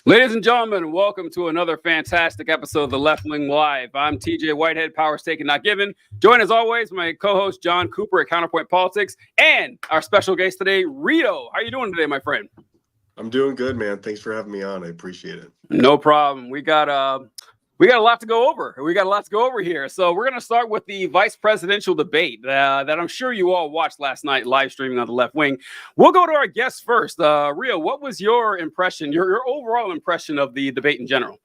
Ladies and gentlemen, welcome to another fantastic episode of the Left Wing Live. I'm TJ Whitehead, Powers Taken Not Given. Joined as always, my co-host John Cooper at Counterpoint Politics, and our special guest today, Rio. How are you doing today, my friend? I'm doing good, man. Thanks for having me on. I appreciate it. No problem. We got a lot to go over. Here. So we're going to start with the vice presidential debate that I'm sure you all watched last night, live streaming on the Left Wing. We'll go to our guests first. Rio, what was your impression, your overall impression of the debate in general?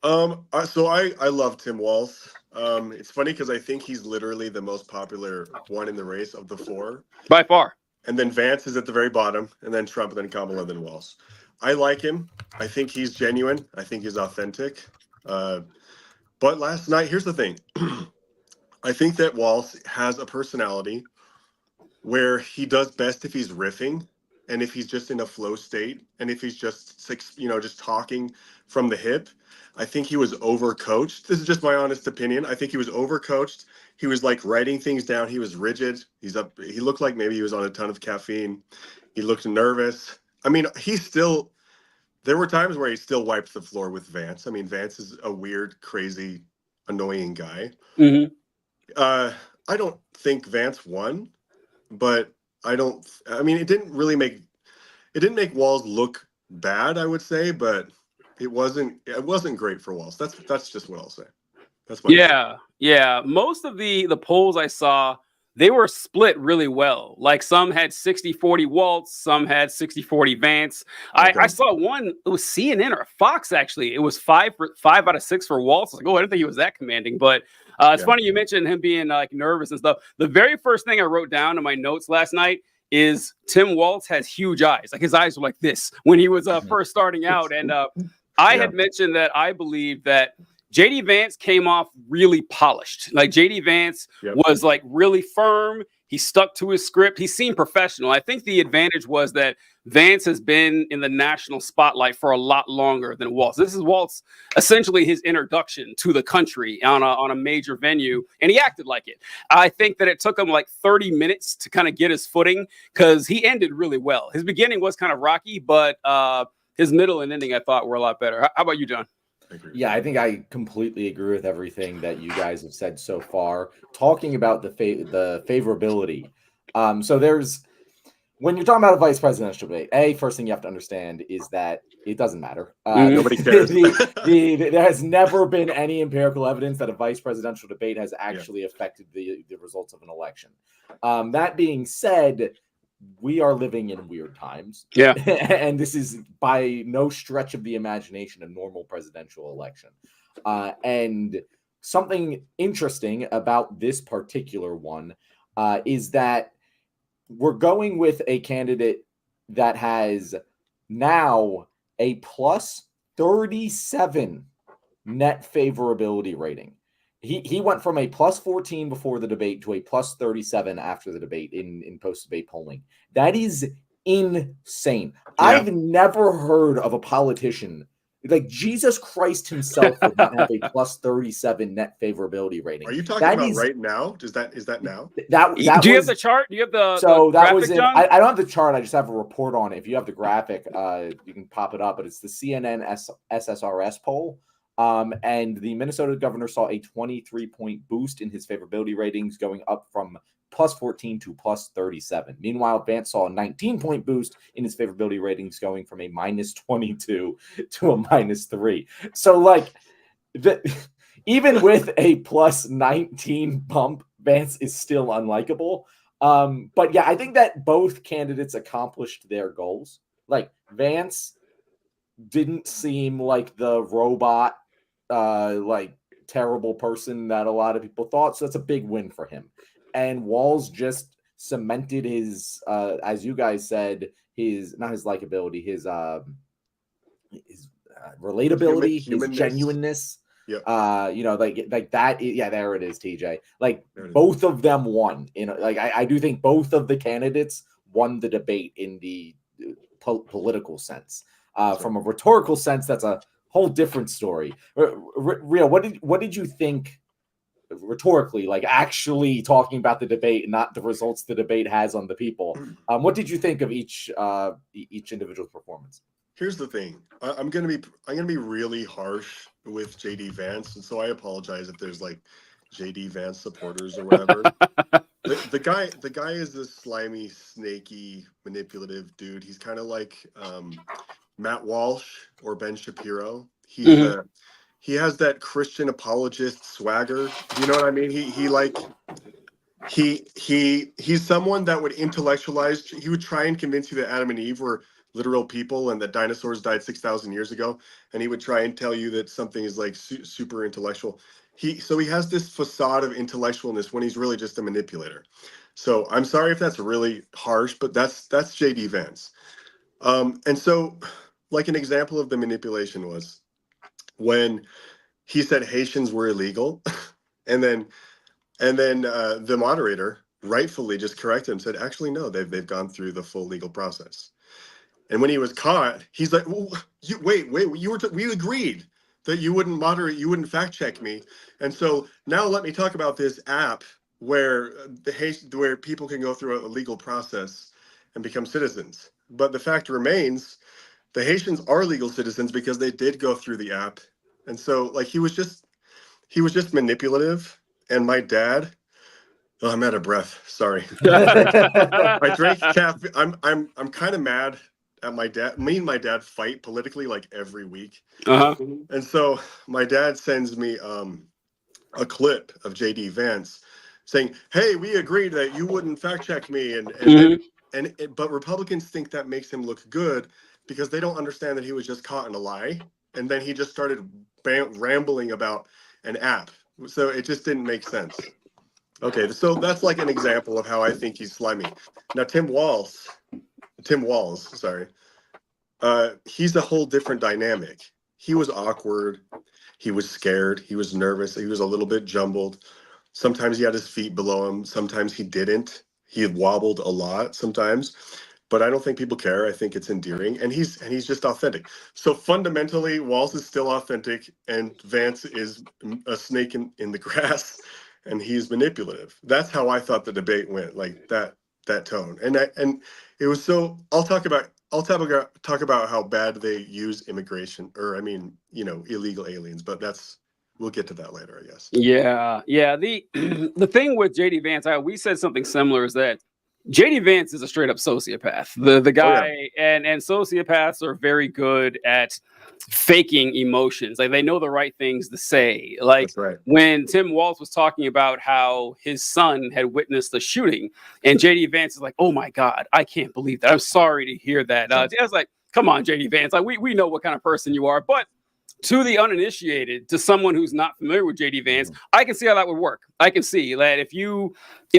I love Tim Walz. It's funny because I think he's literally the most popular one in the race of the four. By far. And then Vance is at the very bottom, and then Trump, and then Kamala, then Walz. I like him. I think he's genuine. I think he's authentic. But last night, here's the thing. I think that Walz has a personality where he does best if he's riffing and if he's just in a flow state and if he's just talking from the hip. I think he was overcoached. This is just my honest opinion. I think he was overcoached. He was like writing things down. He was rigid. He looked like maybe he was on a ton of caffeine. He looked nervous. I mean, there were times where he still wiped the floor with Vance. I mean, Vance is a weird, crazy, annoying guy. Mm-hmm. I don't think Vance won, but it didn't make Walz look bad, I would say, but it wasn't great for Walz. That's just what I'll say. That's my Yeah. Most of the polls I saw, they were split really well. Like some had 60-40 Walz, some had 60-40 Vance. Okay. I saw one, it was CNN or Fox actually. It was 5 out of 6 for Walz. I was like, I didn't think he was that commanding. But it's funny you mentioned him being like nervous and stuff. The very first thing I wrote down in my notes last night is Tim Walz has huge eyes. Like his eyes were like this when he was first starting out. And I had mentioned that I believe that JD Vance came off really polished. Like JD Vance was like really firm. He stuck to his script. He seemed professional. I think the advantage was that Vance has been in the national spotlight for a lot longer than Walz. This is Walz, essentially his introduction to the country on a major venue, and he acted like it. I think that it took him like 30 minutes to kind of get his footing because he ended really well. His beginning was kind of rocky, but his middle and ending I thought were a lot better. How about you, John? Yeah, I think I completely agree with everything that you guys have said so far. Talking about the favorability. So there's, when you're talking about a vice presidential debate, first thing you have to understand is that it doesn't matter. Nobody cares. There has never been any empirical evidence that a vice presidential debate has actually affected the results of an election. That being said, we are living in weird times. Yeah. And this is by no stretch of the imagination a normal presidential election. And something interesting about this particular one is that we're going with a candidate that has now a plus 37 net favorability rating. He went from a plus 14 before the debate to a plus 37 after the debate in post-debate polling. That is insane. Yeah. I've never heard of a politician, like Jesus Christ himself, would not have a plus 37 net favorability rating. Are you talking about right now? Is that now? Do you have the chart? Do you have the so the that graphic, was in, John? I don't have the chart. I just have a report on it. If you have the graphic, you can pop it up. But it's the CNN SSRS poll. And the Minnesota governor saw a 23-point boost in his favorability ratings, going up from plus 14 to plus 37. Meanwhile, Vance saw a 19-point boost in his favorability ratings, going from a minus 22 to a minus 3. So, like, even with a plus 19 bump, Vance is still unlikable. But yeah, I think that both candidates accomplished their goals. Like, Vance didn't seem like the robot, like terrible person that a lot of people thought. So that's a big win for him. And Walz just cemented his, as you guys said, his not his likability, his relatability, his genuineness. Yeah. Like that. Yeah, there it is, TJ. Like both of them won. Like I do think both of the candidates won the debate in the political sense. From a rhetorical sense, that's a whole different story. Rio, what did you think rhetorically, like actually talking about the debate and not the results the debate has on the people? What did you think of each individual's performance? Here's the thing. I'm gonna be really harsh with JD Vance, and so I apologize if there's like JD Vance supporters or whatever. The guy is this slimy, snaky, manipulative dude. He's kind of like Matt Walsh or Ben Shapiro. He has that Christian apologist swagger. You know what I mean? He's someone that would intellectualize. He would try and convince you that Adam and Eve were literal people and that dinosaurs died 6,000 years ago, and he would try and tell you that something is like super intellectual. He has this facade of intellectualness when he's really just a manipulator. So I'm sorry if that's really harsh, but that's JD Vance. And so, like, an example of the manipulation was when he said Haitians were illegal, and then the moderator rightfully just corrected him, said, actually, no, they've gone through the full legal process. And when he was caught, he's like, well, wait, we agreed that you wouldn't moderate, you wouldn't fact check me. And so now let me talk about this app where where people can go through a legal process and become citizens. But the fact remains, the Haitians are legal citizens because they did go through the app. And so, like, he was just manipulative. And my dad, oh, I'm out of breath. Sorry. I drank caffeine. I'm kind of mad at my dad. Me and my dad fight politically like every week. And so my dad sends me a clip of JD Vance saying, "Hey, we agreed that you wouldn't fact check me," but Republicans think that makes him look good because they don't understand that he was just caught in a lie, and then he just started rambling about an app. So it just didn't make sense. Okay, so that's like an example of how I think he's slimy. Now, Tim Walz, sorry. He's a whole different dynamic. He was awkward. He was scared. He was nervous. He was a little bit jumbled. Sometimes he had his feet below him. Sometimes he didn't. He wobbled a lot sometimes. But I don't think people care. I think it's endearing. And he's just authentic. So fundamentally, Walz is still authentic, and Vance is a snake in the grass, and he's manipulative. That's how I thought the debate went, like that tone. And it was so. I'll talk about how bad they use immigration, or I mean, illegal aliens. But we'll get to that later, I guess. Yeah. The the thing with JD Vance, we said something similar, is that JD Vance is a straight up sociopath. The guy, and sociopaths are very good at faking emotions. Like, they know the right things to say. Like, That's right. When Tim Walz was talking about how his son had witnessed the shooting, and JD Vance is like, "Oh my God, I can't believe that. I'm sorry to hear that." I was like, "Come on, JD Vance. Like, we know what kind of person you are." But to the uninitiated, to someone who's not familiar with JD Vance, I can see how that would work. I can see that if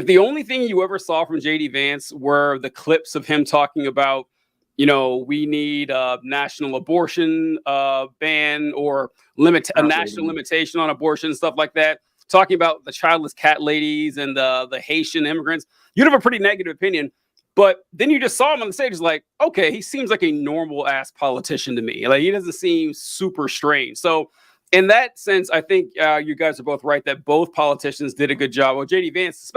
the only thing you ever saw from JD Vance were the clips of him talking about, we need a national abortion ban, or a national limitation on abortion, stuff like that, talking about the childless cat ladies and the Haitian immigrants, you'd have a pretty negative opinion. But then you just saw him on the stage, like, okay, he seems like a normal ass politician to me. Like, he doesn't seem super strange. So in that sense, I think you guys are both right that both politicians did a good job. Well, JD Vance,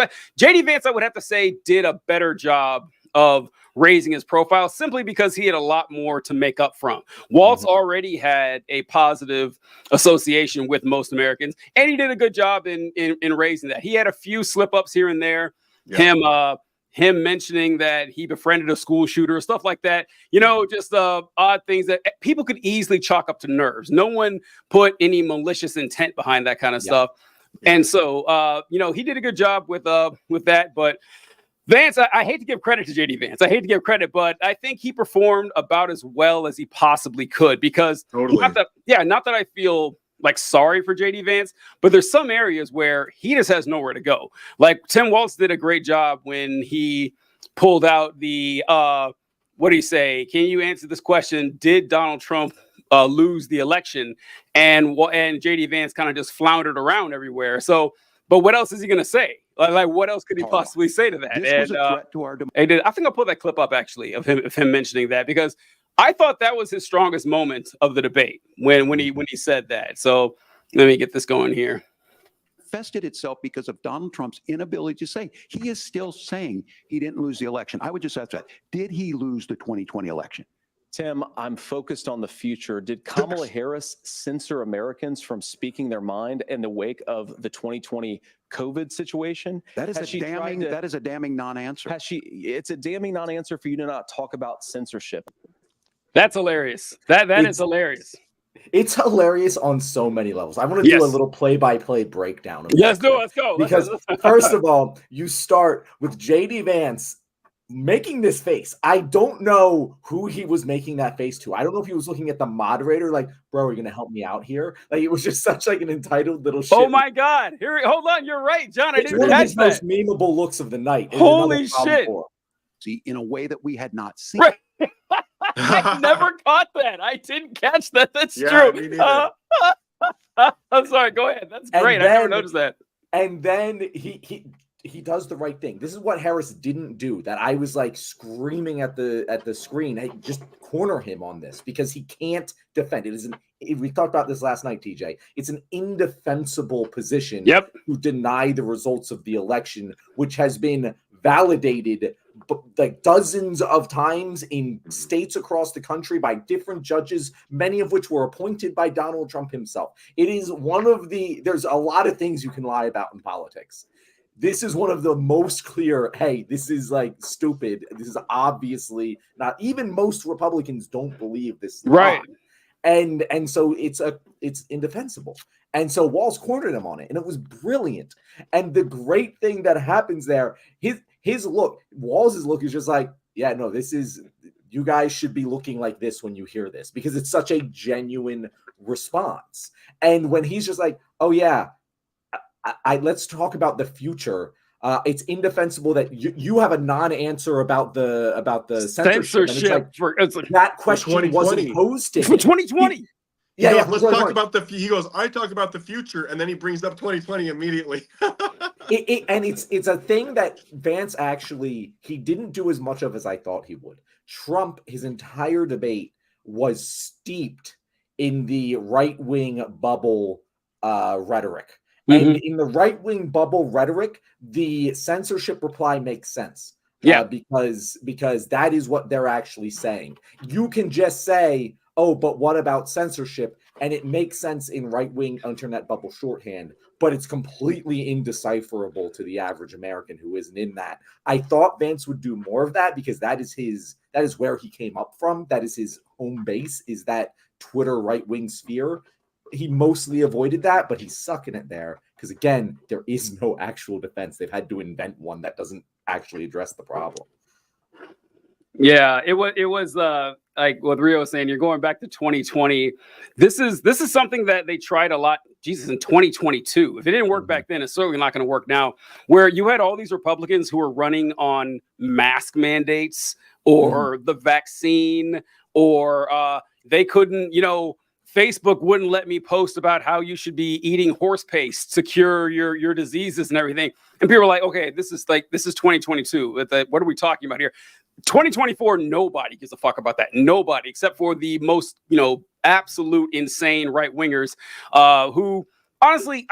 I would have to say, did a better job of raising his profile, simply because he had a lot more to make up from. Walz already had a positive association with most Americans, and he did a good job in raising that. He had a few slip ups here and there. Yeah. Him mentioning that he befriended a school shooter, stuff like that, just odd things that people could easily chalk up to nerves. No one put any malicious intent behind that kind of stuff. And so, he did a good job with that. But Vance, I hate to give credit to JD Vance. I hate to give credit, but I think he performed about as well as he possibly could, because not that I feel like sorry for JD Vance, but there's some areas where he just has nowhere to go. Like, Tim Walz did a great job when he pulled out the what do you say? Can you answer this question? Did Donald Trump lose the election? And JD Vance kind of just floundered around everywhere. So, but what else is he gonna say? Like, what else could he possibly say to that? This was a threat to our democracy. I think I'll put that clip up, actually, of him mentioning that, because I thought that was his strongest moment of the debate when he said that. So let me get this going here. Manifested itself because of Donald Trump's inability to say. He is still saying he didn't lose the election. I would just ask that. Did he lose the 2020 election? Tim, I'm focused on the future. Did Kamala Harris censor Americans from speaking their mind in the wake of the 2020 COVID situation? That is a damning non-answer. It's a damning non-answer for you to not talk about censorship. That's hilarious. That is hilarious. It's hilarious on so many levels. I want to do a little play-by-play breakdown of this. Let's do it. Let's go. Because first of all, you start with JD Vance making this face. I don't know who he was making that face to. I don't know if he was looking at the moderator like, bro, are you going to help me out here? Like, it was just such like an entitled little shit. Oh my God. Hold on. You're right, John. I didn't one catch of his that. most memeable looks of the night. Holy shit. See, in a way that we had not seen. Right. I never caught that. I didn't catch that. That's Yeah, true. me neither. I'm sorry. Go ahead. That's great. I never noticed that. And then he does the right thing. This is what Harris didn't do, that I was like screaming at the screen. Hey, just corner him on this, because he can't defend. We talked about this last night, TJ. It's an indefensible position to deny the results of the election, which has been validated like dozens of times in states across the country by different judges, many of which were appointed by Donald Trump himself. It is there's a lot of things you can lie about in politics. This is one of the most clear, hey, this is like stupid. This is obviously not, even most Republicans don't believe this. Right. And so it's indefensible. And so Walz cornered him on it, and it was brilliant. And the great thing that happens there, his look, Walz's look is just like, yeah, no, you guys should be looking like this when you hear this, because it's such a genuine response. And when he's just like, oh yeah, let's talk about the future. It's indefensible that you have a non-answer about the censorship. It's like, that question wasn't posed to him. For 2020. Let's talk about he goes, I talk about the future, and then he brings up 2020 immediately. It's a thing that Vance he didn't do as much of as I thought he would. Trump, his entire debate was steeped in the right-wing bubble rhetoric. Mm-hmm. And in the right-wing bubble rhetoric, the censorship reply makes sense. Because that is what they're actually saying. You can just say, oh, but what about censorship? And it makes sense in right-wing internet bubble shorthand, but it's completely indecipherable to the average American who isn't in that. I thought Vance would do more of that, because that is where he came up from. That is his home base, is that Twitter right-wing sphere. He mostly avoided that, but he's sucking it there, because again, there is no actual defense. They've had to invent one that doesn't actually address the problem. Yeah, it was like what Rio was saying. You're going back to 2020. This is something that they tried a lot. Jesus, in 2022. If it didn't work back then, it's certainly not going to work now. Where you had all these Republicans who were running on mask mandates or the vaccine, or they couldn't, Facebook wouldn't let me post about how you should be eating horse paste to cure your diseases and everything. And people were like, okay, this is 2022. What are we talking about here? 2024, nobody gives a fuck about that. Nobody, except for the most, absolute insane right wingers, who honestly,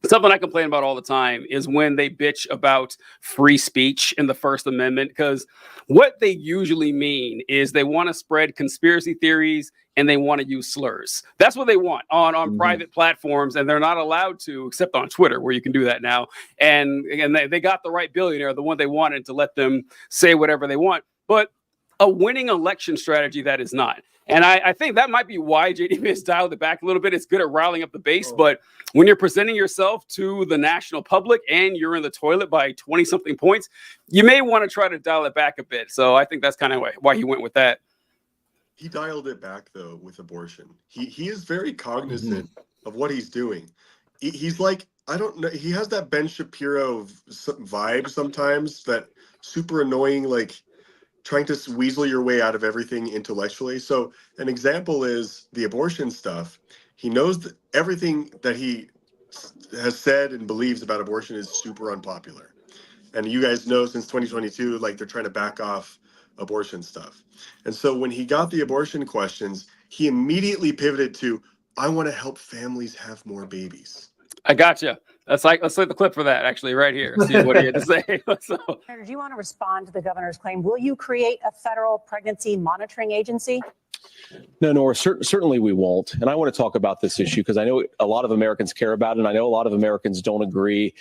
something I complain about all the time is when they bitch about free speech in the First Amendment, because what they usually mean is they want to spread conspiracy theories and they want to use slurs. That's what they want on private platforms, and they're not allowed to, except on Twitter, where you can do that now. And they got the right billionaire, the one they wanted, to let them say whatever they want. But a winning election strategy, that is not. And I think that might be why JD has dialed it back a little bit. It's good at riling up the base, but when you're presenting yourself to the national public and you're in the toilet by 20-something points, you may want to try to dial it back a bit. So I think that's kind of why he went with that. He dialed it back, though, with abortion. He is very cognizant of what he's doing. He's like, I don't know, he has that Ben Shapiro vibe sometimes, that super annoying, like, trying to weasel your way out of everything intellectually. So an example is the abortion stuff. He knows that everything that he has said and believes about abortion is super unpopular. And you guys know since 2022, like, they're trying to back off abortion stuff. And so when he got the abortion questions, he immediately pivoted to, I want to help families have more babies. I gotcha. That's like, let's play the clip for that actually right here. See what he had to say. So, Senator, do you want to respond to the governor's claim? Will you create a federal pregnancy monitoring agency? No, Nora, certainly we won't. And I want to talk about this issue because I know a lot of Americans care about it, and I know a lot of Americans don't agree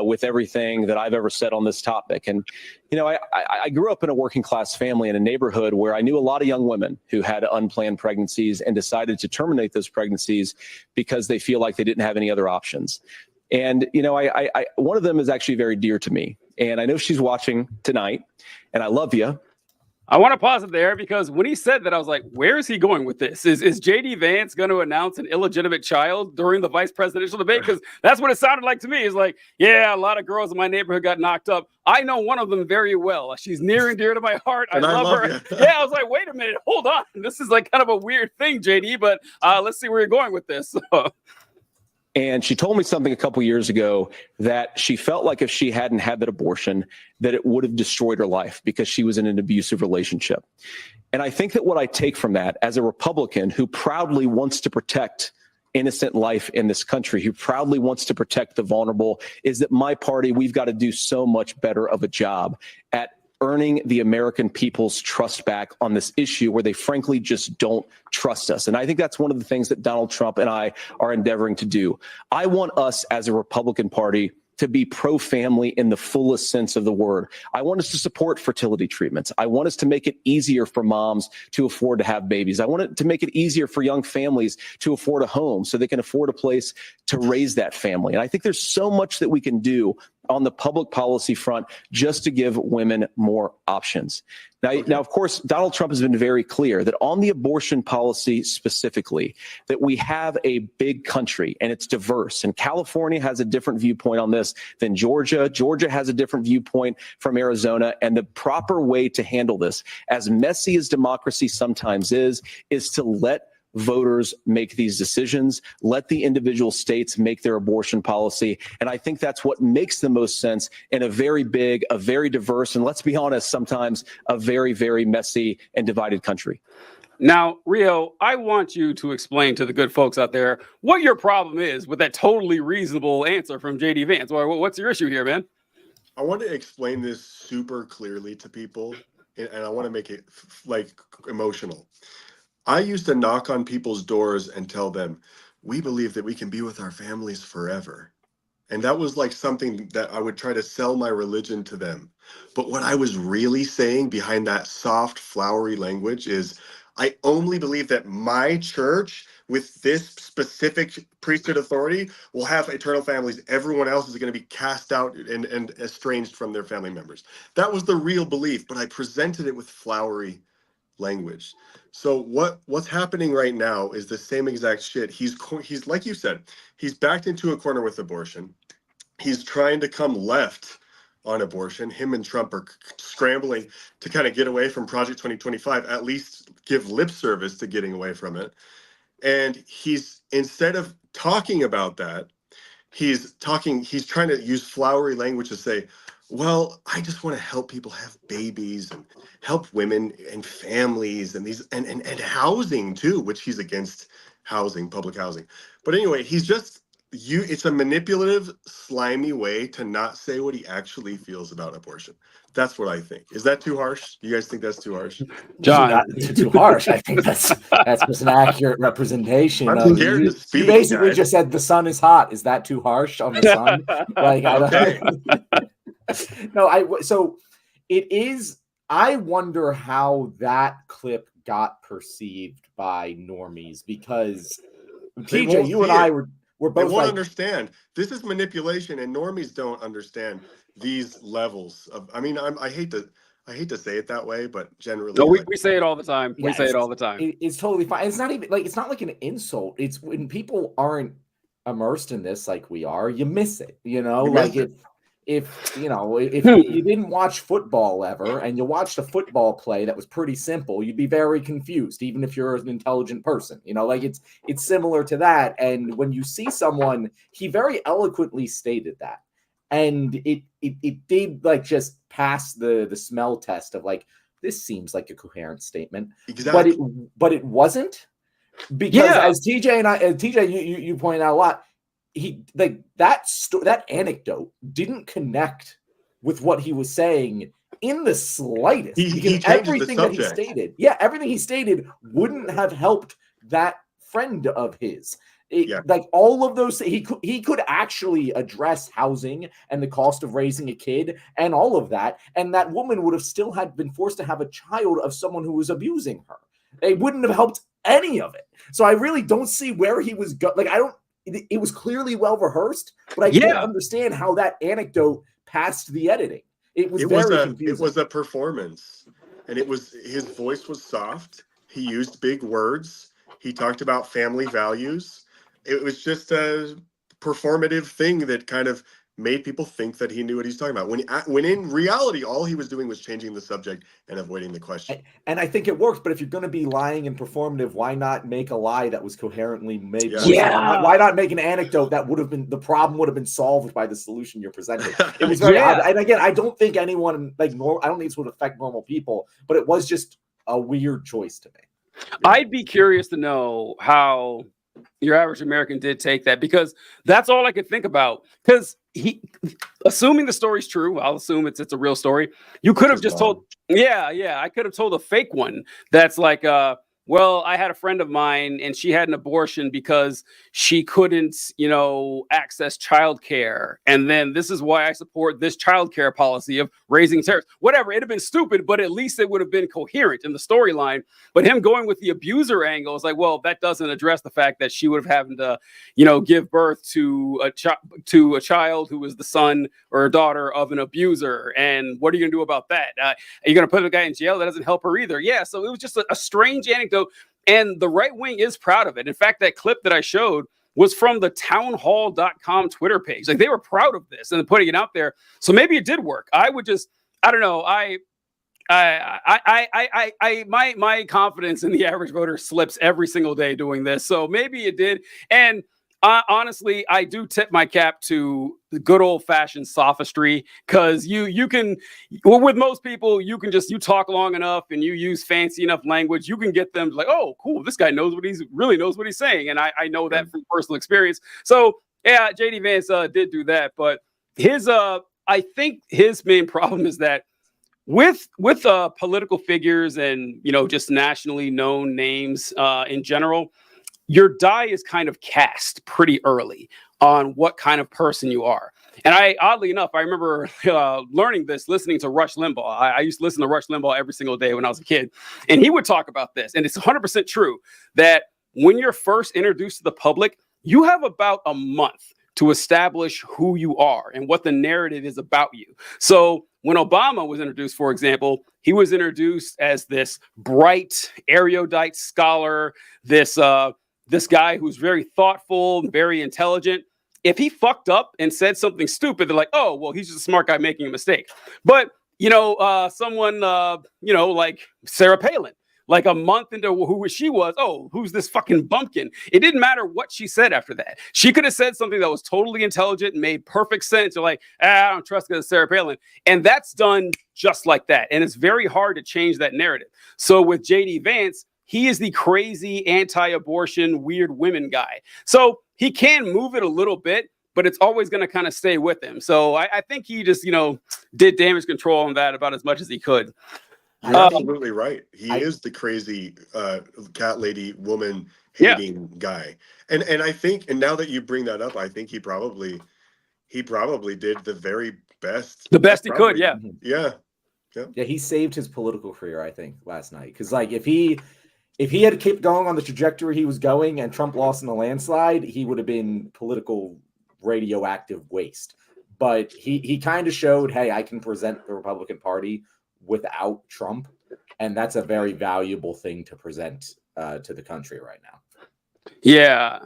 with everything that I've ever said on this topic. And, you know, I grew up in a working class family in a neighborhood where I knew a lot of young women who had unplanned pregnancies and decided to terminate those pregnancies because they feel like they didn't have any other options. And, you know, I one of them is actually very dear to me. And I know she's watching tonight, and I love you. I want to pause it there because when he said that, I was like, where is he going with this? Is J.D. Vance going to announce an illegitimate child during the vice presidential debate? Because that's what it sounded like to me. It's like, yeah, a lot of girls in my neighborhood got knocked up. I know one of them very well. She's near and dear to my heart. I love her. Yeah, I was like, wait a minute, hold on. This is like kind of a weird thing, J.D., but let's see where you're going with this. And she told me something a couple years ago that she felt like if she hadn't had that abortion, that it would have destroyed her life because she was in an abusive relationship. And I think that what I take from that as a Republican who proudly wants to protect innocent life in this country, who proudly wants to protect the vulnerable, is that my party, we've got to do so much better of a job at earning the American people's trust back on this issue where they frankly just don't trust us. And I think that's one of the things that Donald Trump and I are endeavoring to do. I want us as a Republican Party to be pro-family in the fullest sense of the word. I want us to support fertility treatments. I want us to make it easier for moms to afford to have babies. I want it to make it easier for young families to afford a home so they can afford a place to raise that family. And I think there's so much that we can do on the public policy front just to give women more options. Now, of course, Donald Trump has been very clear that on the abortion policy specifically, that we have a big country and it's diverse. And California has a different viewpoint on this than Georgia. Georgia has a different viewpoint from Arizona. And the proper way to handle this, as messy as democracy sometimes is to let voters make these decisions, let the individual states make their abortion policy. And I think that's what makes the most sense in a very big, a very diverse, and let's be honest, sometimes a very, very messy and divided country. Now, Rio, I want you to explain to the good folks out there what your problem is with that totally reasonable answer from J.D. Vance. What's your issue here, man? I want to explain this super clearly to people, and I want to make it like emotional. I used to knock on people's doors and tell them, we believe that we can be with our families forever. And that was like something that I would try to sell my religion to them. But what I was really saying behind that soft, flowery language is, I only believe that my church with this specific priesthood authority will have eternal families. Everyone else is going to be cast out and estranged from their family members. That was the real belief, but I presented it with flowery language. So what's happening right now is the same exact shit. He's like you said, he's backed into a corner with abortion. He's trying to come left on abortion. Him and Trump are scrambling to kind of get away from Project 2025, at least give lip service to getting away from it. And he's, instead of talking about that, he's trying to use flowery language to say, well, I just want to help people have babies and help women and families and these and housing too, which he's against housing, public housing. But anyway, it's a manipulative, slimy way to not say what he actually feels about abortion. That's what I think. Is that too harsh? You guys think that's too harsh? John, not too harsh. I think that's just an accurate representation. I'm scared to speak, you basically guys. just said the sun is hot. Is that too harsh on the sun? Like, Okay. No, so it is. I wonder how that clip got perceived by normies, because TJ, you and I were both they won't like, understand. This is manipulation, and normies don't understand these levels of. I mean, I hate to say it that way, but generally, no, we say it all the time. We say it all the time. It's totally fine. It's not even like, it's not like an insult. It's when people aren't immersed in this like we are, you miss it. You know, like if you didn't watch football ever and you watched a football play that was pretty simple, you'd be very confused, even if you're an intelligent person. You know, like it's similar to that. And when you see someone, he very eloquently stated that, and it did like just pass the smell test of like, this seems like a coherent statement. Exactly. But it wasn't, because as TJ you pointed out a lot, that anecdote didn't connect with what he was saying in the slightest. He changes everything the that he subject. stated, everything he stated wouldn't have helped that friend of his. Like all of those, he could actually address housing and the cost of raising a kid and all of that, and that woman would have still been forced to have a child of someone who was abusing her. It wouldn't have helped any of it. So I really don't see where he was like, I don't. It was clearly well rehearsed, but I don't understand how that anecdote passed the editing. It was very confusing. It was a performance, and his voice was soft. He used big words. He talked about family values. It was just a performative thing that kind of made people think that he knew what he's talking about. When in reality, all he was doing was changing the subject and avoiding the question. And I think it works. But if you're going to be lying and performative, why not make a lie that was coherently made? Why not make an anecdote that would have been, the problem would have been solved by the solution you're presenting? It was very odd. And again, I don't think anyone I don't think this would affect normal people, but it was just a weird choice to me. I'd be curious to know how your average American did take that, because that's all I could think about. Because assuming the story's true, I'll assume it's a real story. You could have just told, I could have told a fake one that's like, well, I had a friend of mine and she had an abortion because she couldn't, access childcare. And then this is why I support this childcare policy of raising terrorists. Whatever. It'd have been stupid, but at least it would have been coherent in the storyline. But him going with the abuser angle is like, well, that doesn't address the fact that she would have had to, give birth to a child who was the son or daughter of an abuser. And what are you going to do about that? Are you going to put a guy in jail? That doesn't help her either. Yeah. So it was just a strange anecdote. And the right wing is proud of it. In fact, that clip that I showed was from the townhall.com Twitter page. Like, they were proud of this and putting it out there. So maybe it did work. I don't know. My confidence in the average voter slips every single day doing this. So maybe it did. And honestly, I do tip my cap to the good old fashioned sophistry, because you can, with most people, you talk long enough and you use fancy enough language, you can get them like, oh, cool, this guy really knows what he's saying. And I know that from personal experience. So yeah, JD Vance did do that, but I think his main problem is that with political figures and, just nationally known names in general, your die is kind of cast pretty early on what kind of person you are. And oddly enough, I remember learning this, listening to Rush Limbaugh. I used to listen to Rush Limbaugh every single day when I was a kid. And he would talk about this. And it's 100% true that when you're first introduced to the public, you have about a month to establish who you are and what the narrative is about you. So when Obama was introduced, for example, he was introduced as this bright, erudite scholar, this guy who's very thoughtful, very intelligent. If he fucked up and said something stupid, they're like, oh, well, he's just a smart guy making a mistake. But, someone, like Sarah Palin, like a month into who she was, oh, who's this fucking bumpkin? It didn't matter what she said after that. She could have said something that was totally intelligent and made perfect sense. You're like, I don't trust because it's Sarah Palin. And that's done just like that. And it's very hard to change that narrative. So with JD Vance, he is the crazy anti-abortion, weird women guy. So he can move it a little bit, but it's always going to kind of stay with him. So I think he just, did damage control on that about as much as he could. You're absolutely right. He is the crazy cat lady woman hating guy. And I think, and now that you bring that up, I think he probably did the very best. The best he could, yeah. Yeah. Yeah, he saved his political career, I think, last night. Because if he had kept going on the trajectory he was going and Trump lost in the landslide, he would have been political radioactive waste. But he kind of showed, hey, I can present the Republican Party without Trump, and that's a very valuable thing to present to the country right now. Yeah,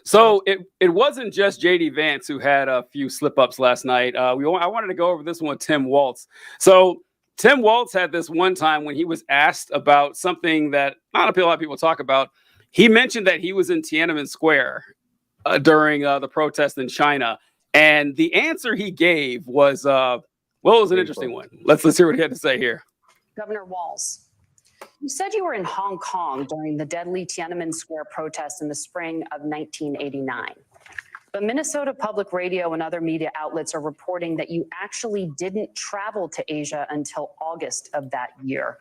so it wasn't just JD Vance who had a few slip-ups last night. I wanted to go over this one with Tim Walz. So Tim Walz had this one time when he was asked about something that not a lot of people talk about. He mentioned that he was in Tiananmen Square during the protest in China, and the answer he gave was it was an interesting one. Let's hear what he had to say here. Governor Walz, you said you were in Hong Kong during the deadly Tiananmen Square protests in the spring of 1989. But Minnesota Public Radio and other media outlets are reporting that you actually didn't travel to Asia until August of that year.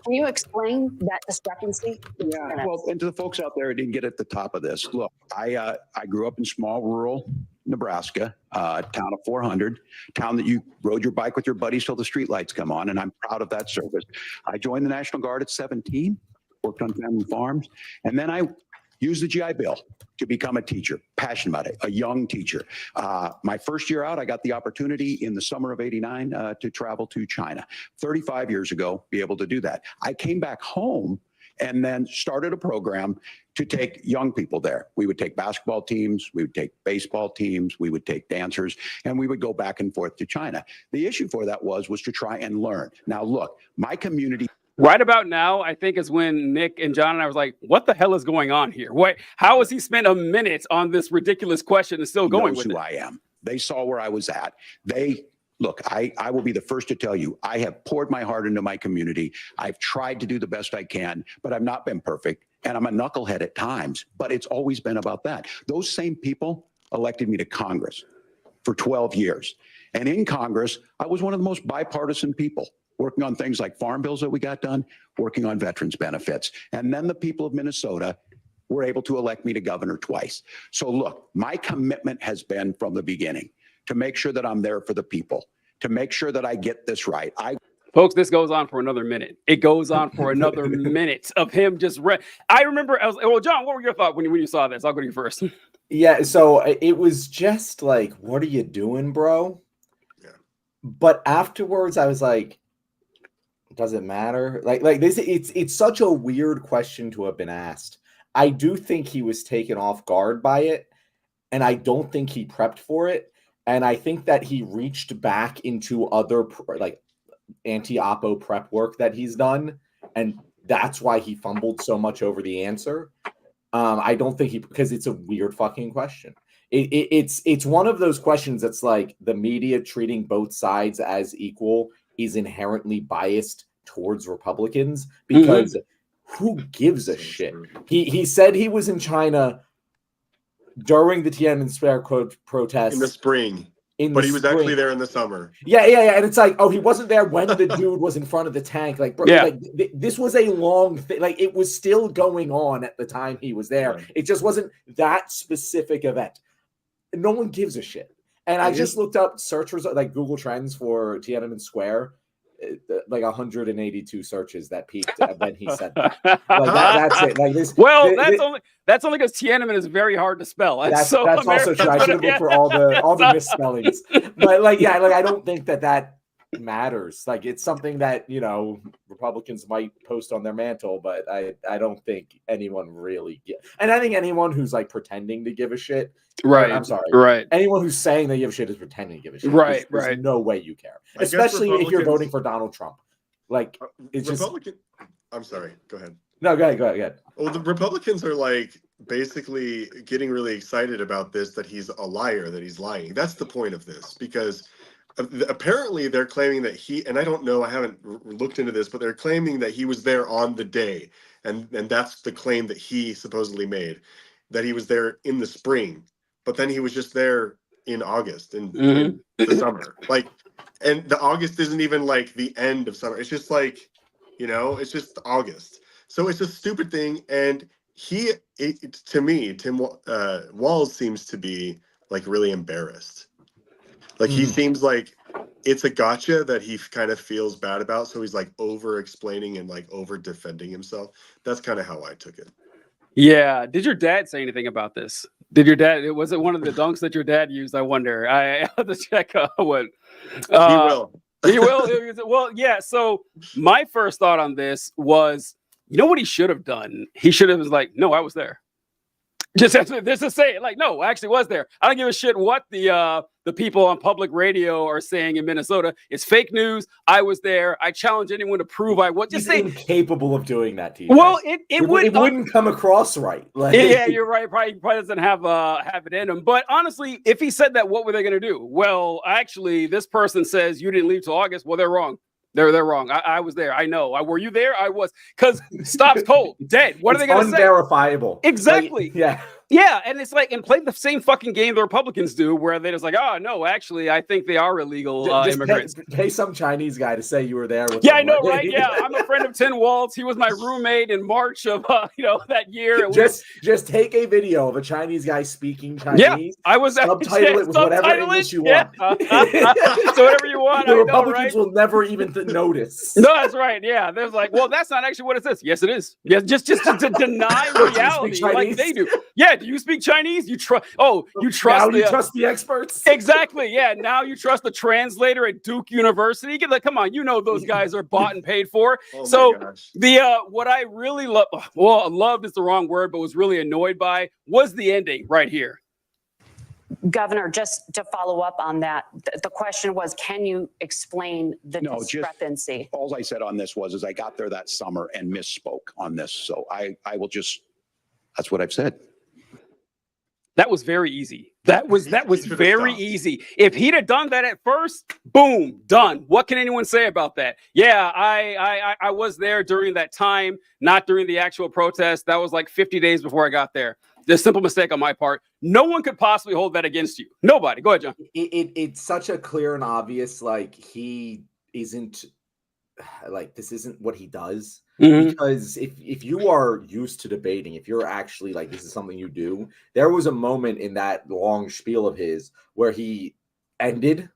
Can you explain that discrepancy? Yeah, well, and to the folks out there who didn't get at the top of this, look, I grew up in small rural Nebraska, town of 400, town that you rode your bike with your buddies till the streetlights come on, and I'm proud of that service. I joined the National Guard at 17, worked on family farms, and then I used the GI Bill to become a teacher, passionate about it, a young teacher. My first year out, I got the opportunity in the summer of '89 to travel to China. 35 years ago, be able to do that. I came back home and then started a program to take young people there. We would take basketball teams, we would take baseball teams, we would take dancers, and we would go back and forth to China. The issue for that was to try and learn. Now, look, my community. Right about now, I think is when Nick and John and I was like, what the hell is going on here? How has he spent a minute on this ridiculous question and still going with who it? I am. They saw where I was at. Look, I will be the first to tell you, I have poured my heart into my community. I've tried to do the best I can, but I've not been perfect. And I'm a knucklehead at times, but it's always been about that. Those same people elected me to Congress for 12 years. And in Congress, I was one of the most bipartisan people, working on things like farm bills that we got done, working on veterans benefits. And then the people of Minnesota were able to elect me to governor twice. So look, my commitment has been from the beginning to make sure that I'm there for the people, to make sure that I get this right. Folks, this goes on for another minute. It goes on for another minute of him just I remember, well, John, what were your thoughts when you saw this? I'll go to you first. Yeah, so it was just like, what are you doing, bro? Yeah. But afterwards, I was like, does it matter? Like this, it's such a weird question to have been asked. I do think he was taken off guard by it, and I don't think he prepped for it. And I think that he reached back into other like anti-oppo prep work that he's done, and that's why he fumbled so much over the answer. I don't think because it's a weird fucking question. It's one of those questions that's like the media treating both sides as equal is inherently biased towards Republicans because who gives a shit? He said he was in China during the Tiananmen Square protests in the spring. But he was actually there in the summer. Yeah. And it's like, oh, he wasn't there when the dude was in front of the tank. Like, bro, yeah. Like this was a long thing. Like, it was still going on at the time he was there. Right. It just wasn't that specific event. No one gives a shit. And I just looked up search results, like Google Trends for Tiananmen Square, like 182 searches that peaked when he said that. Like that's it. Like this. Well, that's only because Tiananmen is very hard to spell. That's also true. I should have looked for all the misspellings. But I don't think that matters. Like, it's something that, Republicans might post on their mantle, but I don't think anyone really and I think anyone who's like pretending to give a shit. Right. I'm sorry. Right. Anyone who's saying they give a shit is pretending to give a shit. Right. There's no way you care. Especially if you're voting for Donald Trump. Like, it's Republican. I'm sorry. Go ahead. No, go ahead. Well, the Republicans are like basically getting really excited about this, that he's a liar, that he's lying. That's the point of this, because apparently they're claiming that and I don't know, I haven't looked into this, but they're claiming that he was there on the day. And that's the claim that he supposedly made, that he was there in the spring, but then he was just there in August, in the summer. Like, and the August isn't even like the end of summer. It's just like, it's just August. So it's a stupid thing. And to me, Tim Walz seems to be like really embarrassed. Like, he seems like it's a gotcha that he kind of feels bad about. So he's like over explaining and like over defending himself. That's kind of how I took it. Yeah. Did your dad say anything about this? Was it one of the dunks that your dad used? I wonder. I have to check what. He will. He will. Well, yeah. So my first thought on this was, what he should have done? He should have was like, no, I was there. Just to say it, like, no, I actually was there. I don't give a shit what the people on public radio are saying in Minnesota. It's fake news. I was there. I challenge anyone to prove I was. He's incapable of doing that to you. Well, it wouldn't come across right. Like, yeah, you're right. Probably doesn't have it in him. But honestly, if he said that, what were they going to do? Well, actually, this person says you didn't leave till August. Well, they're wrong. They're wrong. I was there. I know. Were you there? I was. Because stop's cold. Dead. What are they going to say? Unverifiable. Exactly. Like, yeah. Yeah, and it's like, and play the same fucking game the Republicans do, where they're just like, oh no, actually, I think they are illegal Just immigrants. pay some Chinese guy to say you were there with Yeah, them. I know, right? Yeah, I'm a friend of Tim Waltz. He was my roommate in March of that year. Just take a video of a Chinese guy speaking Chinese. Yeah, I was subtitle it with whatever English you want. So whatever you want. The I know, Republicans right? will never even notice. No, that's right. Yeah, there's like, well, that's not actually what it says. Yes, it is. Yeah, just to deny reality like they do. Yeah, do you speak Chinese? You trust? Oh, you trust? Now you trust the experts? Exactly. Yeah. Now you trust the translator at Duke University. Come on, you know those guys are bought and paid for. Oh so my gosh. what I really loved is the wrong word, but was really annoyed by was the ending right here. Governor, just to follow up on that, the question was, can you explain the discrepancy? All I said on this is I got there that summer and misspoke on this. So I will just, that's what I've said. That was very easy. That was very easy. If he'd have done that at first, boom, done. What can anyone say about that? Yeah, I was there during that time, not during the actual protest. That was like 50 days before I got there. A simple mistake on my part. No one could possibly hold that against you. Nobody. Go ahead, John. It's such a clear and obvious, like, he isn't, like, this isn't what he does. Mm-hmm. Because if you are used to debating, if you're actually like, this is something you do, there was a moment in that long spiel of his where he ended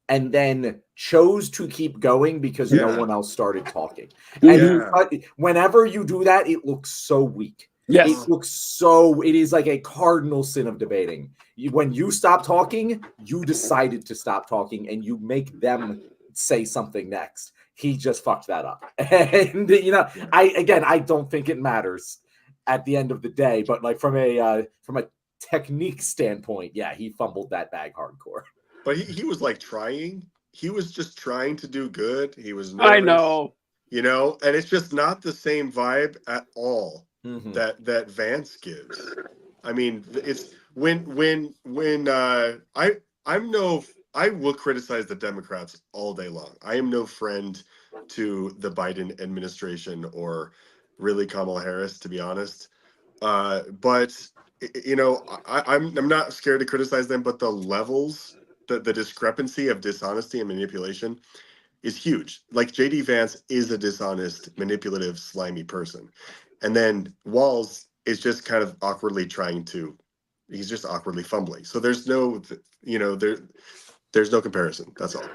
and then chose to keep going because no one else started talking. And whenever you do that, it looks so weak. Yes. It is like a cardinal sin of debating. When you stop talking, you decided to stop talking and you make them say something next. He just fucked that up. And, I don't think it matters at the end of the day, but like from a technique standpoint, yeah, he fumbled that bag hardcore. But he was like trying. He was just trying to do good. He was nervous, I know. And it's just not the same vibe at all. Mm-hmm. that Vance gives. I mean, it's when I will criticize the Democrats all day long. I am no friend to the Biden administration or really Kamala Harris, to be honest. But I'm not scared to criticize them, but the levels, the discrepancy of dishonesty and manipulation is huge. Like, JD Vance is a dishonest, manipulative, slimy person. And then Walz is just kind of awkwardly he's just awkwardly fumbling. So there's no, there's no comparison. That's all.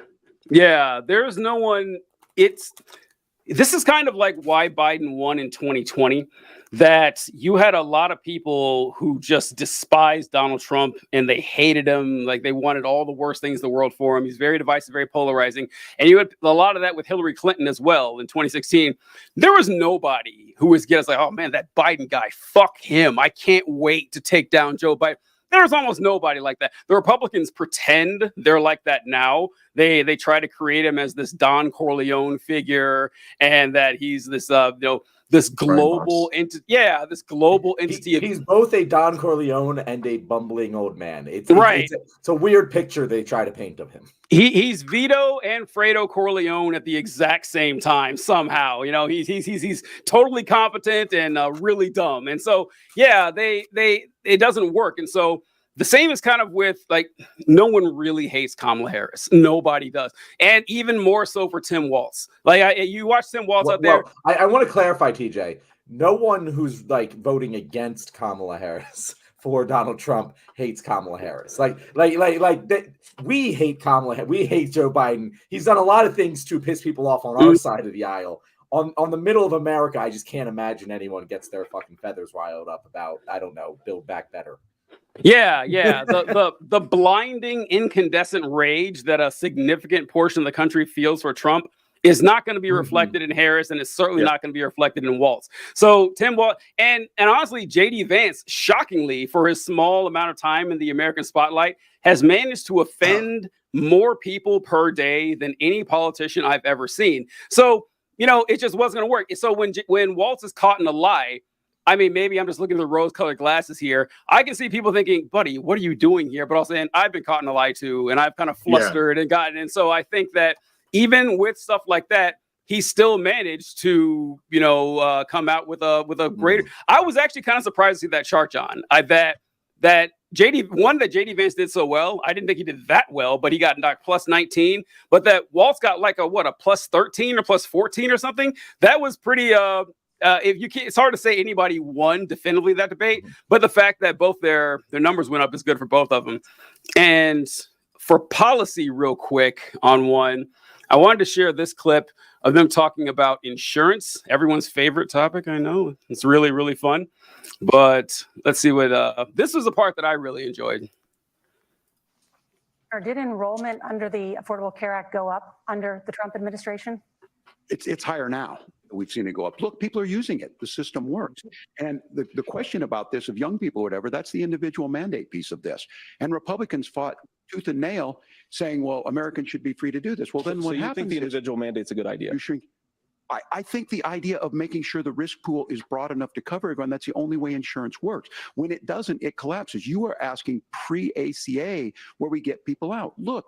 Yeah, there's no one. This is kind of like why Biden won in 2020, that you had a lot of people who just despised Donald Trump and they hated him. Like, they wanted all the worst things in the world for him. He's very divisive, very polarizing. And you had a lot of that with Hillary Clinton as well in 2016. There was nobody who was getting like, oh man, that Biden guy, fuck him. I can't wait to take down Joe Biden. There's almost nobody like that. The Republicans pretend they're like that now. They try to create him as this Don Corleone figure, and that he's this this global entity. Yeah, this global entity. He's both a Don Corleone and a bumbling old man. It's a weird picture they try to paint of him. He's Vito and Fredo Corleone at the exact same time somehow. He's totally competent and really dumb. And so it doesn't work. And so the same is kind of with, like, no one really hates Kamala Harris. Nobody does. And even more so for Tim Waltz. Like, you watch Tim Waltz out there. I want to clarify, TJ. No one who's like voting against Kamala Harris for Donald Trump hates Kamala Harris. We hate Kamala. We hate Joe Biden. He's done a lot of things to piss people off on our side of the aisle. On the middle of America, I just can't imagine anyone gets their fucking feathers riled up about, I don't know, Build Back Better. Yeah. The blinding, incandescent rage that a significant portion of the country feels for Trump is not going to be reflected in Harris, and it's certainly not going to be reflected in Waltz. So Tim Waltz and honestly, JD Vance, shockingly, for his small amount of time in the American spotlight, has managed to offend more people per day than any politician I've ever seen. So, it just wasn't going to work. So when Waltz is caught in a lie, I mean, maybe I'm just looking at the rose-colored glasses here. I can see people thinking, buddy, what are you doing here? But also, and I've been caught in a lie too, and I've kind of flustered and gotten. And so I think that even with stuff like that, he still managed to, come out with a greater. I was actually kind of surprised to see that chart, John. That JD Vance did so well. I didn't think he did that well, but he got like plus 19. But that Waltz got like a plus 13 or plus 14 or something. That was pretty. If you can't, it's hard to say anybody won definitively that debate. But the fact that both their numbers went up is good for both of them. And for policy, real quick on one, I wanted to share this clip of them talking about insurance, everyone's favorite topic. I know it's really, really fun, but let's see what, this was the part that I really enjoyed. Or did enrollment under the Affordable Care Act go up under the Trump administration? It's higher now. We've seen it go up. Look, people are using it. The system works. And the question about this of young people or whatever, that's the individual mandate piece of this. And Republicans fought tooth and nail saying, well, Americans should be free to do this. Well, then what happens? So you think the individual mandate's a good idea? I think the idea of making sure the risk pool is broad enough to cover everyone, that's the only way insurance works. When it doesn't, it collapses. You are asking pre-ACA where we get people out. Look,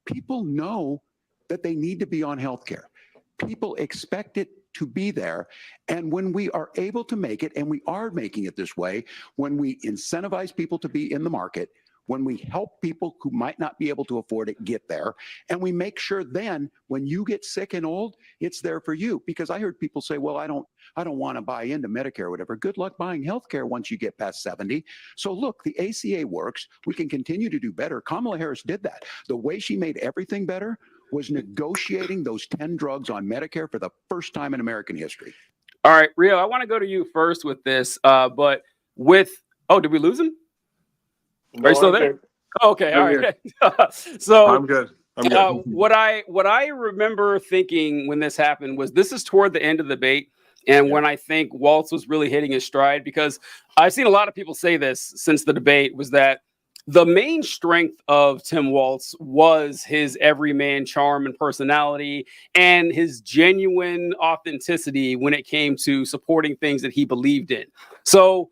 people know that they need to be on health care. People expect it to be there. And when we are able to make it, and we are making it this way, when we incentivize people to be in the market, when we help people who might not be able to afford it get there, and we make sure then when you get sick and old, it's there for you. Because I heard people say, well, I don't want to buy into Medicare or whatever. Good luck buying healthcare once you get past 70. So look, the ACA works. We can continue to do better. Kamala Harris did that. The way she made everything better was negotiating those 10 drugs on Medicare for the first time in American history. All right, Rio, I want to go to you first with this, but did we lose him? No, Are you still there? Oh, okay, all right. So I'm good. What I remember thinking when this happened was this is toward the end of the debate, and when I think Waltz was really hitting his stride, because I've seen a lot of people say this since the debate, was that the main strength of Tim Waltz was his everyman charm and personality and his genuine authenticity when it came to supporting things that he believed in. So,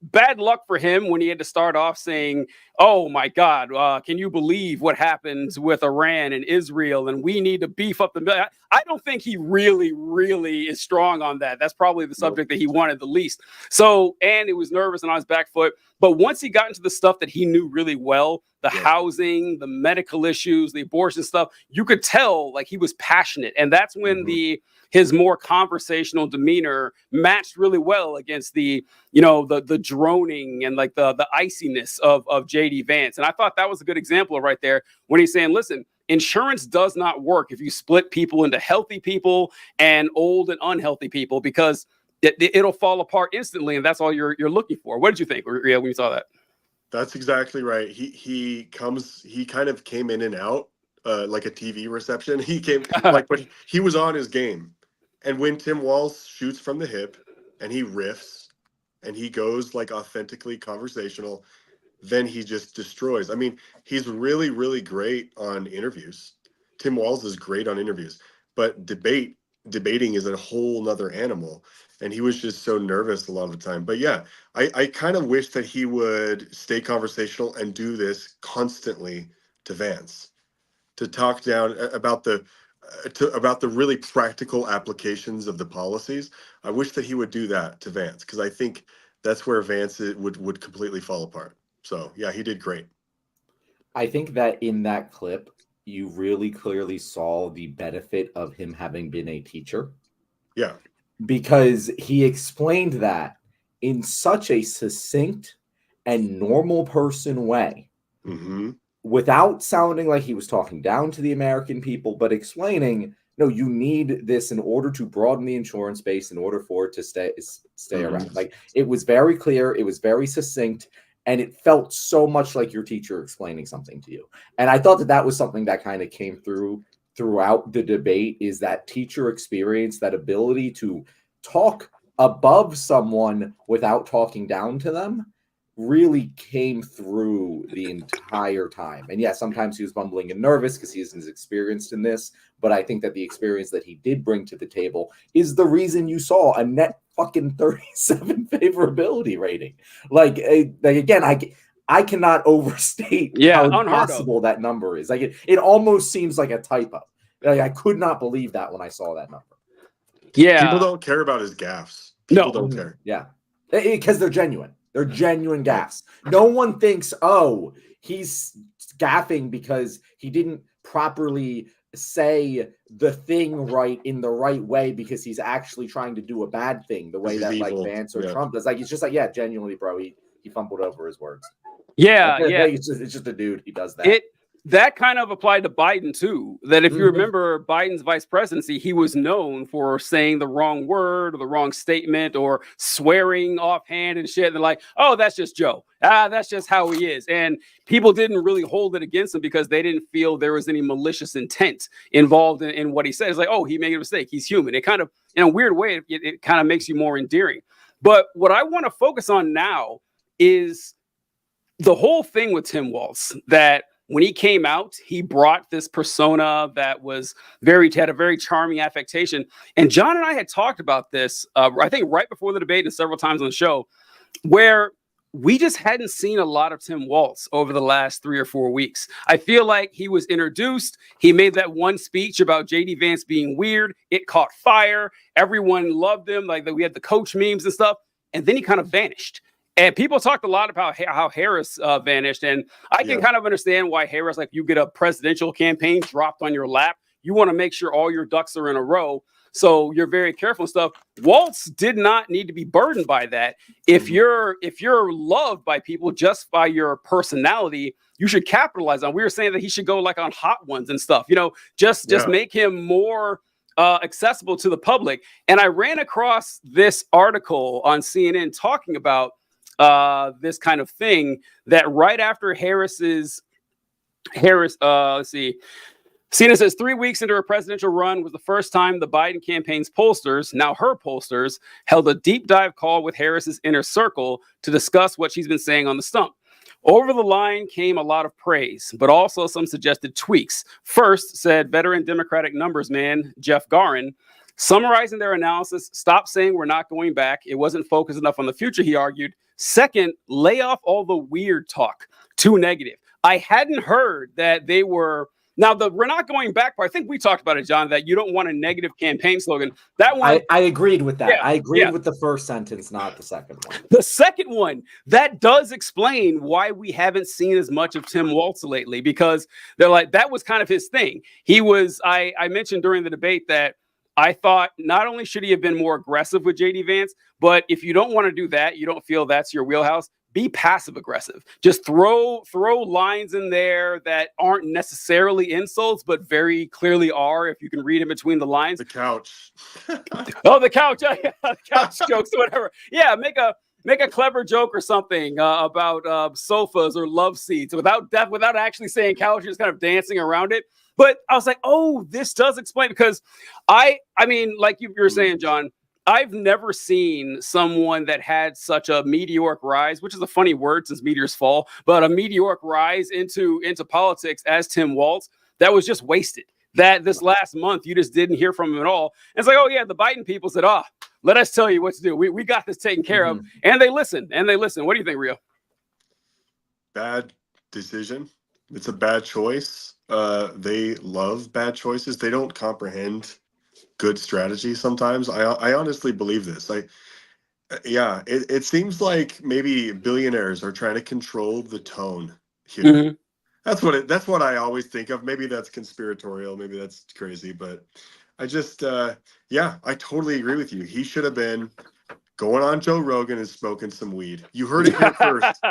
bad luck for him when he had to start off saying, oh my God, can you believe what happens with Iran and Israel? And we need to beef up the. I don't think he really, really is strong on that. That's probably the subject that he wanted the least. So, and it was nervous and on his back foot. But once he got into the stuff that he knew really well, the housing, the medical issues, the abortion stuff, you could tell like he was passionate. And that's when his more conversational demeanor matched really well against the droning and like the iciness of JD Vance. And I thought that was a good example right there when he's saying, listen, insurance does not work if you split people into healthy people and old and unhealthy people, because it'll fall apart instantly. And that's all you're looking for. What did you think when you saw that? That's exactly right. He kind of came in and out like a TV reception. He came but he was on his game. And when Tim Walz shoots from the hip and he riffs and he goes like authentically conversational, then he just destroys. I mean, he's really, really great on interviews. Tim Walz is great on interviews, but debating is a whole nother animal. And he was just so nervous a lot of the time. But yeah, I kind of wish that he would stay conversational and do this constantly to Vance, to talk down about the really practical applications of the policies. I wish that he would do that to Vance, because I think that's where Vance would completely fall apart. So yeah, he did great. I think that in that clip, you really clearly saw the benefit of him having been a teacher. Yeah. Because he explained that in such a succinct and normal person way, without sounding like he was talking down to the American people, but explaining, no, you need this in order to broaden the insurance base, in order for it to stay around. Like, it was very clear, it was very succinct, and it felt so much like your teacher explaining something to you. And I thought that was something that kind of came throughout the debate, is that teacher experience, that ability to talk above someone without talking down to them, really came through the entire time. And yeah, sometimes he was bumbling and nervous because he isn't as experienced in this, but I think that the experience that he did bring to the table is the reason you saw a net fucking 37 favorability rating. Like again, I cannot overstate how impossible that number is. Like it almost seems like a typo. Like, I could not believe that when I saw that number. Yeah. People don't care about his gaffes. People No. don't care. Yeah, because they're genuine. They're genuine gaffes. No one thinks, oh, he's gaffing because he didn't properly say the thing right in the right way because he's actually trying to do a bad thing the way He's that like evil. Vance or Yeah. Trump does. Like, he's just like, yeah, genuinely, bro, he fumbled over his words. Yeah, yeah. It's just a dude. He does that. That kind of applied to Biden too. That if you Mhm. remember Biden's vice presidency, he was known for saying the wrong word or the wrong statement or swearing offhand and shit. They're like, oh, that's just Joe. That's just how he is. And people didn't really hold it against him because they didn't feel there was any malicious intent involved in what he said. It's like, oh, he made a mistake. He's human. It kind of, in a weird way, it kind of makes you more endearing. But what I want to focus on now is the whole thing with Tim Walz, that when he came out, he brought this persona that had a very charming affectation. And John and I had talked about this, I think right before the debate and several times on the show, where we just hadn't seen a lot of Tim Walz over the last 3 or 4 weeks. I feel like he was introduced. He made that one speech about JD Vance being weird. It caught fire. Everyone loved him. Like we had the coach memes and stuff. And then he kind of vanished. And people talked a lot about how Harris vanished. And I can kind of understand why Harris, like you get a presidential campaign dropped on your lap. You want to make sure all your ducks are in a row. So you're very careful and stuff. Walz did not need to be burdened by that. If you're loved by people just by your personality, you should capitalize on. We were saying that he should go like on Hot Ones and stuff, just make him more accessible to the public. And I ran across this article on CNN talking about this kind of thing, that right after let's see. CNN says 3 weeks into her presidential run was the first time the Biden campaign's pollsters, now her pollsters, held a deep dive call with Harris's inner circle to discuss what she's been saying on the stump. Over the line came a lot of praise, but also some suggested tweaks. First, said veteran Democratic numbers man Jeff Garin, summarizing their analysis, stop saying we're not going back. It wasn't focused enough on the future, he argued. Second, lay off all the weird talk. Too negative. I hadn't heard that they were. Now, we're not going back part, I think we talked about it, John, that you don't want a negative campaign slogan. That one. I agreed with that. Yeah, I agreed with the first sentence, not the second one. The second one, that does explain why we haven't seen as much of Tim Walz lately, because they're like, that was kind of his thing. I mentioned during the debate that I thought not only should he have been more aggressive with JD Vance, but if you don't want to do that, you don't feel that's your wheelhouse, be passive aggressive. Just throw lines in there that aren't necessarily insults, but very clearly are if you can read in between the lines. The couch. Oh, the couch. Yeah, the couch jokes, whatever. Yeah, make a clever joke or something about sofas or love seats without actually saying couch, just kind of dancing around it. But I was like, oh, this does explain, because I mean, like you were saying, John, I've never seen someone that had such a meteoric rise, which is a funny word since meteors fall, but a meteoric rise into politics as Tim Walz that was just wasted. That this last month, you just didn't hear from him at all. And it's like, oh, yeah, the Biden people said, let us tell you what to do. We got this taken care of. And they listen. What do you think, Rio? Bad decision. It's a bad choice. They love bad choices. They don't comprehend good strategy sometimes. I honestly believe this. It seems like maybe billionaires are trying to control the tone here. Mm-hmm. That's what I always think of. Maybe that's conspiratorial, maybe that's crazy, but I just I totally agree with you. He should have been going on Joe Rogan and smoking some weed. You heard it here first.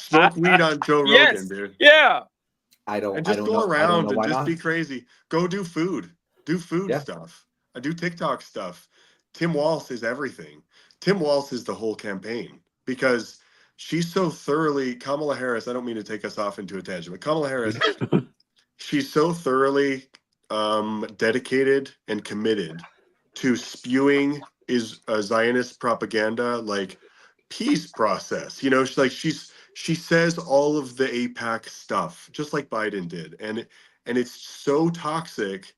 Smoke weed on Joe Rogan, dude. Yeah. I don't go around and just be crazy. Go do food. Do food stuff. I do TikTok stuff. Tim Walz is everything. Tim Walz is the whole campaign, because she's so thoroughly, Kamala Harris, I don't mean to take us off into a tangent, but Kamala Harris, she's so thoroughly dedicated and committed to spewing Zionist propaganda, like peace process. She says all of the AIPAC stuff, just like Biden did. And it's so toxic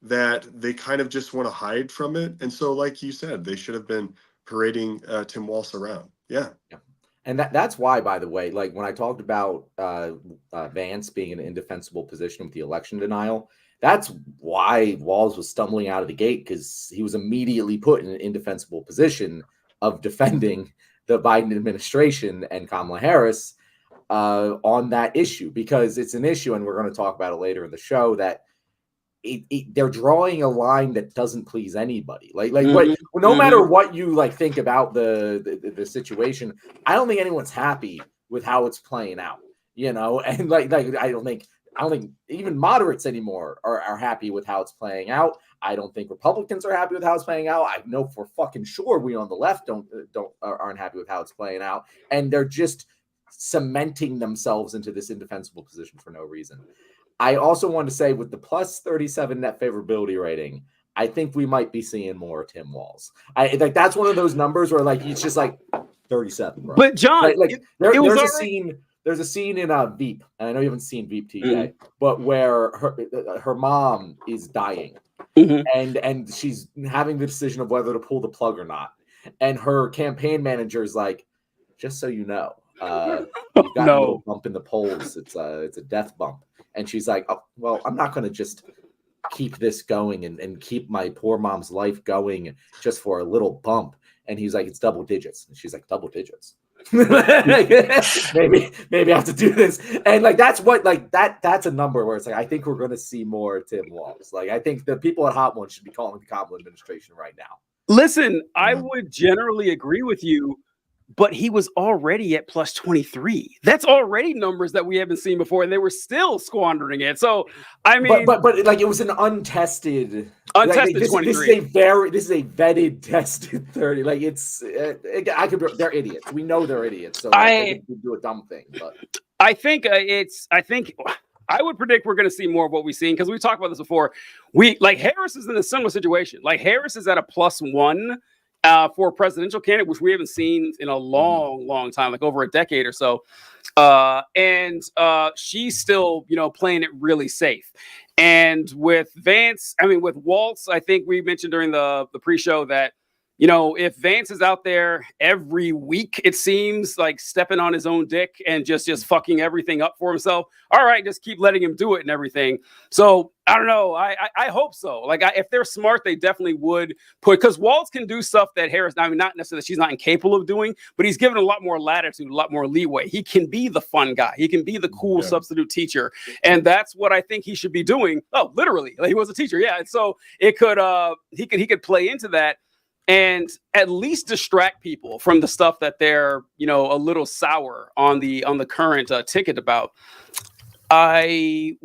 that they kind of just want to hide from it. And so, like you said, they should have been parading Tim Walz around. Yeah. And that's why, by the way, like when I talked about Vance being in an indefensible position with the election denial, That's why Walz was stumbling out of the gate, because he was immediately put in an indefensible position of defending the Biden administration and Kamala Harris on that issue, because it's an issue, and we're going to talk about it later in the show, that they're drawing a line that doesn't please anybody. No matter what you think about the situation, I don't think anyone's happy with how it's playing out. And I don't think even moderates anymore are happy with how it's playing out. I don't think Republicans are happy with how it's playing out. I know for fucking sure we on the left aren't happy with how it's playing out, and they're just cementing themselves into this indefensible position for no reason. I also want to say, with the plus 37 net favorability rating, I think we might be seeing more Tim Walz. That's one of those numbers where it's just 37, bro. But John, there's a scene in Veep, and I know you haven't seen Veep, TJ, but where her mom is dying, and she's having the decision of whether to pull the plug or not, and her campaign manager is like, "Just so you know, you've got a little bump in the polls. It's a death bump." And she's like, "Oh, well, I'm not going to just keep this going and keep my poor mom's life going just for a little bump." And he's like, "It's double digits." And she's like, "Double digits? maybe I have to do this." And that's a number where it's I think we're going to see more Tim Walz. I think the people at Hot One should be calling the Kamala administration right now. Listen, I would generally agree with you, but he was already at plus 23. That's already numbers that we haven't seen before, and they were still squandering it. So, I mean, but it was an untested 23. This is a vetted, tested 30. They're idiots. We know they're idiots. So they can do a dumb thing. But I think I would predict we're going to see more of what we've seen, because we talked about this before. Harris is in a similar situation. Harris is at a +1. For a presidential candidate, which we haven't seen in a long time, over a decade or so. And she's still, playing it really safe. And with with Walz, I think we mentioned during the pre-show that, if Vance is out there every week, it seems stepping on his own dick and just fucking everything up for himself. All right, just keep letting him do it and everything. So I don't know. I hope so. If they're smart, they definitely would because Walz can do stuff that Harris, not necessarily that she's not incapable of doing, but he's given a lot more latitude, a lot more leeway. He can be the fun guy. He can be the cool substitute teacher. And that's what I think he should be doing. Oh, literally. He was a teacher. Yeah. And so he could play into that and at least distract people from the stuff that they're, a little sour on the current ticket about. I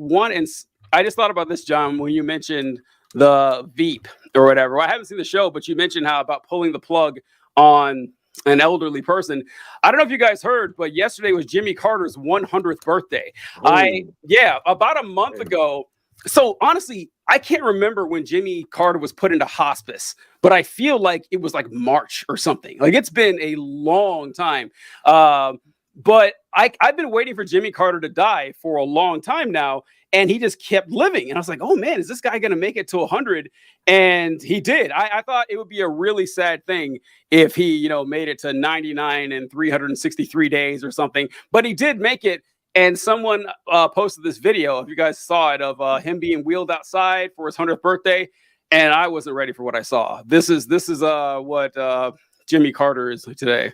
just thought about this, John, when you mentioned the Veep or whatever. Well, I haven't seen the show, but you mentioned about pulling the plug on an elderly person. I don't know if you guys heard, but yesterday was Jimmy Carter's 100th birthday. About a month ago. So honestly, I can't remember when Jimmy Carter was put into hospice, but I feel like it was March or something. It's been a long time. But I've been waiting for Jimmy Carter to die for a long time now, and he just kept living. And I was like, oh man, is this guy going to make it to 100? And he did. I thought it would be a really sad thing if he, made it to 99 and 363 days or something, but he did make it. And someone posted this video, if you guys saw it, of him being wheeled outside for his 100th birthday. And I wasn't ready for what I saw. This is what Jimmy Carter is today.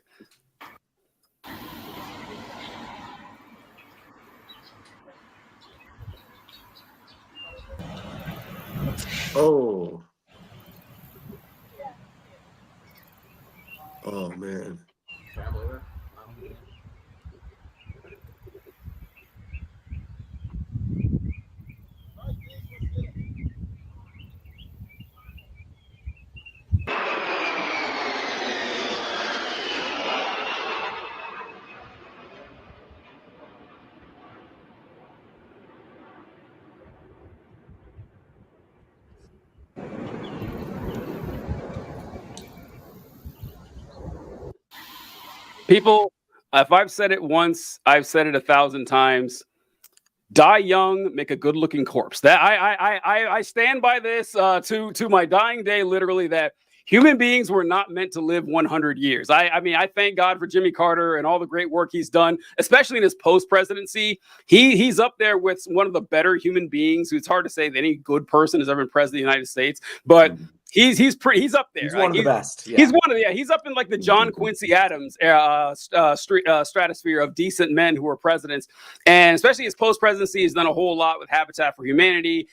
Oh man. People, if I've said it once, I've said it 1,000 times. Die young, make a good-looking corpse. That I stand by this to my dying day. Literally, that human beings were not meant to live 100 years. I mean, I thank God for Jimmy Carter and all the great work he's done, especially in his post-presidency. He's up there with one of the better human beings who it's hard to say that any good person has ever been president of the United States, but he's up there. He's one of the best. Yeah. He's up in like the John Quincy Adams stratosphere of decent men who are presidents, and especially his post-presidency has done a whole lot with Habitat for Humanity.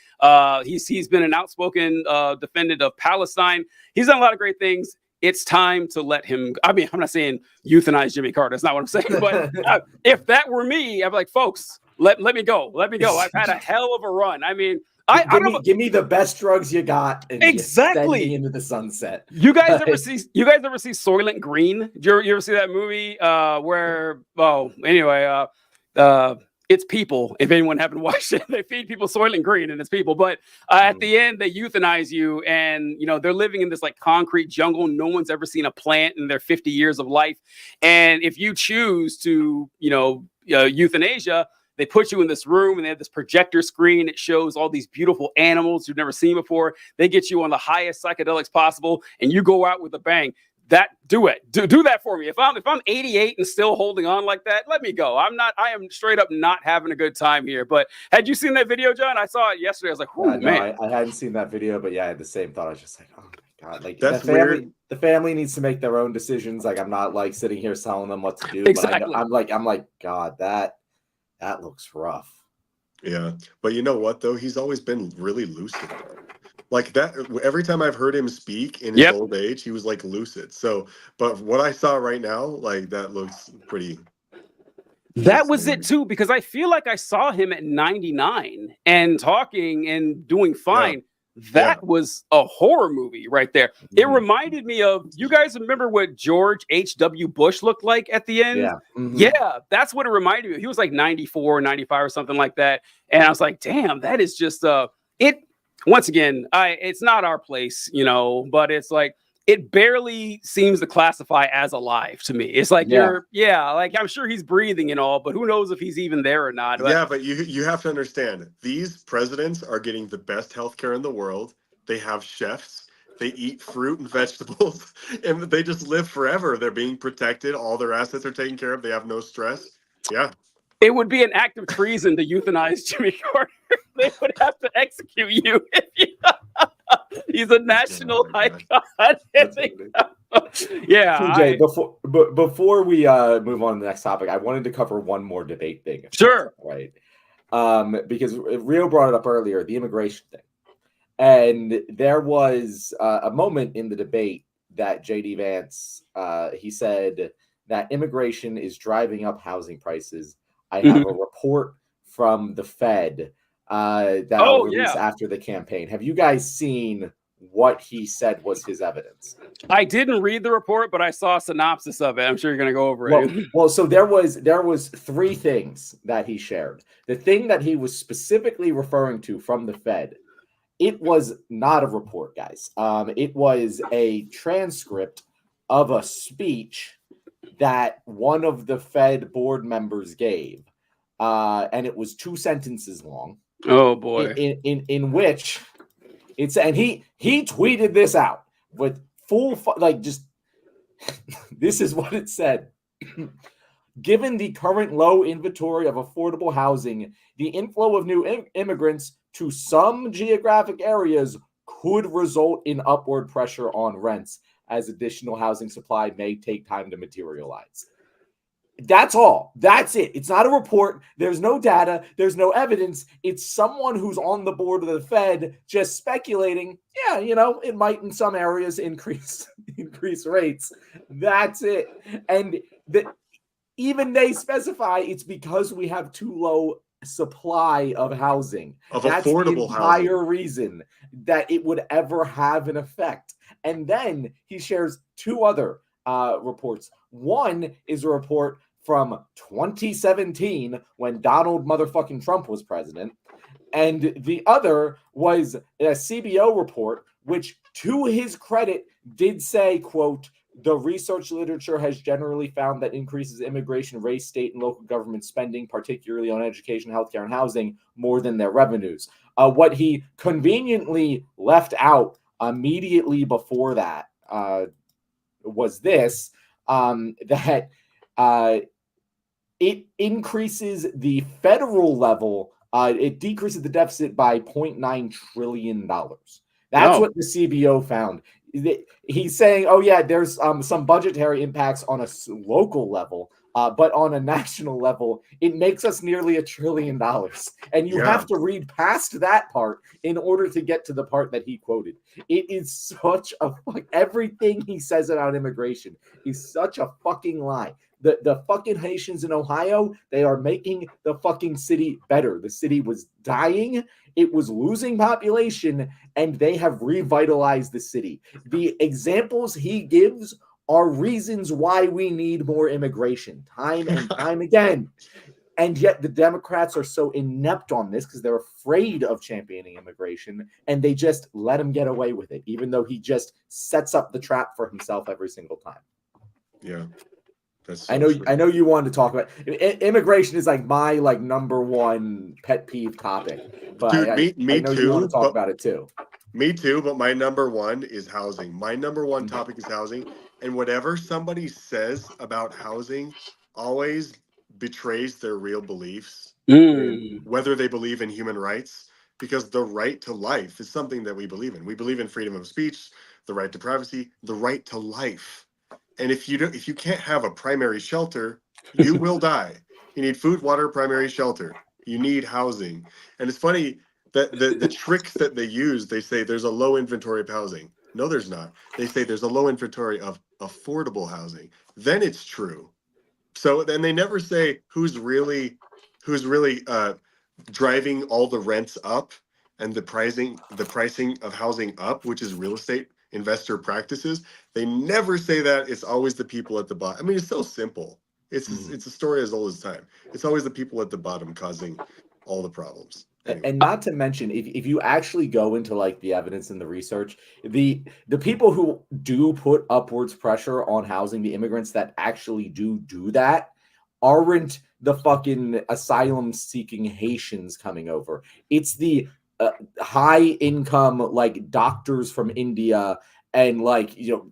He's been an outspoken defendant of Palestine. He's done a lot of great things. It's time to let him. I mean, I'm not saying euthanize Jimmy Carter. That's not what I'm saying. But if that were me, I'd be like, folks, let me go. Let me go. I've had a hell of a run. I mean, give me the best drugs you got. And exactly. Send me into the sunset. You guys ever see Soylent Green? You ever see that movie it's people. If anyone haven't watched it, they feed people Soylent Green and it's people. But at the end, they euthanize you, and they're living in this like concrete jungle. No one's ever seen a plant in their 50 years of life. And if you choose to, euthanasia, they put you in this room and they have this projector screen. It shows all these beautiful animals you've never seen before. They get you on the highest psychedelics possible, and you go out with a bang. Do that for me. If I'm 88 and still holding on like that, let me go. I am straight up not having a good time here. But had you seen that video, John? I saw it yesterday. I was like, oh man. I hadn't seen that video, but yeah, I had the same thought. I was just like, oh my God. Like that's weird. The family needs to make their own decisions. Like I'm not like sitting here telling them what to do. Exactly. But I'm like, God, that looks rough. Yeah. But you know what though? He's always been really lucid. Like that, every time I've heard him speak in his old age, he was like lucid. So, but what I saw right now, like that looks pretty. That was it too, because I feel like I saw him at 99 and talking and doing fine. Yeah. That was a horror movie right there. It reminded me of, you guys remember what George H.W. Bush looked like at the end? Yeah. Yeah, that's what it reminded me of. He was like 94, 95 or something like that. And I was like, damn, that is just it. Once again, it's not our place, but it's like it barely seems to classify as alive to me. It's like like I'm sure he's breathing and all, but who knows if he's even there or not. Yeah, but you have to understand, these presidents are getting the best healthcare in the world. They have chefs. They eat fruit and vegetables, and they just live forever. They're being protected. All their assets are taken care of. They have no stress. Yeah. It would be an act of treason to euthanize Jimmy Carter. They would have to execute you. He's a national icon. Yeah. TJ, before we move on to the next topic, I wanted to cover one more debate thing. Sure. Right. Because Rio brought it up earlier, the immigration thing. And there was a moment in the debate that J.D. Vance, he said that immigration is driving up housing prices. I have a report from the Fed that I'll release after the campaign. Have you guys seen what he said was his evidence? I didn't read the report, but I saw a synopsis of it. I'm sure you're going to go over it. Well, so there was three things that he shared. The thing that he was specifically referring to from the Fed, it was not a report, guys. It was a transcript of a speech that one of the Fed board members gave, and it was 2 sentences long. Oh boy! In which it's, and he tweeted this out with full just this is what it said. Given the current low inventory of affordable housing, the inflow of new immigrants to some geographic areas could result in upward pressure on rents, as additional housing supply may take time to materialize. That's all. That's it. It's not a report. There's no data. There's no evidence. It's someone who's on the board of the Fed just speculating. Yeah, it might in some areas increase rates. That's it. And even they specify it's because we have too low supply of housing. That's affordable housing. The entire reason that it would ever have an effect. And then he shares 2 other reports. One is a report from 2017 when Donald motherfucking Trump was president. And the other was a CBO report, which to his credit did say, quote, the research literature has generally found that increases immigration raise state and local government spending, particularly on education, healthcare, and housing, more than their revenues. What he conveniently left out immediately before that was this, that it increases the federal level. It decreases the deficit by $0.9 trillion. That's what the CBO found. He's saying, oh yeah, there's some budgetary impacts on a local level, but on a national level, it makes us nearly $1 trillion. And you have to read past that part in order to get to the part that he quoted. It is such a everything he says about immigration is such a fucking lie. The fucking Haitians in Ohio, they are making the fucking city better. The city was dying. It was losing population, and they have revitalized the city. The examples he gives are reasons why we need more immigration, time and time again. And yet the Democrats are so inept on this because they're afraid of championing immigration, and they just let him get away with it, even though he just sets up the trap for himself every single time. Yeah. So I know you wanted to talk about immigration is like my number one pet peeve topic, but dude, me I know too, you want to talk about it too. Me too, but my number one is housing. My number one topic is housing, and whatever somebody says about housing always betrays their real beliefs, whether they believe in human rights, because the right to life is something that we believe in. We believe in freedom of speech, the right to privacy, the right to life. And if you can't have a primary shelter, you will die. You need food, water, primary shelter. You need housing. And it's funny that the trick that they use, they say there's a low inventory of housing. No, there's not. They say there's a low inventory of affordable housing. Then it's true. So then they never say who's really driving all the rents up and the pricing of housing up, which is real estate investor practices. They never say that. It's always the people at the bottom. I mean, it's so simple. It's a story as old as time. It's always the people at the bottom causing all the problems. Anyway. And not to mention, if you actually go into the evidence and the research, the people who do put upwards pressure on housing, the immigrants that actually do that, aren't the fucking asylum seeking Haitians coming over. It's the high income doctors from India and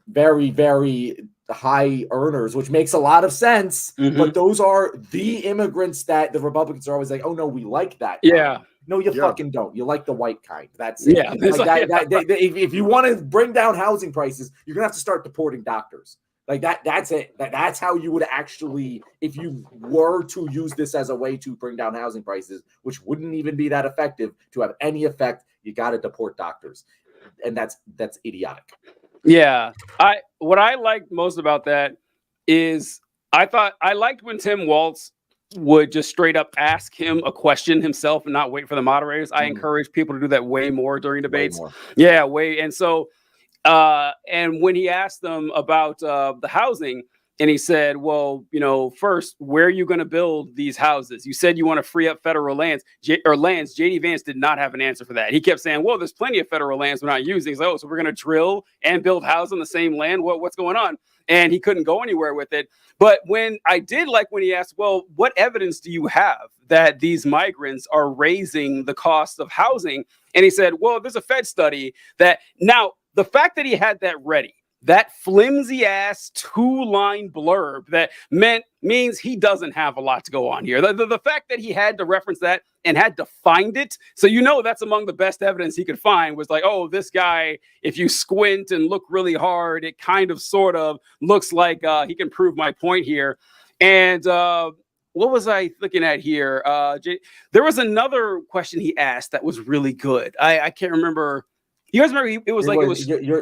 very, very high earners, which makes a lot of sense. But those are the immigrants that the Republicans are always like, oh no, we like that kind. No, you fucking don't. You like the white kind. That's it. If you want to bring down housing prices, you're gonna have to start deporting doctors. That's it. That's how you would actually, if you were to use this as a way to bring down housing prices, which wouldn't even be that effective to have any effect, you got to deport doctors. And that's idiotic. Yeah. What I liked most about that is I liked when Tim Walz would just straight up ask him a question himself and not wait for the moderators. I encourage people to do that way more during debates. And so and when he asked them about the housing, and he said, well, first, where are you going to build these houses? You said you want to free up federal lands. J.D. Vance did not have an answer for that. He kept saying, well, there's plenty of federal lands we're not using. He's like, oh, so we're going to drill and build houses on the same land? What's going on? And he couldn't go anywhere with it. But when he asked, well, what evidence do you have that these migrants are raising the cost of housing? And he said, well, there's a Fed study that now, the fact that he had that ready, that flimsy ass 2-line blurb that means he doesn't have a lot to go on here. The fact that he had to reference that and had to find it, so that's among the best evidence he could find, was like, oh, this guy, if you squint and look really hard, it kind of sort of looks like he can prove my point here. And what was I looking at here? There was another question he asked that was really good. I can't remember. You guys remember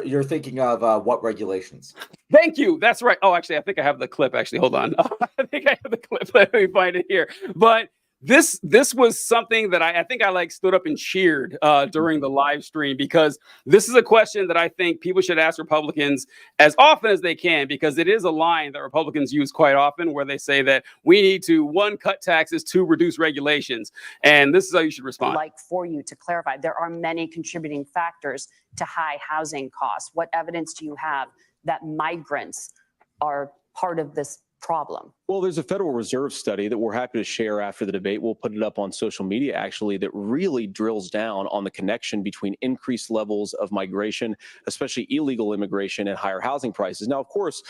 you're thinking of what regulations? Thank you. That's right. Oh, actually, I think I have the clip. Actually, hold on. I think I have the clip. Let me find it here. But this was something that I think I stood up and cheered during the live stream, because this is a question that I think people should ask Republicans as often as they can, because it is a line that Republicans use quite often, where they say that we need to, 1, cut taxes, 2, reduce regulations. And this is how you should respond. For you to clarify, there are many contributing factors to high housing costs. What evidence do you have that migrants are part of this problem? Well, there's a Federal Reserve study that we're happy to share after the debate. We'll put it up on social media, actually, that really drills down on the connection between increased levels of migration, especially illegal immigration, and higher housing prices. Now, of course,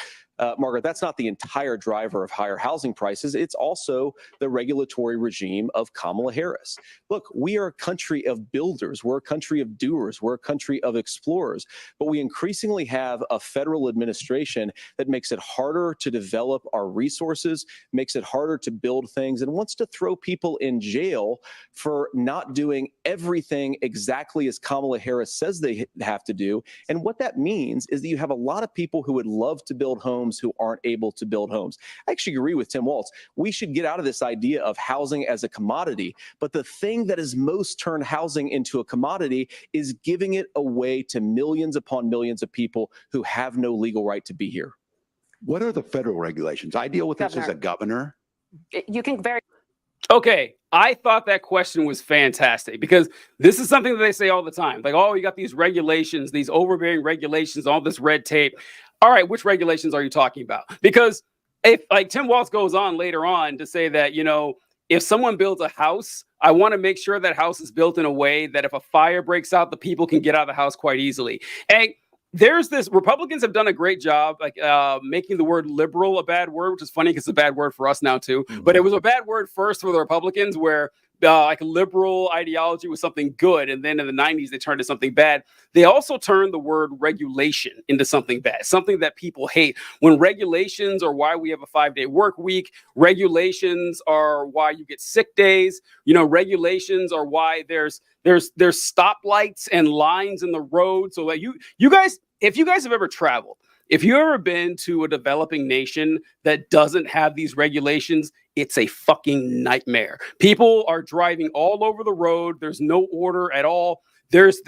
Margaret, that's not the entire driver of higher housing prices. It's also the regulatory regime of Kamala Harris. Look, we are a country of builders. We're a country of doers. We're a country of explorers. But we increasingly have a federal administration that makes it harder to develop our resources, makes it harder to build things, and wants to throw people in jail for not doing everything exactly as Kamala Harris says they have to do. And what that means is that you have a lot of people who would love to build homes who aren't able to build homes. I actually agree with Tim Walz. We should get out of this idea of housing as a commodity. But the thing that has most turned housing into a commodity is giving it away to millions upon millions of people who have no legal right to be here. What are the federal regulations? I deal with this as a governor. You can very Okay, I thought that question was fantastic because this is something that they say all the time. Like, oh, you got these regulations, these overbearing regulations, all this red tape. All right, which regulations are you talking about? Because if, like, Tim Walz goes on later on to say that, if someone builds a house, I want to make sure that house is built in a way that if a fire breaks out, the people can get out of the house quite easily. And there's this, Republicans have done a great job, like making the word liberal a bad word, which is funny because it's a bad word for us now too. Mm-hmm. But it was a bad word first for the Republicans, where like a liberal ideology was something good, and then in the 90s they turned to something bad. They also turned the word regulation into something bad, something that people hate. When regulations are why we have a 5-day work week, regulations are why you get sick days. Regulations are why there's stoplights and lines in the road. So like you guys, if you guys have ever traveled, if you've ever been to a developing nation that doesn't have these regulations, it's a fucking nightmare. People are driving all over the road. There's no order at all. There's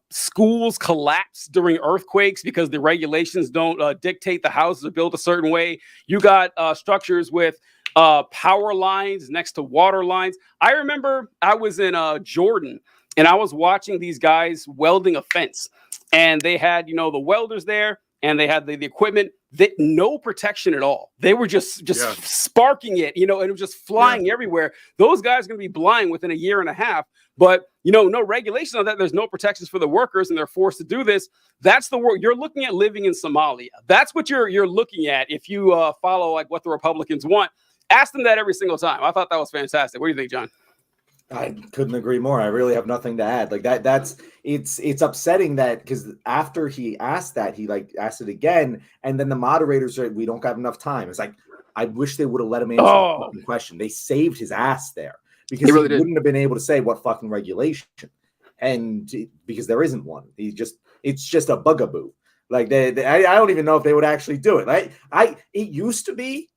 schools collapse during earthquakes because the regulations don't dictate the houses are built a certain way. You got structures with power lines next to water lines. I remember I was in Jordan and I was watching these guys welding a fence, and they had, the welders there, and they had the equipment that no protection at all. They were just sparking it, and it was just flying everywhere. Those guys are going to be blind within a year and a half. But, no regulation on that. There's no protections for the workers, and they're forced to do this. That's the world. You're looking at living in Somalia. That's what you're looking at if you follow like what the Republicans want. Ask them that every single time. I thought that was fantastic. What do you think, John? I couldn't agree more. I really have nothing to add. Like it's upsetting that, because after he asked that, he asked it again, and then the moderators said, "We don't have enough time." It's like, I wish they would have let him answer the fucking question. They saved his ass there, because he wouldn't have been able to say what fucking regulation, and because there isn't one. It's just a bugaboo. Like I don't even know if they would actually do it. It used to be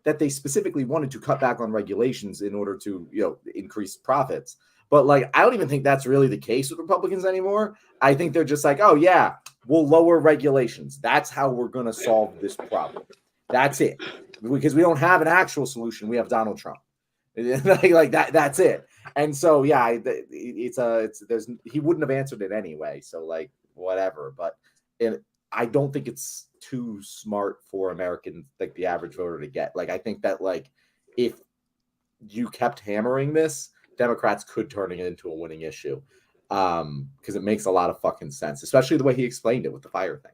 that they specifically wanted to cut back on regulations in order to, increase profits. But I don't even think that's really the case with Republicans anymore. I think they're just like, oh yeah, we'll lower regulations. That's how we're going to solve this problem. That's it. Because we don't have an actual solution. We have Donald Trump. like that. That's it. And so, yeah, he wouldn't have answered it anyway. So whatever. But I don't think it's too smart for Americans, like the average voter, to get. I think that if you kept hammering this, Democrats could turn it into a winning issue, because it makes a lot of fucking sense, especially the way he explained it with the fire thing.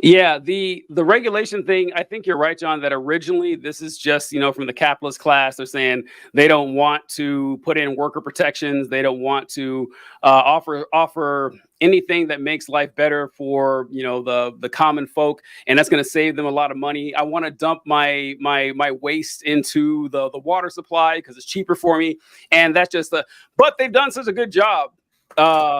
Yeah, the regulation thing, I think you're right, John, that originally this is just, from the capitalist class. They're saying they don't want to put in worker protections. They don't want to offer anything that makes life better for, the common folk. And that's going to save them a lot of money. I want to dump my waste into the water supply because it's cheaper for me. And that's just but they've done such a good job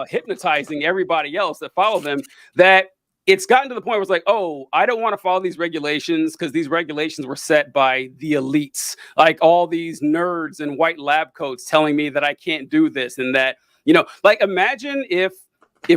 hypnotizing everybody else that follow them that it's gotten to the point where it's like, oh, I don't want to follow these regulations because these regulations were set by the elites, like all these nerds in white lab coats telling me that I can't do this and that, imagine if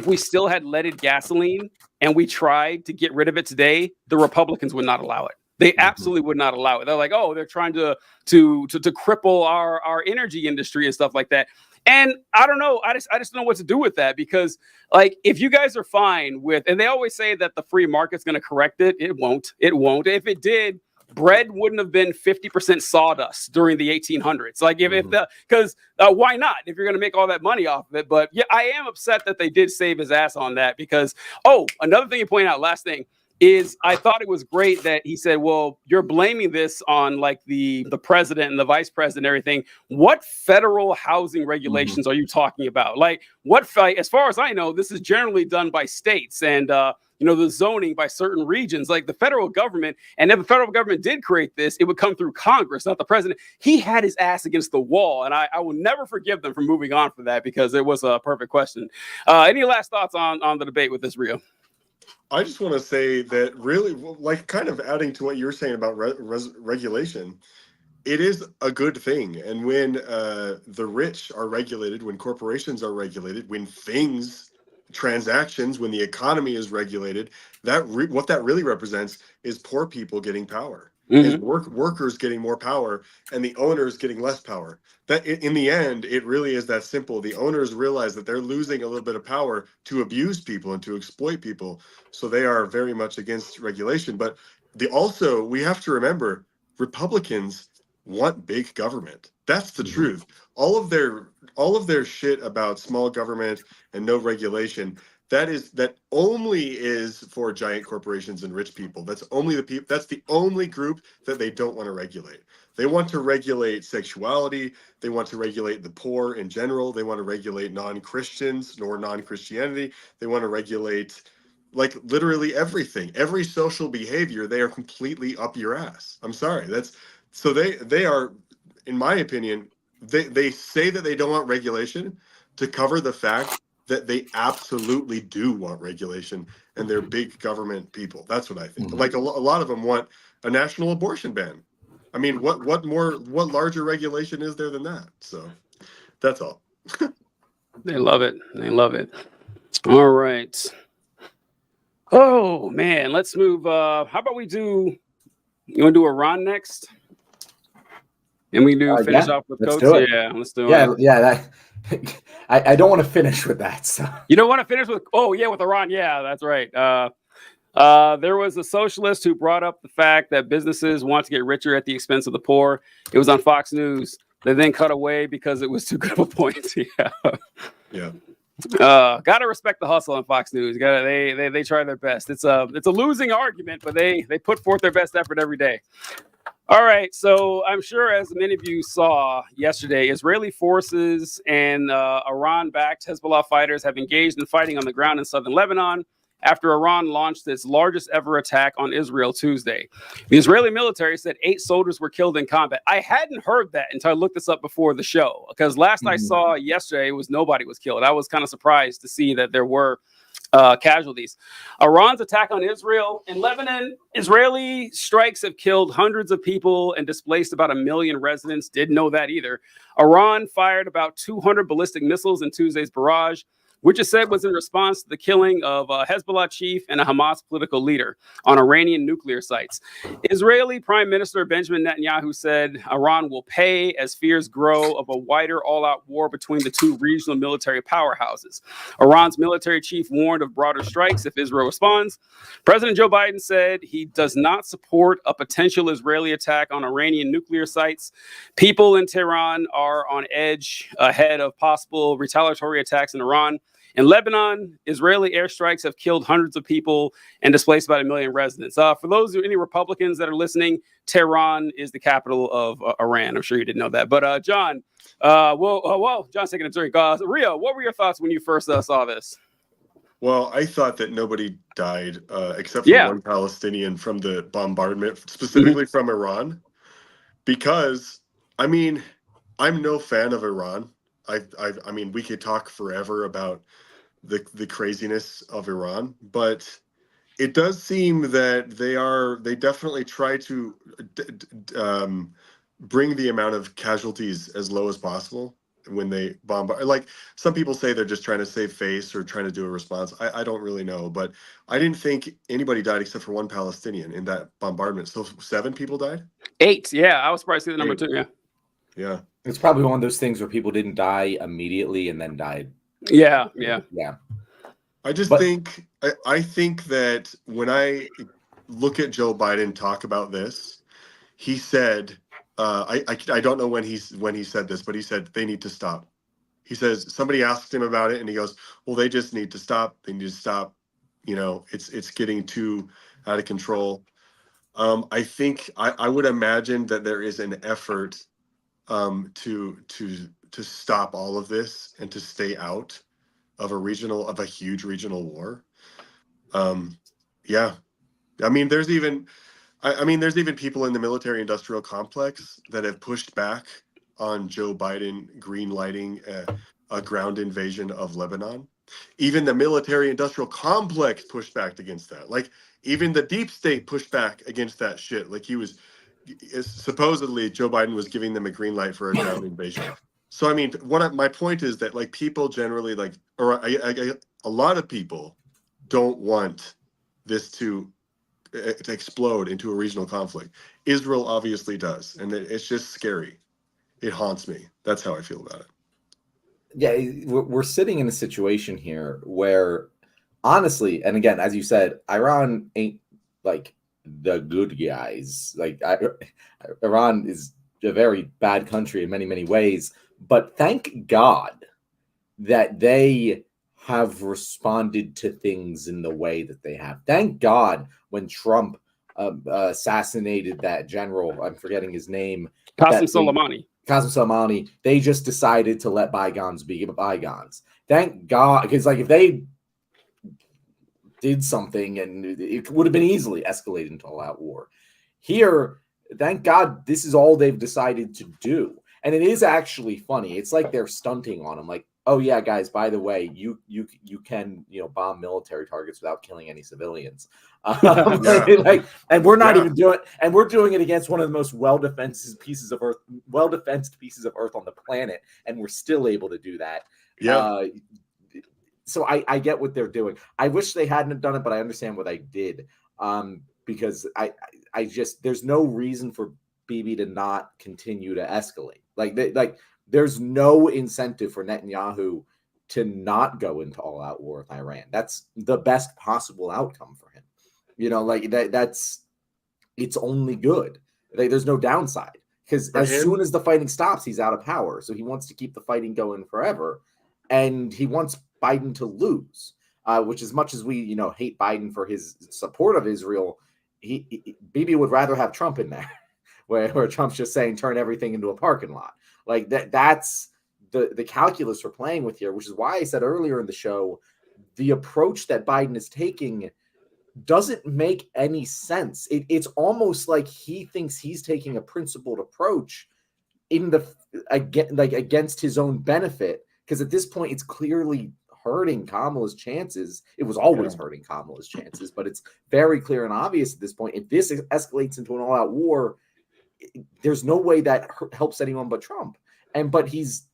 we still had leaded gasoline and we tried to get rid of it today, the Republicans would not allow it. They absolutely would not allow it. They're like, oh, they're trying to cripple our energy industry and stuff like that. And I don't know. I just don't know what to do with that, because like, if you guys are fine with, and they always say that the free market's going to correct it. It won't. It won't. If it did, bread wouldn't have been 50% sawdust during the 1800s. Like, because why not? If you're going to make all that money off of it. But yeah, I am upset that they did save his ass on that, because, another thing you point out, last thing, is I thought it was great that he said, well, you're blaming this on like the president and the vice president and everything. What federal housing regulations are you talking about? Like, as far as I know, this is generally done by states and, the zoning by certain regions, like the federal government. And if the federal government did create this, it would come through Congress, not the president. He had his ass against the wall, and I will never forgive them for moving on for that, because it was a perfect question. Any last thoughts on the debate with this, Rio? I just want to say that really, like, kind of adding to what you were saying about regulation, it is a good thing. And when the rich are regulated, when corporations are regulated, when transactions, when the economy is regulated, what that really represents is poor people getting power, is workers getting more power, and the owners getting less power. That in the end, it really is that simple. The owners realize that they're losing a little bit of power to abuse people and to exploit people, so they are very much against regulation. But also, we have to remember, Republicans want big government. That's the truth. All of their shit about small government and no regulation, that only is for giant corporations and rich people. That's the only group that they don't want to regulate. They want to regulate sexuality. They want to regulate the poor in general. They want to regulate non-Christians or non-Christianity. They want to regulate, like, literally everything. Every social behavior, they are completely up your ass. I'm sorry. So they are, in my opinion, they say that they don't want regulation to cover the fact that they absolutely do want regulation, and they're big government people. That's what I think. Like, a lot of them want a national abortion ban. I mean, what larger regulation is there than that? So that's all. They love it. They love it. All right. Oh man, let's move. How about we do? You want to do Iran next? And we do finish off with let's Coach. do it. Yeah, let's do Yeah, it. yeah. I don't want to finish with that. So You don't want to finish with? Oh yeah, with Iran. Yeah, that's right. There was a socialist who brought up the fact that businesses want to get richer at the expense of the poor. It was on Fox News. They then cut away because it was too good of a point. Yeah. Gotta respect the hustle on Fox News. They try their best. It's a losing argument, but they put forth their best effort every day. All right, so I'm sure, as many of you saw yesterday, Israeli forces and Iran-backed Hezbollah fighters have engaged in fighting on the ground in southern Lebanon after Iran launched its largest ever attack on Israel Tuesday. The Israeli military said 8 soldiers were killed in combat. I hadn't heard that until I looked this up before the show, because last I saw yesterday nobody was killed. I was kind of surprised to see that there were casualties. Iran's attack on Israel in Lebanon. Israeli strikes have killed hundreds of people and displaced about 1 million residents. Didn't know that either. Iran fired about 200 ballistic missiles in Tuesday's barrage, which is said was in response to the killing of a Hezbollah chief and a Hamas political leader on Iranian nuclear sites. Israeli Prime Minister Benjamin Netanyahu said Iran will pay as fears grow of a wider all-out war between the two regional military powerhouses. Iran's military chief warned of broader strikes if Israel responds. President Joe Biden said he does not support a potential Israeli attack on Iranian nuclear sites. People in Tehran are on edge ahead of possible retaliatory attacks in Iran. In Lebanon, Israeli airstrikes have killed hundreds of people and displaced about 1 million residents. For those any Republicans that are listening, Tehran is the capital of Iran. I'm sure you didn't know that. But John, John's taking a drink. Rio, what were your thoughts when you first saw this? Well, I thought that nobody died except for one Palestinian from the bombardment, specifically from Iran, because, I mean, I'm no fan of Iran. I mean, we could talk forever about the craziness of Iran, but it does seem that they definitely try to bring the amount of casualties as low as possible when they bombard. Like, some people say they're just trying to save face or trying to do a response. I don't really know, but I didn't think anybody died except for one Palestinian in that bombardment. So 7 people died? 8. Yeah, I was surprised to see the number 2. Yeah. Yeah. It's probably one of those things where people didn't die immediately and then died. Yeah. I just think that when I look at Joe Biden talk about this, he said, I don't know when he said this, but he said they need to stop. He says somebody asked him about it, and he goes, "Well, they just need to stop. They need to stop. It's getting too out of control." I think I would imagine that there is an effort to stop all of this and to stay out of a huge regional war. Yeah, I mean, there's even people in the military industrial complex that have pushed back on Joe Biden green lighting a ground invasion of Lebanon. Even the military industrial complex pushed back against that. Like, even the deep state pushed back against that shit. Like, supposedly Joe Biden was giving them a green light for a ground invasion. So, I mean, my point is that, like, people generally, like, or a lot of people don't want this to explode into a regional conflict. Israel obviously does, and it's just scary. It haunts me. That's how I feel about it. Yeah, we're sitting in a situation here where, honestly, and again, as you said, Iran ain't like the good guys. Like, Iran is a very bad country in many, many ways. But thank God that they have responded to things in the way that they have. Thank God when Trump assassinated that general, I'm forgetting his name, Qasem Soleimani, they just decided to let bygones be bygones. Thank God, because like if they did something, and it would have been easily escalated into all-out war. Here, thank God, this is all they've decided to do, and it is actually funny. It's like they're stunting on him, like, oh yeah, guys, by the way, you can bomb military targets without killing any civilians. Like, and we're not even doing, and we're doing it against one of the most well-defensed pieces of earth on the planet, and we're still able to do that. Yeah. So I get what they're doing. I wish they hadn't done it, but I understand what I did. Because I just, there's no reason for Bibi to not continue to escalate. Like there's no incentive for Netanyahu to not go into all-out war with Iran. That's the best possible outcome for him. It's only good. There's no downside, because soon as the fighting stops, he's out of power. So he wants to keep the fighting going forever, and he wants Biden to lose. Which, as much as we hate Biden for his support of Israel, Bibi would rather have Trump in there, where Trump's just saying turn everything into a parking lot. Like that's the calculus we're playing with here, which is why I said earlier in the show, the approach that Biden is taking doesn't make any sense. It's almost like he thinks he's taking a principled approach against his own benefit, because at this point it's clearly hurting Kamala's chances. It was always hurting Kamala's chances, but it's very clear and obvious at this point. If this escalates into an all-out war, there's no way that helps anyone but Trump. But he's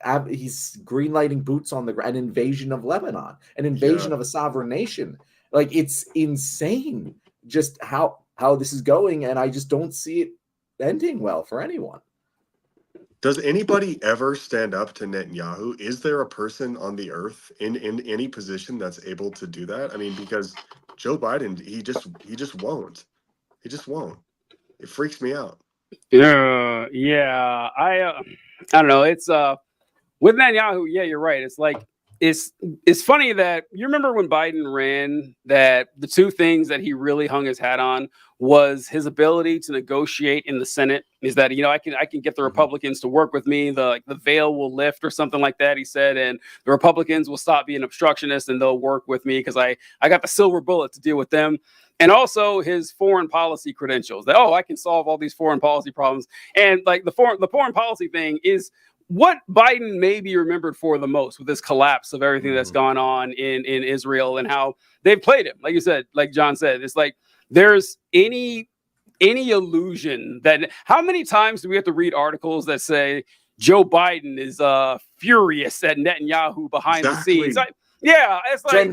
greenlighting boots on the ground, an invasion of Lebanon, an invasion of a sovereign nation. Like, it's insane just how this is going, and I just don't see it ending well for anyone. Does anybody ever stand up to Netanyahu? Is there a person on the earth in any position that's able to do that? I mean, because Joe Biden, he just won't. He just won't. It freaks me out. Yeah. I don't know. It's with Netanyahu. Yeah, you're right. It's like it's funny that you remember when Biden ran, that the two things that he really hung his hat on was his ability to negotiate in the Senate. Is that I can get the Republicans to work with me. The veil will lift or something like that, he said, and the Republicans will stop being obstructionists and they'll work with me because I got the silver bullet to deal with them. And also his foreign policy credentials, that I can solve all these foreign policy problems. And like the foreign policy thing is what Biden may be remembered for the most, with this collapse of everything that's gone on in Israel and how they've played him. Like you said, like John said, it's like there's any illusion that, how many times do we have to read articles that say Joe Biden is furious at Netanyahu behind the scenes? Yeah, it's like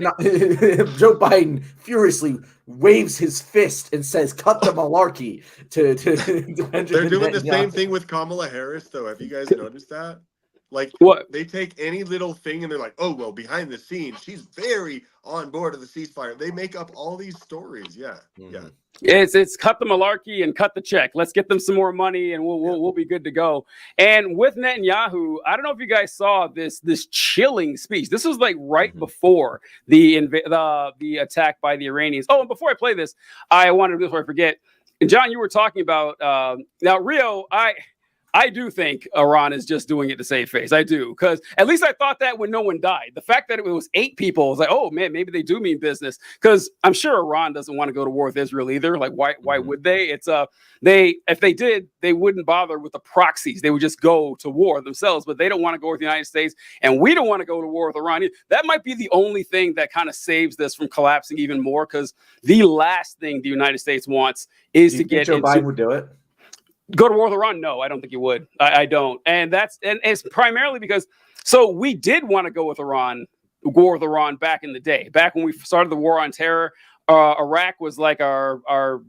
Joe Biden furiously waves his fist and says, "Cut the malarkey." To They're doing the same Netanyahu. thing with Kamala Harris, though. Have you guys noticed that? Like, what? they take any little thing and they're like, oh, well, behind the scenes, she's very on board of the ceasefire. They make up all these stories. Yeah. Yeah. It's cut the malarkey and cut the check. Let's get them some more money and we'll be good to go. And with Netanyahu, I don't know if you guys saw this chilling speech. This was like right before the attack by the Iranians. Oh, and before I play this, I wanted to, before I forget, and John, you were talking about now Rio. I do think Iran is just doing it to save face. I do, because at least I thought that when no one died. The fact that it was 8 people, I was like, oh man, maybe they do mean business. Because I'm sure Iran doesn't want to go to war with Israel either. Like, why would they? It's if they did, they wouldn't bother with the proxies. They would just go to war themselves. But they don't want to go with the United States, and we don't want to go to war with Iran. That might be the only thing that kind of saves this from collapsing even more. Because the last thing the United States wants is to get Joe Biden would do it. Go to war with Iran? No, I don't think you would. I don't. And it's primarily because, so we did want to go with war with Iran back in the day, back when we started the war on terror. Iraq was like our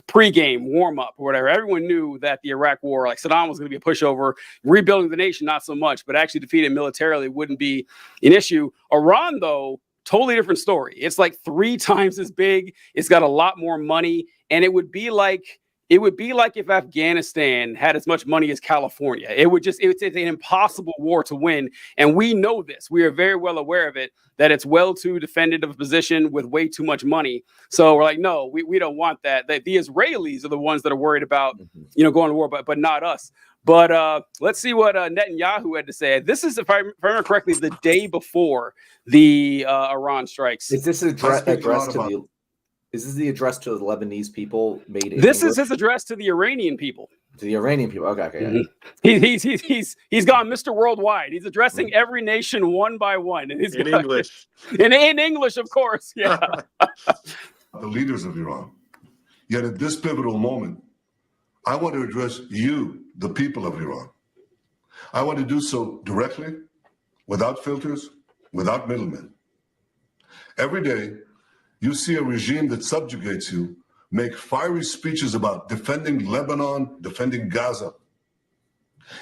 pregame warm up or whatever. Everyone knew that the Iraq war, like Saddam was going to be a pushover, rebuilding the nation, not so much, but actually defeated militarily wouldn't be an issue. Iran, though, totally different story. It's like 3 times as big. It's got a lot more money, and it would be like if Afghanistan had as much money as California. It's an impossible war to win. And we know this. We are very well aware of it, that it's well too defended of a position with way too much money. So we're like, no, we don't want that. The Israelis are the ones that are worried about, going to war, but not us. But let's see what Netanyahu had to say. This is, if I remember correctly, the day before the Iran strikes. Is this addressed to the... Is this the address to the Lebanese people made in This English? is his address to the Iranian people. To the Iranian people. Okay. Mm-hmm. He's gone Mr. Worldwide. He's addressing every nation one by one. And In English. In English, of course. Yeah. The leaders of Iran. Yet at this pivotal moment, I want to address you, the people of Iran. I want to do so directly, without filters, without middlemen. Every day, you see a regime that subjugates you make fiery speeches about defending Lebanon, defending Gaza.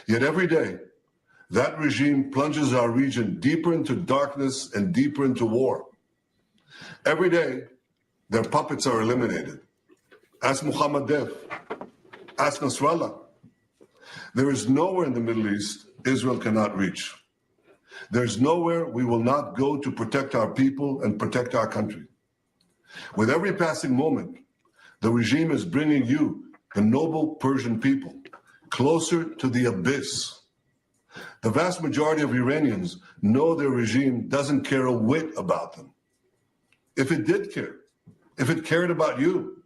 Yet every day, that regime plunges our region deeper into darkness and deeper into war. Every day, their puppets are eliminated. Ask Mohammed Dev, ask Nasrallah. There is nowhere in the Middle East Israel cannot reach. There's nowhere we will not go to protect our people and protect our country. With every passing moment, the regime is bringing you, the noble Persian people, closer to the abyss. The vast majority of Iranians know their regime doesn't care a whit about them. If it did care, if it cared about you,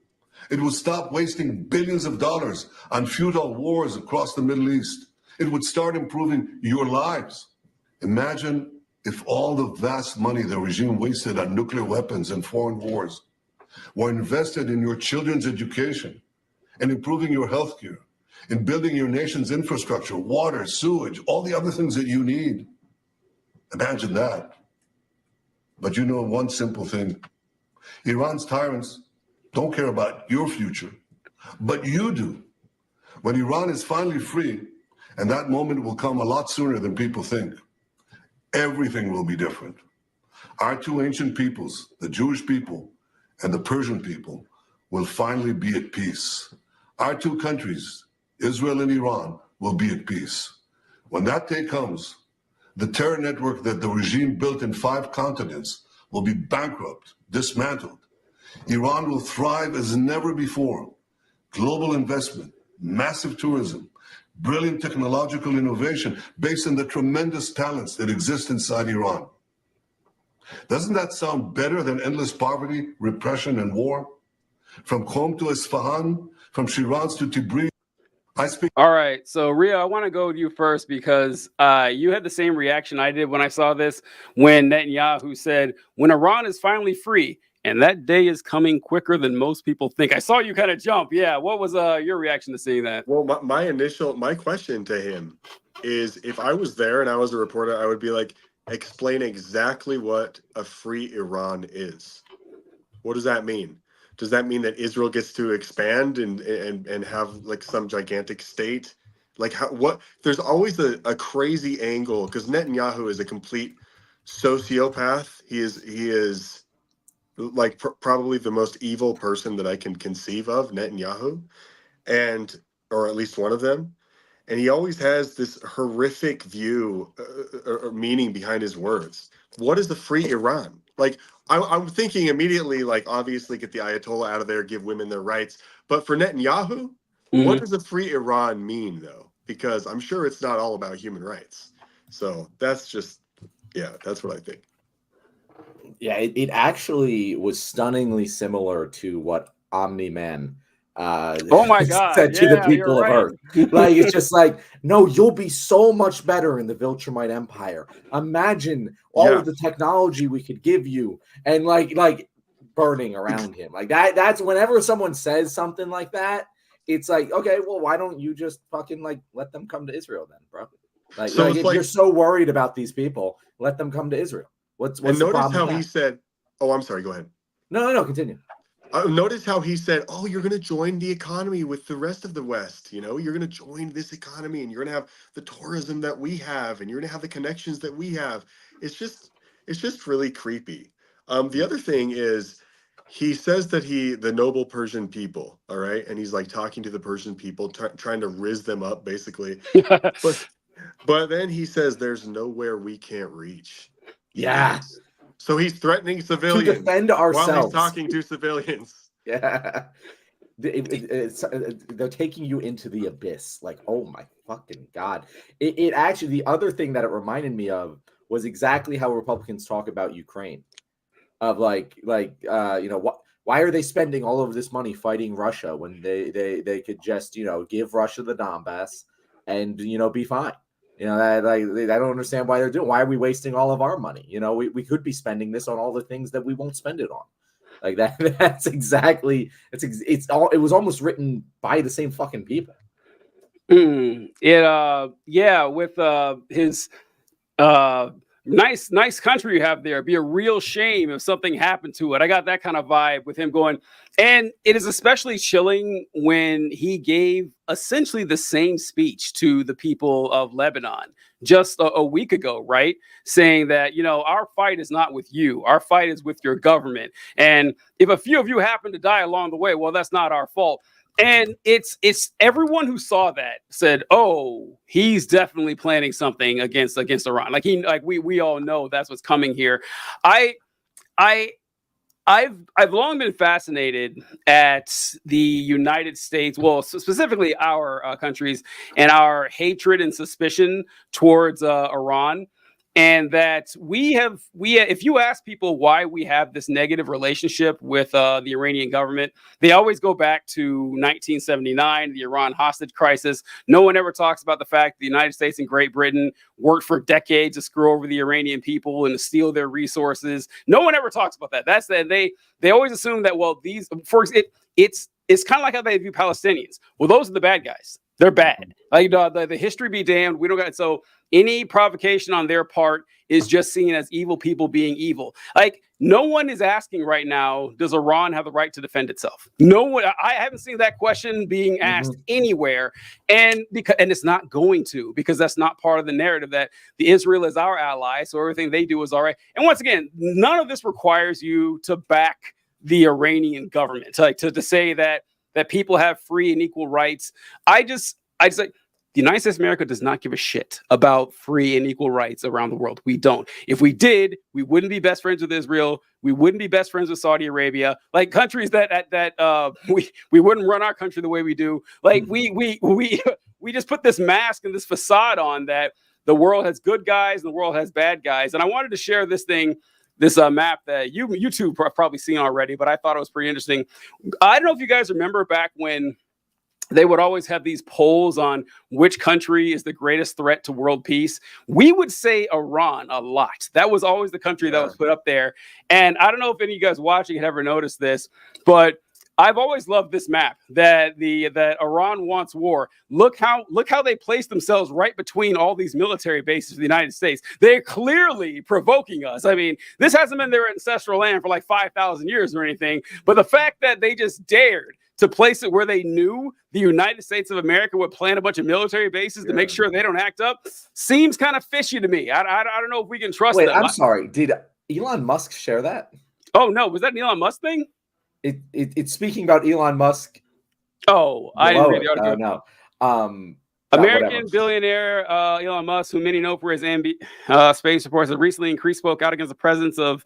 it would stop wasting billions of dollars on futile wars across the Middle East. It would start improving your lives. Imagine if all the vast money the regime wasted on nuclear weapons and foreign wars were invested in your children's education and improving your health care, in building your nation's infrastructure, water, sewage, all the other things that you need. Imagine that. But you know one simple thing. Iran's tyrants don't care about your future, but you do. When Iran is finally free, and that moment will come a lot sooner than people think, everything will be different. Our 2 ancient peoples, the Jewish people and the Persian people, will finally be at peace. Our 2 countries, Israel and Iran, will be at peace. When that day comes, the terror network that the regime built in 5 continents will be bankrupt, dismantled. Iran will thrive as never before. Global investment, massive tourism, brilliant technological innovation based on the tremendous talents that exist inside Iran. Doesn't that sound better than endless poverty, repression, and war? From Qom to Isfahan, from Shiraz to Tibris, I speak. All right. So, Ria, I want to go with you first because you had the same reaction I did when I saw this, when Netanyahu said, when Iran is finally free, and that day is coming quicker than most people think. I saw you kind of jump. Yeah. What was your reaction to seeing that? Well, my question to him is, if I was there and I was a reporter, I would be like, explain exactly what a free Iran is. What does that mean? Does that mean that Israel gets to expand and have like some gigantic state? Like what? There's always a crazy angle because Netanyahu is a complete sociopath. He is like probably the most evil person that I can conceive of, Netanyahu, and or at least one of them. And he always has this horrific view or meaning behind his words. What is the free Iran? Like, I'm thinking immediately, like, obviously get the Ayatollah out of there, give women their rights. But for Netanyahu, what does the free Iran mean, though? Because I'm sure it's not all about human rights. So that's just, yeah, that's what I think. Yeah, it actually was stunningly similar to what Omni-Man oh my God, said to the people of Earth. Like, it's just like, no, you'll be so much better in the Viltrumite Empire. Imagine all of the technology we could give you, and like burning around him. Like that's whenever someone says something like that, it's like, okay, well, why don't you just fucking like let them come to Israel then, bro? Like, so if you're so worried about these people, let them come to Israel. What's and the notice problem how he said, oh, I'm sorry, go ahead. No, continue. Notice how he said, oh, you're going to join the economy with the rest of the West. You know, you're going to join this economy and you're going to have the tourism that we have and you're going to have the connections that we have. It's just really creepy. The other thing is he says that the noble Persian people, all right. And he's like talking to the Persian people, trying to rizz them up basically. but then he says, there's nowhere we can't reach. Yeah. So he's threatening civilians to defend ourselves while he's talking to civilians. Yeah. They're taking you into the abyss. Like, oh my fucking God. It actually, the other thing that it reminded me of was exactly how Republicans talk about Ukraine. Of like you know, why are they spending all of this money fighting Russia when they could just, you know, give Russia the Donbass and, you know, be fine. You know, I don't understand why they're doing. Why are we wasting all of our money? You know, we could be spending this on all the things that we won't spend it on. Like that. That's exactly. It was almost written by the same fucking people. Yeah, with his nice country you have there. It'd be a real shame if something happened to it. I got that kind of vibe with him going. And it is especially chilling when he gave essentially the same speech to the people of Lebanon just a week ago, right? Saying that, you know, our fight is not with you. Our fight is with your government. And if a few of you happen to die along the way, well, that's not our fault. And it's everyone who saw that said, "Oh, he's definitely planning something against Iran." Like we all know that's what's coming here. I've long been fascinated at the United States, well, specifically our countries, and our hatred and suspicion towards Iran. And that if you ask people why we have this negative relationship with the Iranian government, they always go back to 1979, the Iran hostage crisis. No one ever talks about the fact the United States and Great Britain worked for decades to screw over the Iranian people and to steal their resources. No one ever talks about that. That's that they always assume that, well, it's kind of like how they view Palestinians. Well, those are the bad guys. They're bad. Like the history be damned. We don't got so any provocation on their part is just seen as evil people being evil. Like no one is asking right now, does Iran have the right to defend itself? No one. I haven't seen that question being asked anywhere, and it's not going to, because that's not part of the narrative that the Israel is our ally, so everything they do is all right. And once again, none of this requires you to back the Iranian government to say that people have free and equal rights. I just like, the United States of America does not give a shit about free and equal rights around the world. We don't. If we did, we wouldn't be best friends with Israel. We wouldn't be best friends with Saudi Arabia. Like countries that we wouldn't run our country the way we do. Like we just put this mask and this facade on that the world has good guys and the world has bad guys. And I wanted to share this map that you two have probably seen already, but I thought it was pretty interesting. I don't know if you guys remember back when they would always have these polls on which country is the greatest threat to world peace. We would say Iran a lot. That was always the country that was put up there. And I don't know if any of you guys watching had ever noticed this, but I've always loved this map that that Iran wants war. Look how they place themselves right between all these military bases of the United States. They're clearly provoking us. I mean, this hasn't been their ancestral land for like 5,000 years or anything, but the fact that they just dared to place it where they knew the United States of America would plant a bunch of military bases to make sure they don't act up seems kind of fishy to me. I don't know if we can trust them. I'm sorry. Did Elon Musk share that? Oh no, was that an Elon Musk thing? It's speaking about Elon Musk. Oh, I didn't read the article. No. American billionaire Elon Musk, who many know for his space reports, has recently spoke out against the presence of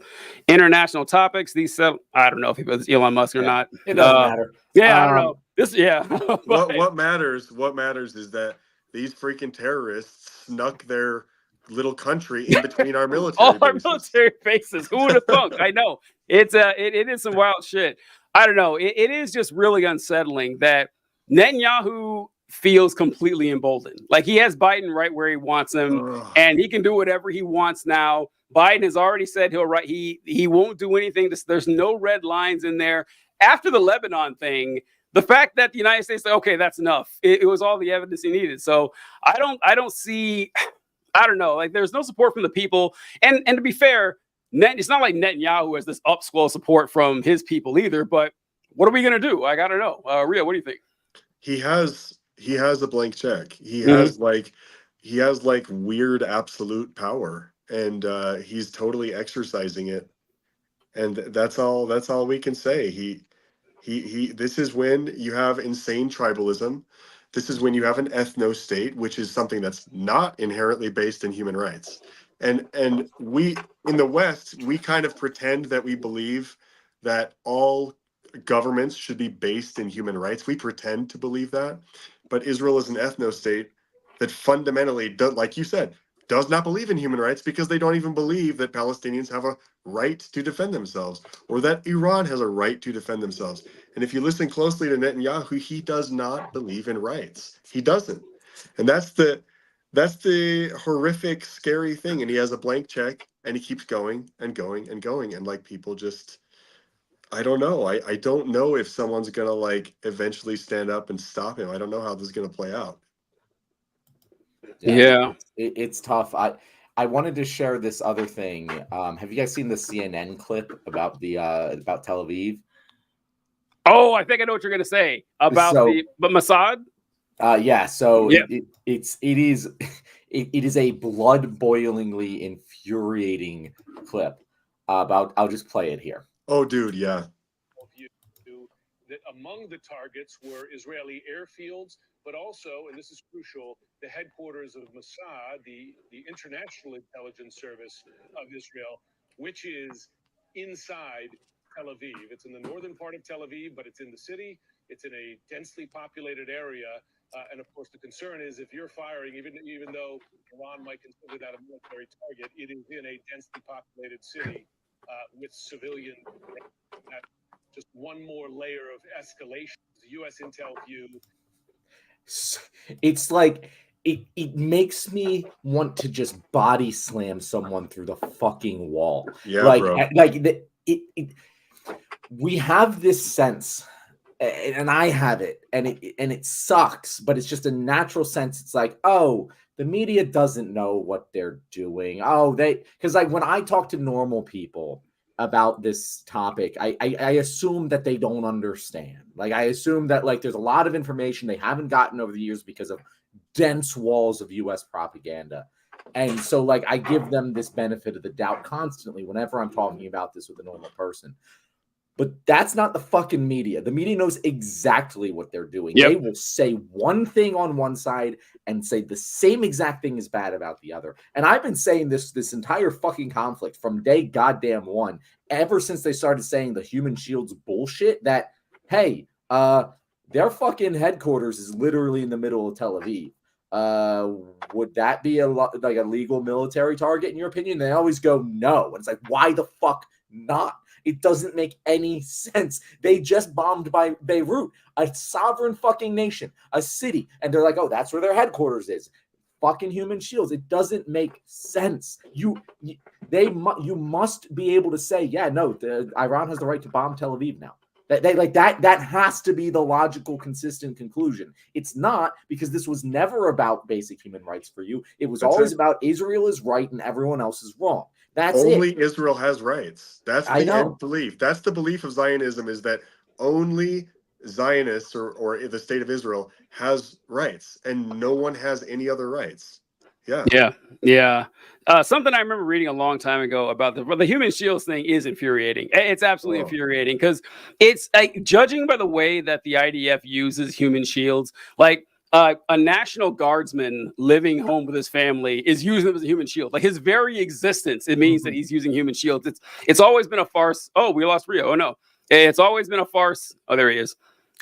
international topics. I don't know if it was Elon Musk or not. It doesn't matter. Yeah, I don't know. What matters is that these freaking terrorists snuck their little country in between our military bases. Our military bases. Who would have thunk? I know. It is some wild shit. I don't know. It is just really unsettling that Netanyahu feels completely emboldened. Like he has Biden right where he wants him, and he can do whatever he wants now. Biden has already said he won't do anything. There's no red lines in there. After the Lebanon thing, the fact that the United States said, okay, that's enough. It was all the evidence he needed. So I don't see. I don't know. Like there's no support from the people. And to be fair, it's not like Netanyahu has this upswell support from his people either. But what are we gonna do? I gotta know. Ria, what do you think? He has a blank check. He has like weird absolute power, and he's totally exercising it. And that's all we can say. He this is when you have insane tribalism. This is when you have an ethno-state, which is something that's not inherently based in human rights. And we in the West, we kind of pretend that we believe that all governments should be based in human rights. We pretend to believe that. But Israel is an ethno-state that fundamentally, like you said, does not believe in human rights because they don't even believe that Palestinians have a right to defend themselves or that Iran has a right to defend themselves. And if you listen closely to Netanyahu, he does not believe in rights. He doesn't. And that's the horrific, scary thing. And he has a blank check and he keeps going and going and going. And like people just, I don't know. I don't know if someone's going to like eventually stand up and stop him. I don't know how this is going to play out. Yeah. It's tough. I wanted to share this other thing. Have you guys seen the CNN clip about about Tel Aviv? Oh, I think I know what you're going to say about but Mossad. Yeah. So yeah. It is a blood-boilingly infuriating clip about. I'll just play it here. Oh, dude, yeah. That among the targets were Israeli airfields, but also, and this is crucial, the headquarters of Mossad, the International Intelligence Service of Israel, which is inside Tel Aviv. It's in the northern part of Tel Aviv, but it's in the city. It's in a densely populated area. And of course, the concern is if you're firing, even though Iran might consider that a military target, it is in a densely populated city with civilian. Just one more layer of escalation. The U.S. intel view. It's like it makes me want to just body slam someone through the fucking wall. Yeah, like, bro. We have this sense, and I have it, and it sucks, but it's just a natural sense. It's like, oh, the media doesn't know what they're doing. Oh, because like when I talk to normal people about this topic, I assume that they don't understand. Like I assume that like there's a lot of information they haven't gotten over the years because of dense walls of US propaganda. And so like I give them this benefit of the doubt constantly whenever I'm talking about this with a normal person. But that's not the fucking media. The media knows exactly what they're doing. Yep. They will say one thing on one side and say the same exact thing is bad about the other. And I've been saying this entire fucking conflict from day goddamn one, ever since they started saying the human shields bullshit that, hey, their fucking headquarters is literally in the middle of Tel Aviv. Would that be like a legal military target in your opinion? They always go no. And it's like, why the fuck not? It doesn't make any sense. They just bombed by Beirut, a sovereign fucking nation, a city. And they're like, oh, that's where their headquarters is. Fucking human shields. It doesn't make sense. You must be able to say, yeah, no, Iran has the right to bomb Tel Aviv now. That has to be the logical, consistent conclusion. It's not, because this was never about basic human rights for you. It was always about Israel is right and everyone else is wrong. That's only it. Israel has rights. That's the end belief. That's the belief of Zionism, is that only Zionists or the state of Israel has rights, and no one has any other rights. Yeah. Something I remember reading a long time ago about the human shields thing is infuriating. It's absolutely infuriating, because it's like, judging by the way that the IDF uses human shields, like a National Guardsman living home with his family is using them as a human shield. Like his very existence, it means that he's using human shields. It's always been a farce. Oh, we lost Rio. Oh no, it's always been a farce. Oh, there he is.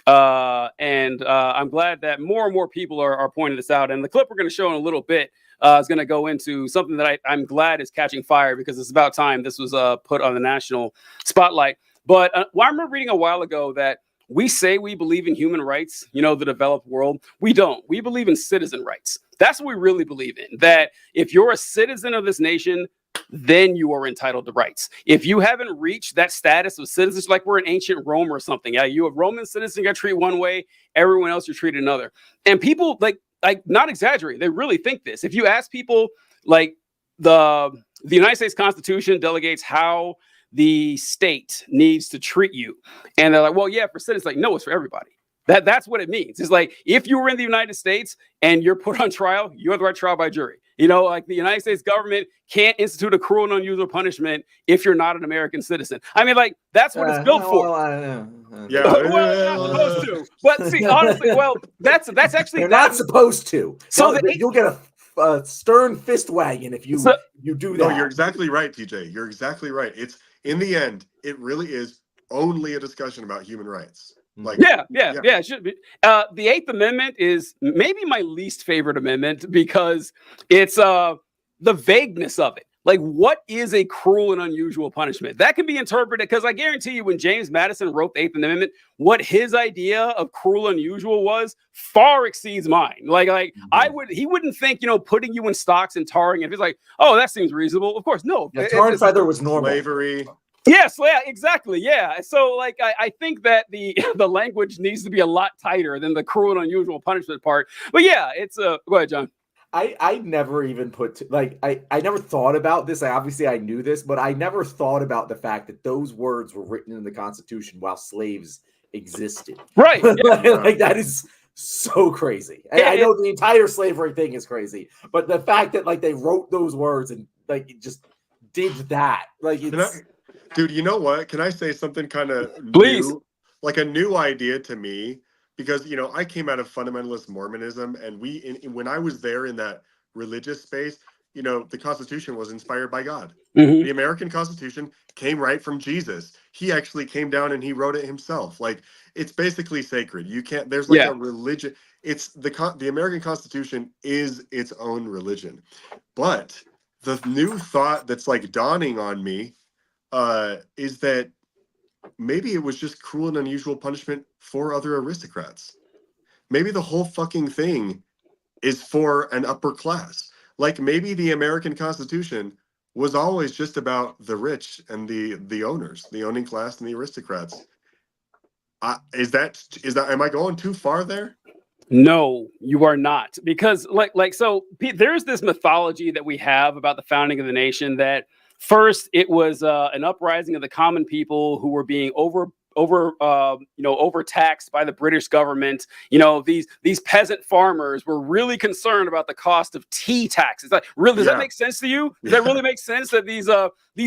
And I'm glad that more and more people are pointing this out. And the clip we're going to show in a little bit is going to go into something that I'm glad is catching fire, because it's about time this was put on the national spotlight. But I remember reading a while ago that we say we believe in human rights, the developed world. We don't. We believe in citizen rights. That's what we really believe in. That if you're a citizen of this nation, then you are entitled to rights. If you haven't reached that status of citizenship, like we're in ancient Rome or something, you a Roman citizen, you got treated one way, everyone else you're treated another. And people like not exaggerate, they really think this. If you ask people, like the United States Constitution delegates how the state needs to treat you, and they're like, well, yeah, for citizens, like, no, it's for everybody. That's what it means. It's like, if you were in the United States and you're put on trial, you have the right to trial by jury. Like the United States government can't institute a cruel and unusual punishment if you're not an American citizen. I mean, like, that's what it's built for. Well, not supposed to. But see, honestly, that's actually they're not supposed to. So you'll get a stern fist wagging if you do that. No, you're exactly right, TJ. You're exactly right. It's, in the end, it really is only a discussion about human rights. Like, it should be. The Eighth Amendment is maybe my least favorite amendment, because it's the vagueness of it. Like, what is a cruel and unusual punishment? That can be interpreted, because I guarantee you, when James Madison wrote the Eighth Amendment, what his idea of cruel and unusual was far exceeds mine. He wouldn't think, putting you in stocks and tarring, if he's like, oh, that seems reasonable. Of course, no. Tar and feather was normal. Slavery. Yes, yeah, exactly. Yeah. So I think that the language needs to be a lot tighter than the cruel and unusual punishment part. But yeah, it's go ahead, John. I never even I never thought about this. I knew this, but I never thought about the fact that those words were written in the Constitution while slaves existed. Right. Like that is so crazy. I know the entire slavery thing is crazy, but the fact that they wrote those words and just did that, dude, you know what? Can I say something kind of new, like a new idea to me? Because, I came out of fundamentalist Mormonism, and when I was there in that religious space, the Constitution was inspired by God. Mm-hmm. The American Constitution came right from Jesus. He actually came down and he wrote it himself. Like, it's basically sacred. You can't, there's a religion. It's the American Constitution is its own religion. But the new thought that's dawning on me is that maybe it was just cruel and unusual punishment for other aristocrats. Maybe the whole fucking thing is for an upper class. Like, maybe the American Constitution was always just about the rich and the owners, the owning class and the aristocrats. Is that am I going too far there? No, you are not. Because so there's this mythology that we have about the founding of the nation, that first, it was an uprising of the common people who were being overtaxed by the British government. These peasant farmers were really concerned about the cost of tea taxes. Does that make sense to you? Does that really make sense that these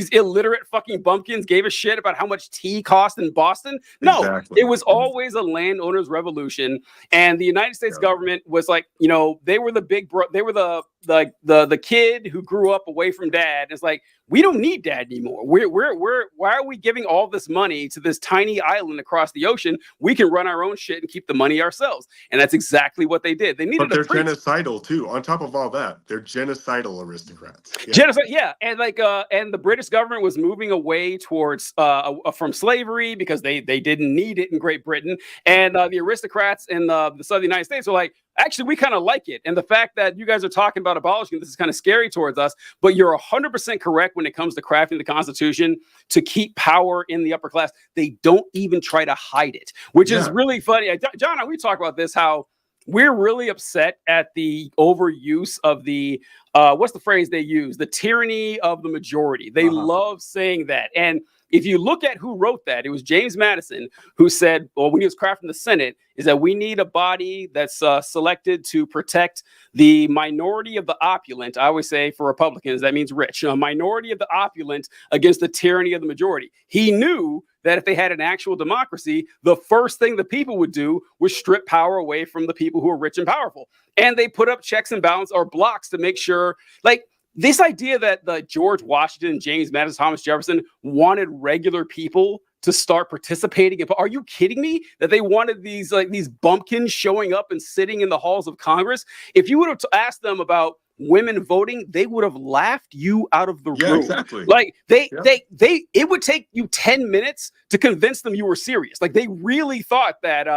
illiterate fucking bumpkins gave a shit about how much tea cost in Boston? No, exactly. It was always a landowner's revolution, and the United States government was they were the big they were the kid who grew up away from dad. It's like, we don't need dad anymore. Why are we giving all this money to this tiny island across the ocean? We can run our own shit and keep the money ourselves. And that's exactly what they did. They needed, but they're genocidal too. On top of all that, they're genocidal aristocrats. Yeah. Genocide, yeah. And and the British government was moving away towards from slavery because they didn't need it in Great Britain. And the aristocrats in the southern United States were like, actually, we kind of like it. And the fact that you guys are talking about abolishing this is kind of scary towards us, but you're 100% correct when it comes to crafting the Constitution to keep power in the upper class. They don't even try to hide it, which is really funny. John, we talk about this, how we're really upset at the overuse of the, what's the phrase they use? The tyranny of the majority. They love saying that. And if you look at who wrote that, it was James Madison who said, well, when he was crafting the Senate, is that we need a body that's selected to protect the minority of the opulent. I always say for Republicans, that means rich, a minority of the opulent against the tyranny of the majority. He knew that if they had an actual democracy, the first thing the people would do was strip power away from the people who are rich and powerful. And they put up checks and balances or blocks to make sure, like, this idea that the George Washington, James Madison, Thomas Jefferson wanted regular people to start participating in. Are you kidding me? That they wanted these bumpkins showing up and sitting in the halls of Congress? If you would have asked them about women voting, they would have laughed you out of the room. Exactly. Like it would take you 10 minutes to convince them you were serious. Like they really thought that.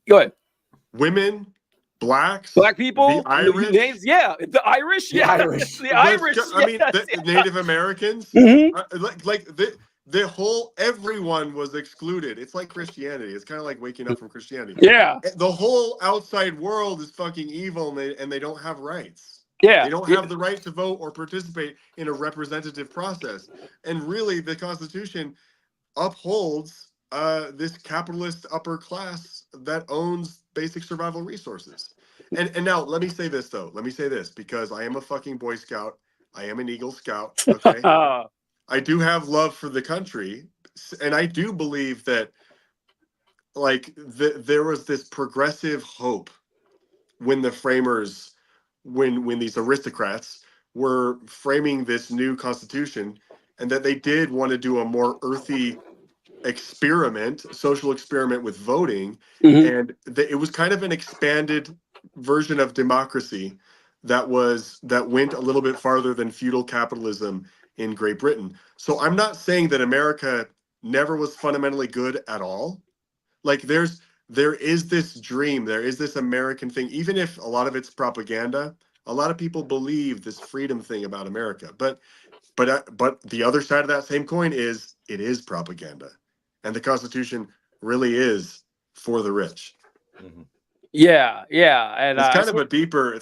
Go ahead. Women. Black people, the Irish, the Irish, the Irish. I mean, the Native Americans, the whole everyone was excluded. It's like Christianity. It's kind of like waking up from Christianity. Yeah, the whole outside world is fucking evil, and they don't have rights. Yeah, they don't have the right to vote or participate in a representative process. And really, the Constitution upholds this capitalist upper class that owns basic survival resources. And now let me say this though. Let me say this because I am a fucking Boy Scout. I am an Eagle Scout. Okay. I do have love for the country. And I do believe that like there was this progressive hope when the framers, when these aristocrats were framing this new constitution, and that they did want to do a more earthy social experiment with voting. And it was kind of an expanded version of democracy that went a little bit farther than feudal capitalism in Great Britain. So I'm not saying that America never was fundamentally good at all. Like there is this dream, there is this American thing, even if a lot of it's propaganda. A lot of people believe this freedom thing about America, but the other side of that same coin is it is propaganda. And the Constitution really is for the rich. Yeah, and it's kind of a deeper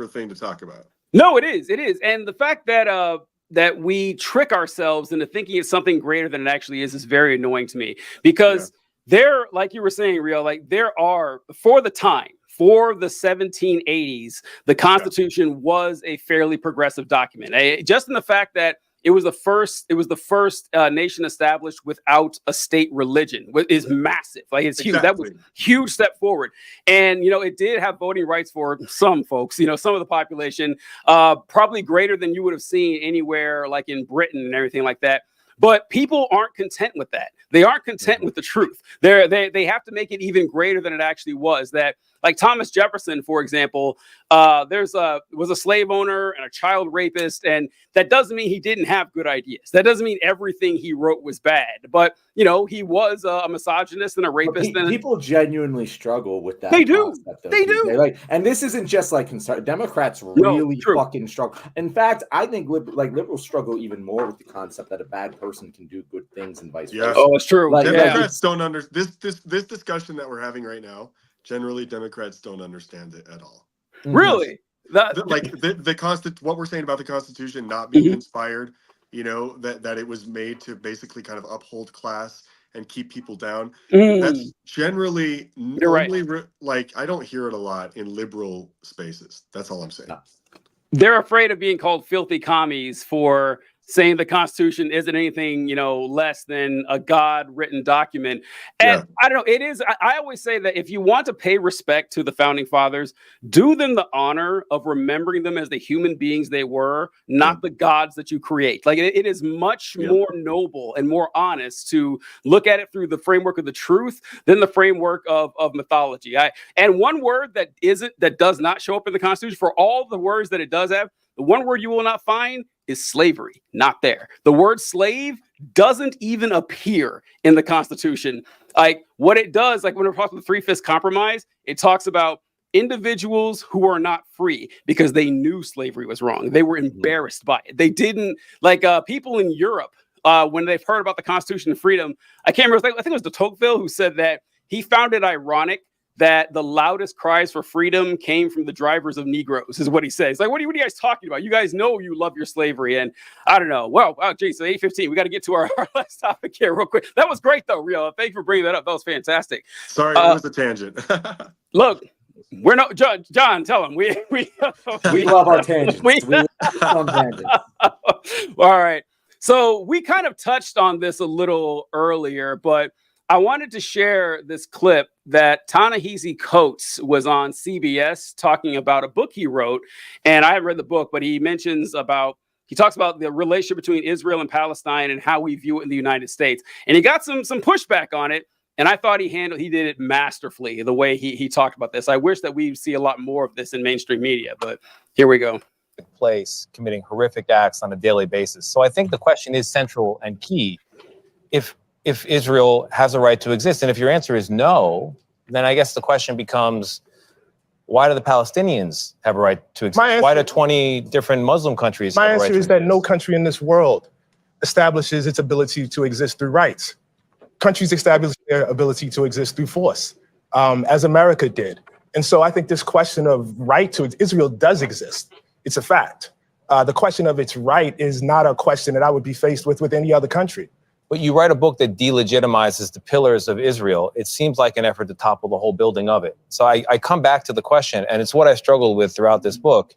thing to talk about. No, it is, and the fact that that we trick ourselves into thinking it's something greater than it actually is very annoying to me. Because there, like you were saying, Rio, like there are for the 1780s, the Constitution was a fairly progressive document. Just in the fact that it was the first nation established without a state religion. Is massive. Like it's huge. That was a huge step forward. And it did have voting rights for some folks. Some of the population, probably greater than you would have seen anywhere, like in Britain and everything like that. But people aren't content with that. They aren't content with the truth. They have to make it even greater than it actually was. That, like Thomas Jefferson, for example, was a slave owner and a child rapist, and that doesn't mean he didn't have good ideas. That doesn't mean everything he wrote was bad. But he was a misogynist and a rapist. People genuinely struggle with that. They do. They do. And this isn't just like Democrats really fucking struggle. In fact, I think liberals struggle even more with the concept that a bad person can do good things and vice versa. Oh, it's true. Democrats don't understand this discussion that we're having right now. Generally, Democrats don't understand it at all. Really? What we're saying about the Constitution not being inspired, that it was made to basically kind of uphold class and keep people down. That's generally I don't hear it a lot in liberal spaces. That's all I'm saying. No. They're afraid of being called filthy commies for saying the Constitution isn't anything, less than a God-written document. And I don't know, it is, I always say that if you want to pay respect to the Founding Fathers, do them the honor of remembering them as the human beings they were, not the gods that you create. Like it is much more noble and more honest to look at it through the framework of the truth than the framework of mythology. And one word that does not show up in the Constitution, for all the words that it does have, the one word you will not find is slavery. Not there. The word slave doesn't even appear in the Constitution. Like what it does, like when we're talking about the 3/5 compromise, it talks about individuals who are not free because they knew slavery was wrong. They were embarrassed by it. They didn't like people in Europe when they've heard about the Constitution of Freedom. I can't remember. I think it was de Tocqueville who said that he found it ironic that the loudest cries for freedom came from the drivers of Negroes, is what he says. Like, what are you guys talking about? You guys know you love your slavery. And I don't know. Well, geez, so 8:15. We got to get to our last topic here real quick. That was great, though, Rio. Thank you for bringing that up. That was fantastic. Sorry, it was a tangent. Look, we're no John. Tell him we love our tangents. We love some tangents. All right. So we kind of touched on this a little earlier, but I wanted to share this clip that Ta-Nehsi Coates was on CBS talking about a book he wrote. And I haven't read the book, but he talks about the relationship between Israel and Palestine and how we view it in the United States. And he got some pushback on it. And I thought he did it masterfully, the way he talked about this. I wish that we see a lot more of this in mainstream media, but here we go. Place committing horrific acts on a daily basis. So I think the question is central and key. If Israel has a right to exist, and if your answer is no, then I guess the question becomes, why do the Palestinians have a right to exist? Why do 20 different Muslim countries have a right to exist? My answer is that no country in this world establishes its ability to exist through rights. Countries establish their ability to exist through force, as America did. And so I think this question of right to Israel does exist. It's a fact. The question of its right is not a question that I would be faced with any other country. But you write a book that delegitimizes the pillars of Israel. It seems like an effort to topple the whole building of it. So I come back to the question, and it's what I struggled with throughout this book.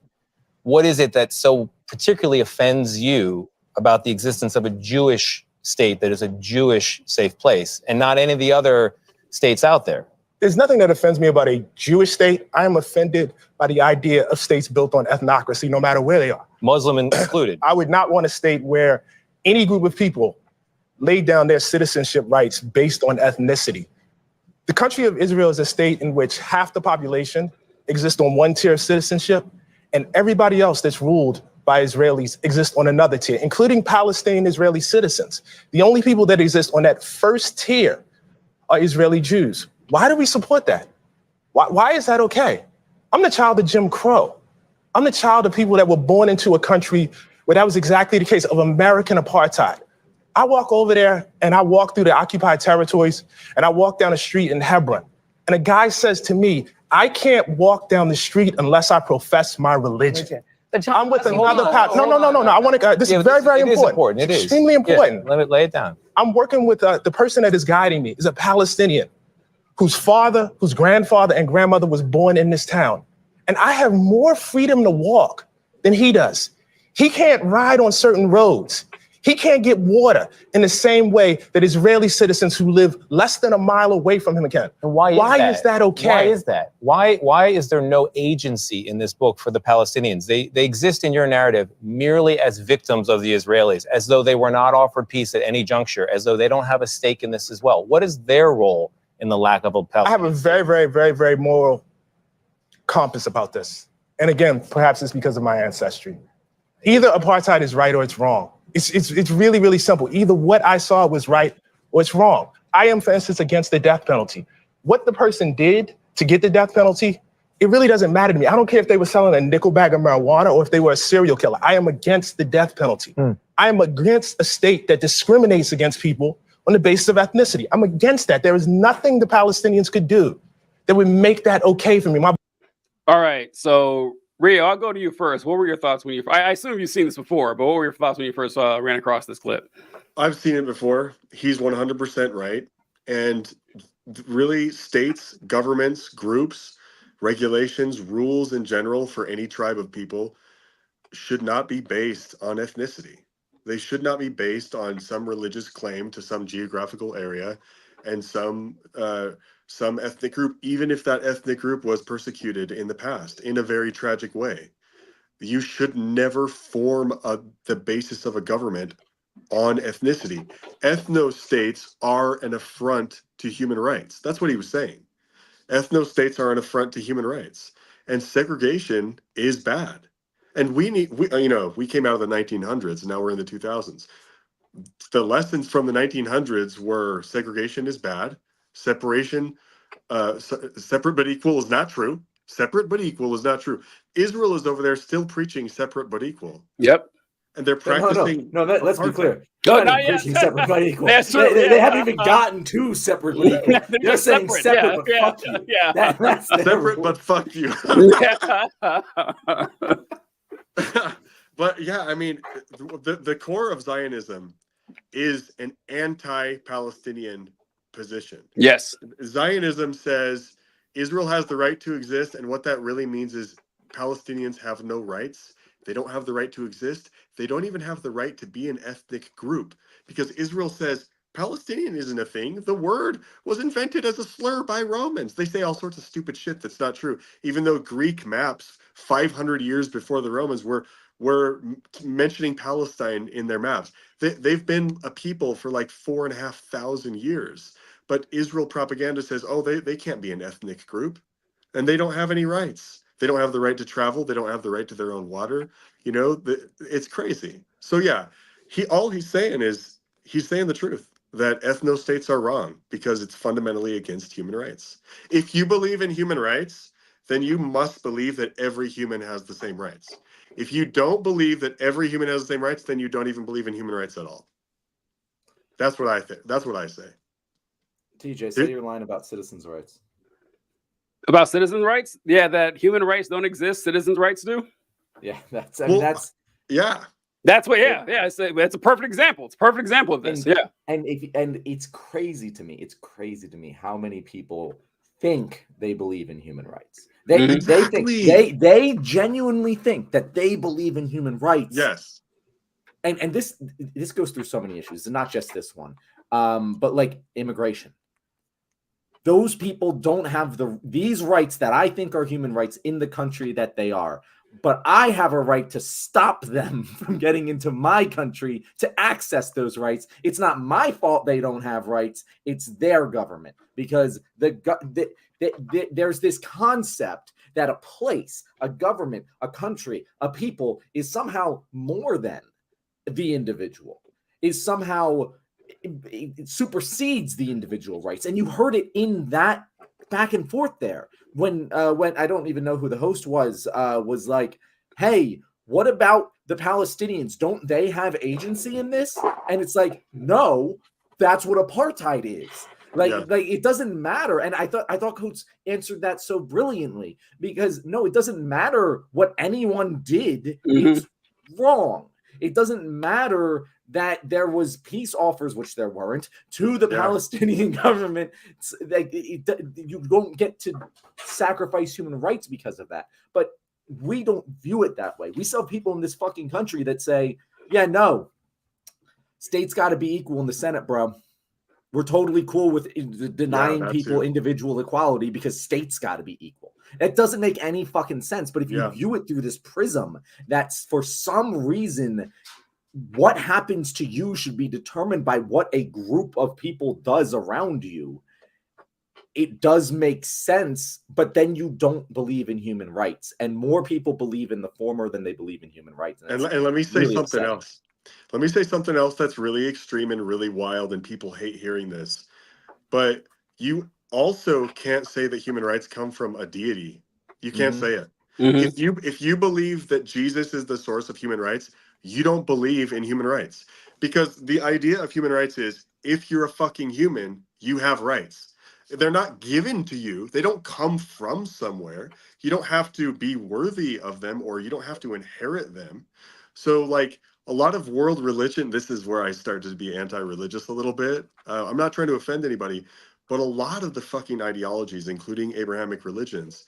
What is it that so particularly offends you about the existence of a Jewish state that is a Jewish safe place and not any of the other states out there? There's nothing that offends me about a Jewish state. I am offended by the idea of states built on ethnocracy, no matter where they are. Muslim included. I would not want a state where any group of people laid down their citizenship rights based on ethnicity. The country of Israel is a state in which half the population exists on one tier of citizenship, and everybody else that's ruled by Israelis exists on another tier, including Palestinian Israeli citizens. The only people that exist on that first tier are Israeli Jews. Why do we support that? Why is that okay? I'm the child of Jim Crow. I'm the child of people that were born into a country where that was exactly the case, of American apartheid. I walk over there and I walk through the occupied territories and I walk down the street in Hebron. And a guy says to me, I can't walk down the street unless I profess my religion. I'm with another path. No. I want to, this is very, very important. It is extremely important. Yeah, let me lay it down. I'm working with the person that is guiding me is a Palestinian whose father, whose grandfather and grandmother was born in this town. And I have more freedom to walk than he does. He can't ride on certain roads. He can't get water in the same way that Israeli citizens who live less than a mile away from him can. And why is that okay? Why is that? Why is there no agency in this book for the Palestinians? They exist in your narrative merely as victims of the Israelis, as though they were not offered peace at any juncture, as though they don't have a stake in this as well. What is their role in the lack of a Palestinian? I have a very, very, very, very moral compass about this. And again, perhaps it's because of my ancestry. Either apartheid is right or it's wrong. It's really, really simple. Either what I saw was right or it's wrong. I am, for instance, against the death penalty. What the person did to get the death penalty, it really doesn't matter to me. I don't care if they were selling a nickel bag of marijuana or if they were a serial killer. I am against the death penalty. I am against a state that discriminates against people on the basis of ethnicity. I'm against that. There is nothing the Palestinians could do that would make that okay for me. All right, so Rio, I'll go to you first. What were your thoughts when I assume you've seen this before, but what were your thoughts when you first ran across this clip? I've seen it before. He's 100% right. And really, states, governments, groups, regulations, rules in general for any tribe of people should not be based on ethnicity. They should not be based on some religious claim to some geographical area and some ethnic group, even if that ethnic group was persecuted in the past in a very tragic way. You should never form the basis of a government on ethnicity. Ethno-states are an affront to human rights. That's what he was saying. Ethno-states are an affront to human rights, and segregation is bad. And we came out of the 1900s, and now we're in the 2000s. The lessons from the 1900s were segregation is bad, separation, separate but equal is not true. Separate but equal is not true. Israel is over there still preaching separate but equal. Yep. And they're practicing. Let's be clear. No, They're not not even yet. preaching separate but equal. That's true. They haven't even gotten to separate but equal. They're They're just saying separate but yeah, fuck you. Yeah. That's their Separate rule. but fuck you. Yeah. But yeah, I mean, the core of Zionism is an anti-Palestinian position. Yes. Zionism says Israel has the right to exist, and what that really means is Palestinians have no rights. They don't have the right to exist. They don't even have the right to be an ethnic group, because Israel says Palestinian isn't a thing. The word was invented as a slur by Romans. They say all sorts of stupid shit that's not true, even though Greek maps 500 years before the Romans were mentioning Palestine in their maps. They've been a people for like 4,500 years. But Israel propaganda says, oh, they can't be an ethnic group, and they don't have any rights. They don't have the right to travel. They don't have the right to their own water. You know, it's crazy. So yeah, all he's saying is he's saying the truth, that ethno-states are wrong because it's fundamentally against human rights. If you believe in human rights, then you must believe that every human has the same rights. If you don't believe that every human has the same rights, then you don't even believe in human rights at all. That's what I think. That's what I say. TJ, say your line about citizens' rights. About citizens' rights? Yeah, that human rights don't exist, citizens' rights do. Yeah, that's yeah. That's what. Yeah. It's a perfect example. It's a perfect example of this. And it's crazy to me. It's crazy to me how many people think they believe in human rights. They think they genuinely think that they believe in human rights. Yes. And this goes through so many issues, and not just this one. But like immigration. Those people don't have these rights that I think are human rights in the country that they are. But I have a right to stop them from getting into my country to access those rights. It's not my fault they don't have rights. It's their government, because there's this concept that a place, a government, a country, a people is somehow more than the individual, is somehow it supersedes the individual rights. And you heard it in that back and forth there when I don't even know who the host was like, hey, what about the Palestinians? Don't they have agency in this? And it's like, no, that's what apartheid is. Like it doesn't matter. And I thought Coates answered that so brilliantly, because no, it doesn't matter what anyone did. It's wrong. It doesn't matter that there was peace offers, which there weren't, to the Palestinian government. You don't get to sacrifice human rights because of that. But we don't view it that way. We still have people in this fucking country that say, yeah, no, states got to be equal in the Senate, bro. We're totally cool with denying people individual equality because states got to be equal. That doesn't make any fucking sense. But if you view it through this prism, that's for some reason, what happens to you should be determined by what a group of people does around you. It does make sense, but then you don't believe in human rights. And more people believe in the former than they believe in human rights. And let me say something else. Let me say something else that's really extreme and really wild, and people hate hearing this. But you also can't say that human rights come from a deity. You can't say it. If you believe that Jesus is the source of human rights, you don't believe in human rights. Because the idea of human rights is, if you're a fucking human, you have rights. They're not given to you. They don't come from somewhere. You don't have to be worthy of them, or you don't have to inherit them. So like a lot of world religion, this is where I started to be anti-religious a little bit. I'm not trying to offend anybody, but a lot of the fucking ideologies, including Abrahamic religions,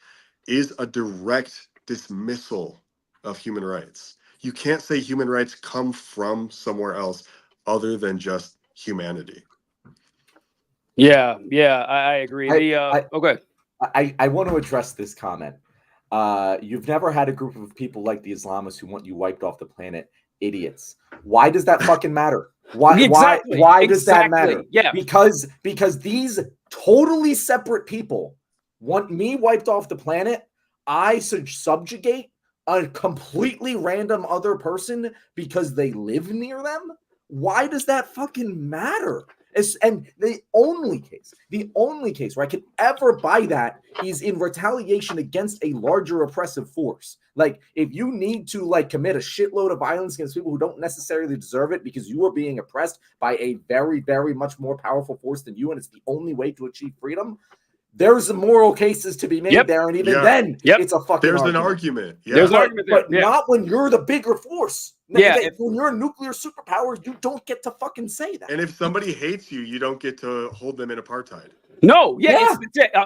is a direct dismissal of human rights. You can't say human rights come from somewhere else other than just humanity. Yeah, I agree. I want to address this comment. You've never had a group of people like the Islamists who want you wiped off the planet. Idiots. Why does that fucking matter? Why does that matter? Yeah. Because these totally separate people want me wiped off the planet. I should subjugate a completely random other person because they live near them. Why does that fucking matter? And the only case where I can ever buy that is in retaliation against a larger oppressive force. Like, if you need to like commit a shitload of violence against people who don't necessarily deserve it because you are being oppressed by a very, very much more powerful force than you, and it's the only way to achieve freedom, there's some moral cases to be made there, and even then, it's a fucking There's argument. an argument. Yeah. There's an argument there. But not when you're the bigger force. When you're a nuclear superpower, you don't get to fucking say that. And if somebody hates you, you don't get to hold them in apartheid. No,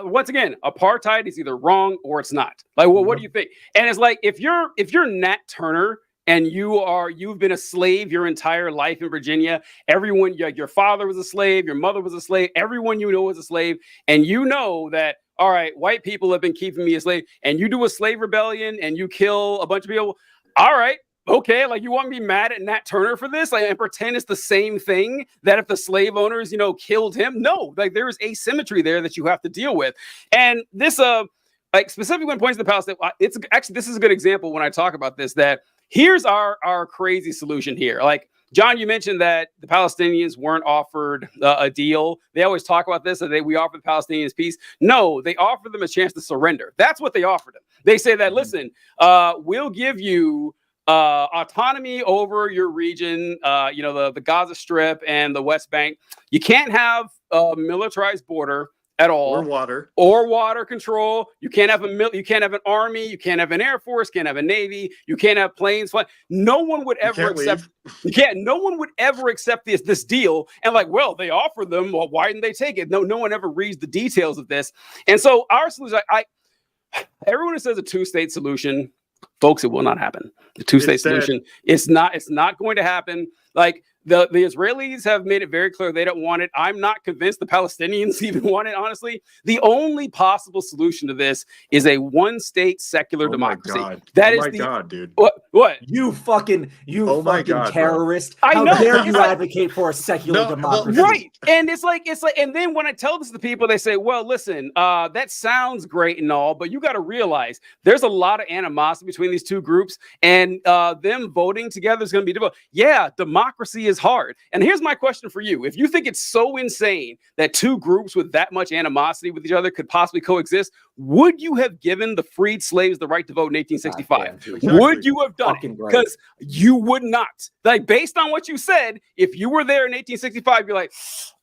once again, apartheid is either wrong or it's not. Like, well, what do you think? And it's like, if you're Nat Turner and you've been a slave your entire life in Virginia, everyone, your father was a slave, your mother was a slave, everyone you know was a slave, and you know that, all right, white people have been keeping me a slave, and you do a slave rebellion and you kill a bunch of people, all right, okay, like, you want me to be mad at Nat Turner for this? Like, and pretend it's the same thing that if the slave owners, killed him? No, like, there is asymmetry there that you have to deal with. And this, like, specifically when it points to the Palestine, it's actually, this is a good example when I talk about this, that here's our crazy solution here. Like, John, you mentioned that the Palestinians weren't offered a deal. They always talk about this, that we offer the Palestinians peace. No, they offered them a chance to surrender. That's what they offered them. They say that, listen, we'll give you autonomy over your region, the Gaza Strip and the West Bank. You can't have a militarized border at all, or water control. You can't have you can't have an army. You can't have an air force. Can't have a navy. You can't have planes flying. No one would ever accept. No one would ever accept this deal. And like, well, they offered them. Well, why didn't they take it? No one ever reads the details of this. And so our solution, everyone who says a two-state solution, folks, it will not happen. The two-state solution, it's not going to happen. Like, the Israelis have made it very clear they don't want it. I'm not convinced the Palestinians even want it, honestly. The only possible solution to this is a one-state secular democracy. God, dude. What? You fucking terrorist. I know. How dare you advocate for a secular democracy? Right. And it's like, and then when I tell this to people, they say, well, listen, that sounds great and all, but you got to realize there's a lot of animosity between these two groups, and them voting together is going to be difficult. Yeah, democracy is hard. And here's my question for you. If you think it's so insane that two groups with that much animosity with each other could possibly coexist, would you have given the freed slaves the right to vote in 1865? Would you have done it? Because you would not. Like, based on what you said, if you were there in 1865, you're like,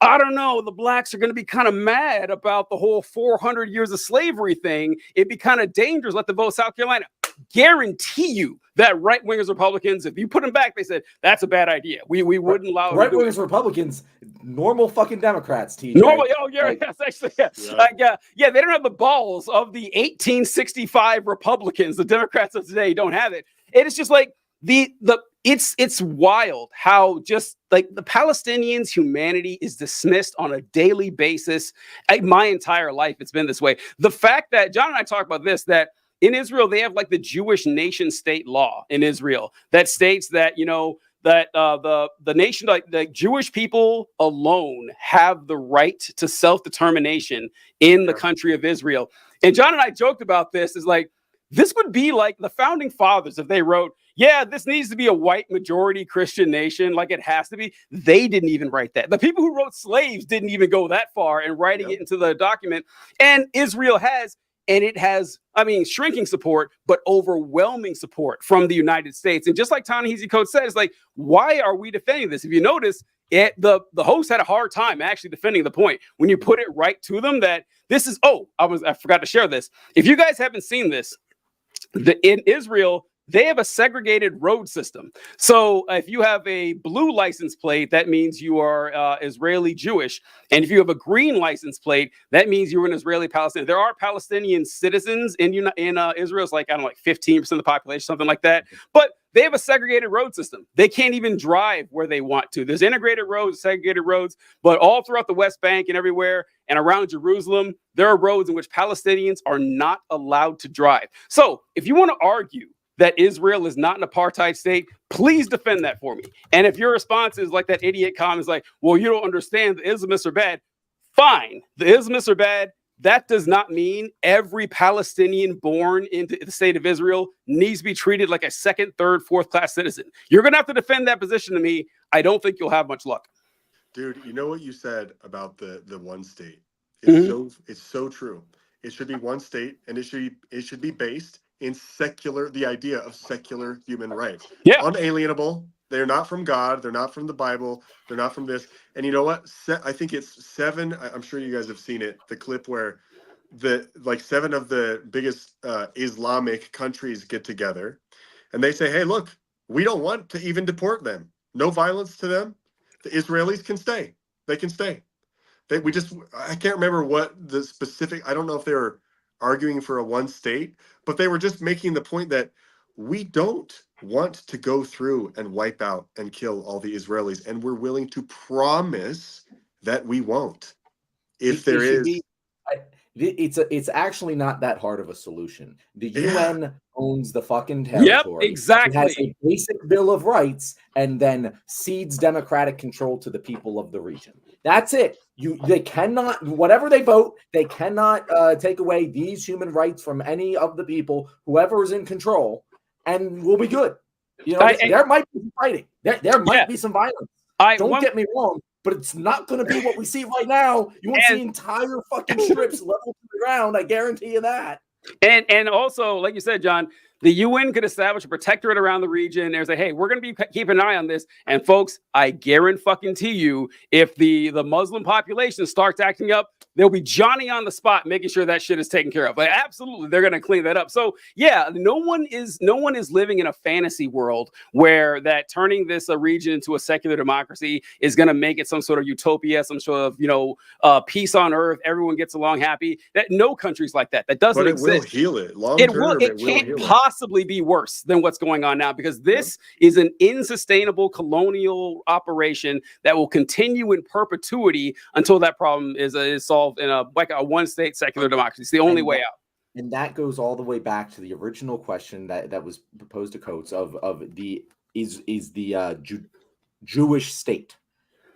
I don't know, the blacks are going to be kind of mad about the whole 400 years of slavery thing. It'd be kind of dangerous. Let them vote South Carolina. Guarantee you that right-wingers Republicans, if you put them back, they said, that's a bad idea. We wouldn't allow right-wingers Republicans, normal fucking Democrats, TJ. Normal, yes, actually, yeah. They don't have the balls of the 1865 Republicans. The Democrats of today don't have it. And it's just like it's wild how just like the Palestinians' humanity is dismissed on a daily basis. My entire life, it's been this way. The fact that John and I talk about this, that in Israel, they have like the Jewish nation state law in Israel that states that, that the nation, like the Jewish people alone have the right to self-determination in the country of Israel. And John and I joked about this, is like, this would be like the founding fathers if they wrote, yeah, this needs to be a white majority Christian nation, like it has to be. They didn't even write that. The people who wrote slaves didn't even go that far in writing it into the document. And Israel has. And it has, shrinking support, but overwhelming support from the United States. And just like Ta-Nehsi Coates says, like, why are we defending this? If you notice, the host had a hard time actually defending the point when you put it right to them that this is, I forgot to share this. If you guys haven't seen this, in Israel, they have a segregated road system. So if you have a blue license plate, that means you are Israeli Jewish. And if you have a green license plate, that means you're an Israeli Palestinian. There are Palestinian citizens in Israel. It's like, 15% of the population, something like that. But they have a segregated road system. They can't even drive where they want to. There's integrated roads, segregated roads, but all throughout the West Bank and everywhere and around Jerusalem, there are roads in which Palestinians are not allowed to drive. So if you want to argue that Israel is not an apartheid state, please defend that for me. And if your response is like that idiot comment is like, well, you don't understand, the Islamists are bad. Fine, the Islamists are bad. That does not mean every Palestinian born into the state of Israel needs to be treated like a second, third, fourth class citizen. You're going to have to defend that position to me. I don't think you'll have much luck. Dude, you know what you said about the one state? It's so true. It should be one state, and it should be based in the idea of secular human rights. Yeah. Unalienable. They're not from God. They're not from the Bible. They're not from this. And you know what? I think it's 7. I'm sure you guys have seen it. The clip where 7 of the biggest Islamic countries get together, and they say, "Hey, look, we don't want to even deport them. No violence to them. The Israelis can stay. They can stay." I can't remember what the specific, I don't know if they were arguing for a one state, but they were just making the point that we don't want to go through and wipe out and kill all the Israelis, and we're willing to promise that we won't. If there is. It's actually not that hard of a solution. The Yeah. UN owns the fucking Yep, territory. exactly. It has a basic Bill of Rights and then cedes democratic control to the people of the region. That's it. They cannot, whatever they vote, they cannot take away these human rights from any of the people, whoever is in control, and we'll be good. You know, there might be fighting. There might be some violence. Don't get me wrong, but it's not going to be what we see right now. You won't see entire fucking strips level to the ground. I guarantee you that. And also, like you said, John, the UN could establish a protectorate around the region and say, hey, we're going to be keeping an eye on this. And folks, I guarantee you, if the Muslim population starts acting up, there'll be Johnny on the spot making sure that shit is taken care of. Like, absolutely, they're going to clean that up. So yeah, no one is living in a fantasy world where that turning this region into a secular democracy is going to make it some sort of utopia, some sort of peace on earth. Everyone gets along happy. That no country's like that. That doesn't exist. But it will heal it. Long term, it can't possibly be worse than what's going on now, because this is an unsustainable colonial operation that will continue in perpetuity until that problem is solved in a one state secular democracy. It's the only way out. And that goes all the way back to the original question that was proposed to Coates of the Jewish state.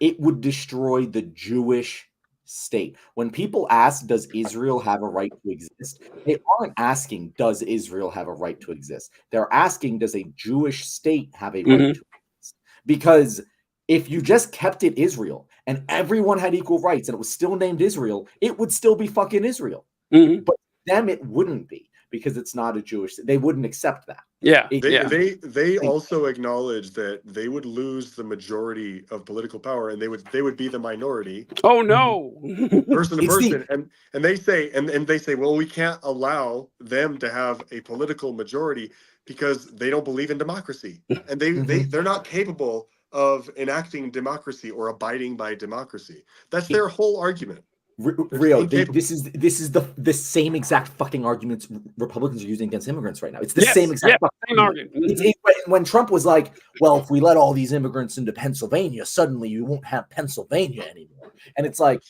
It would destroy the Jewish state. When people ask, does Israel have a right to exist? They aren't asking, does Israel have a right to exist? They're asking, does a Jewish state have a right to exist? Because if you just kept it Israel and everyone had equal rights and it was still named Israel, it would still be fucking Israel. But them, it wouldn't be, because it's not a Jewish. They wouldn't accept that. Yeah. They also acknowledge that they would lose the majority of political power, and they would be the minority. Oh no. Person to person. And they say, well, we can't allow them to have a political majority because they don't believe in democracy. And they're not capable of enacting democracy or abiding by democracy. That's their whole argument. Rio, this is the same exact fucking arguments Republicans are using against immigrants right now. It's the same exact same argument. When Trump was like, well, if we let all these immigrants into Pennsylvania, suddenly you won't have Pennsylvania anymore. And it's like,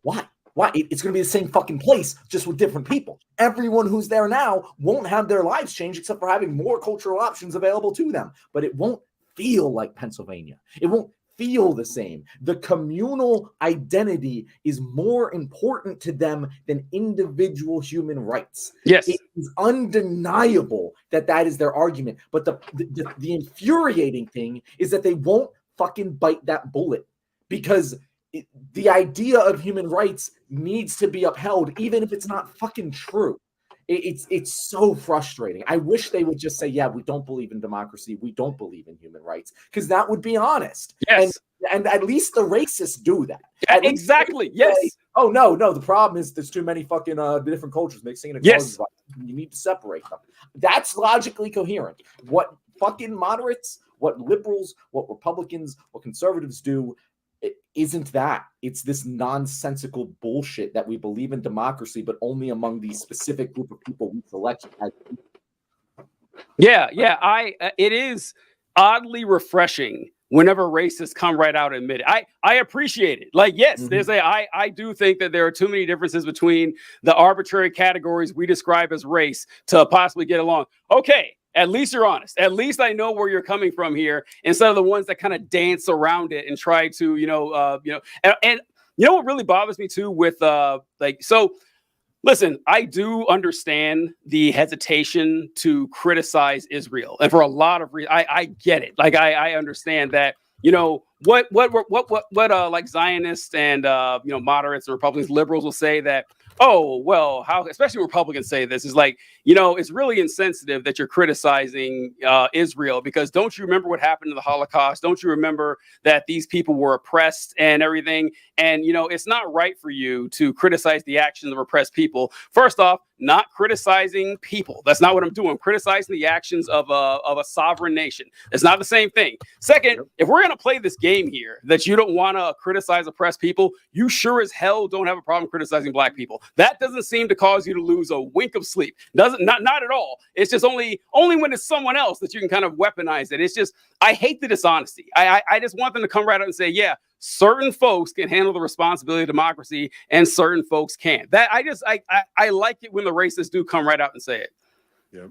why? It's going to be the same fucking place, just with different people. Everyone who's there now won't have their lives changed except for having more cultural options available to them. But it won't feel like Pennsylvania. It won't feel the same. The communal identity is more important to them than individual human rights. Yes. It is undeniable that is their argument. But the infuriating thing is that they won't fucking bite that bullet, because the idea of human rights needs to be upheld, even if it's not fucking true. It's so frustrating. I wish they would just say, yeah, we don't believe in democracy. We don't believe in human rights, because that would be honest. Yes. And at least the racists do that. Exactly. Yes. Say, oh, no. The problem is there's too many fucking different cultures mixing in. Yes. You need to separate them. That's logically coherent. What fucking moderates, what liberals, what Republicans, what conservatives do, it isn't that. It's this nonsensical bullshit that we believe in democracy, but only among these specific group of people we select. Yeah. It is oddly refreshing whenever racists come right out and admit it. I appreciate it. Like, yes, I do think that there are too many differences between the arbitrary categories we describe as race to possibly get along. Okay. At least you're honest. At least I know where you're coming from here, instead of the ones that kind of dance around it and try to, and you know what really bothers me too with listen, I do understand the hesitation to criticize Israel, and for a lot of reasons, I get it. Like I understand that what like Zionists and moderates and Republicans, liberals will say that, oh, well, how, especially Republicans say this, is like, it's really insensitive that you're criticizing Israel, because don't you remember what happened to the Holocaust? Don't you remember that these people were oppressed and everything? And, it's not right for you to criticize the actions of oppressed people. First off, not criticizing people. That's not what I'm doing. I'm criticizing the actions of a sovereign nation. It's not the same thing. Second, if we're going to play this game here that you don't want to criticize oppressed people, you sure as hell don't have a problem criticizing black people. That doesn't seem to cause you to lose a wink of sleep. Not at all. It's just only when it's someone else that you can kind of weaponize it. It's just, I hate the dishonesty. I just want them to come right out and say, yeah, certain folks can handle the responsibility of democracy and certain folks can't. That I like it when the racists do come right out and say it. Yep.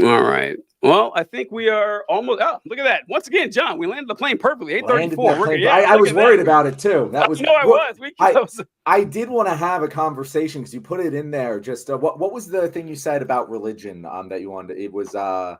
All right. Well, I think we are almost. Oh, look at that! Once again, John, we landed the plane perfectly. 8:34. I was worried about it too. That was. I was. I did want to have a conversation because you put it in there. Just what was the thing you said about religion? That you wanted. It was. So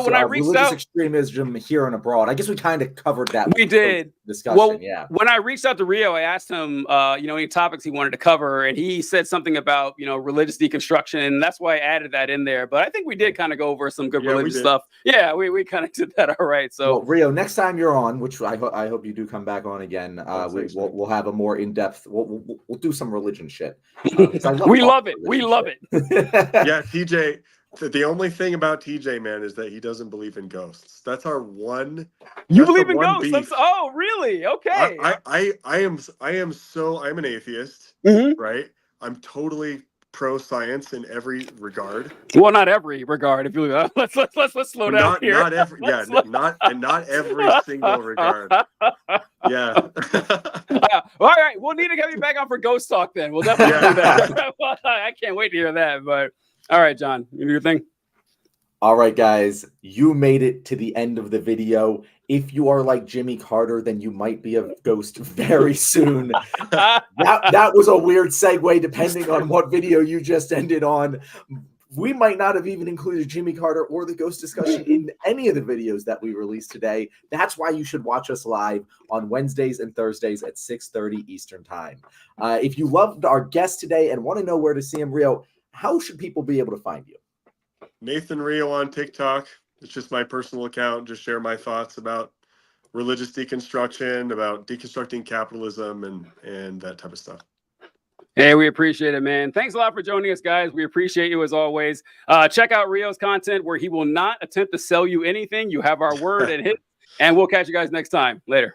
when I reached religious out, extremism here and abroad. I guess we kind of covered that. We did discussion. Well, yeah. When I reached out to Rio, I asked him, any topics he wanted to cover, and he said something about religious deconstruction, and that's why I added that in there. But I think we did kind of go over some good religious stuff. Yeah, we kind of did that. All right. So Rio, next time you're on, which I hope you do come back on again, we'll have a more in depth. We'll do some religion shit. We love it. We love it. Yeah, TJ. The only thing about TJ, man, is that he doesn't believe in ghosts. That's our one. You believe in ghosts? Oh, really? Okay. I'm an atheist, right? I'm totally pro science in every regard. Well, not every regard. If you let's slow down here. Not every, not every single regard. Yeah. All right, we'll need to get you back on for ghost talk then. We'll definitely do that. I can't wait to hear that, but. All right, John, you do your thing. All right, guys, you made it to the end of the video. If you are like Jimmy Carter, then you might be a ghost very soon. that was a weird segue, depending on what video you just ended on. We might not have even included Jimmy Carter or the ghost discussion in any of the videos that we released today. That's why you should watch us live on Wednesdays and Thursdays at 6:30 Eastern Time. If you loved our guest today and want to know where to see him, Rio, how should people be able to find you? Nathan Rio on TikTok. It's just my personal account. Just share my thoughts about religious deconstruction, about deconstructing capitalism, and that type of stuff. Hey, we appreciate it, man. Thanks a lot for joining us, guys. We appreciate you as always. Check out Rio's content where he will not attempt to sell you anything. You have our word and hit, and we'll catch you guys next time. Later.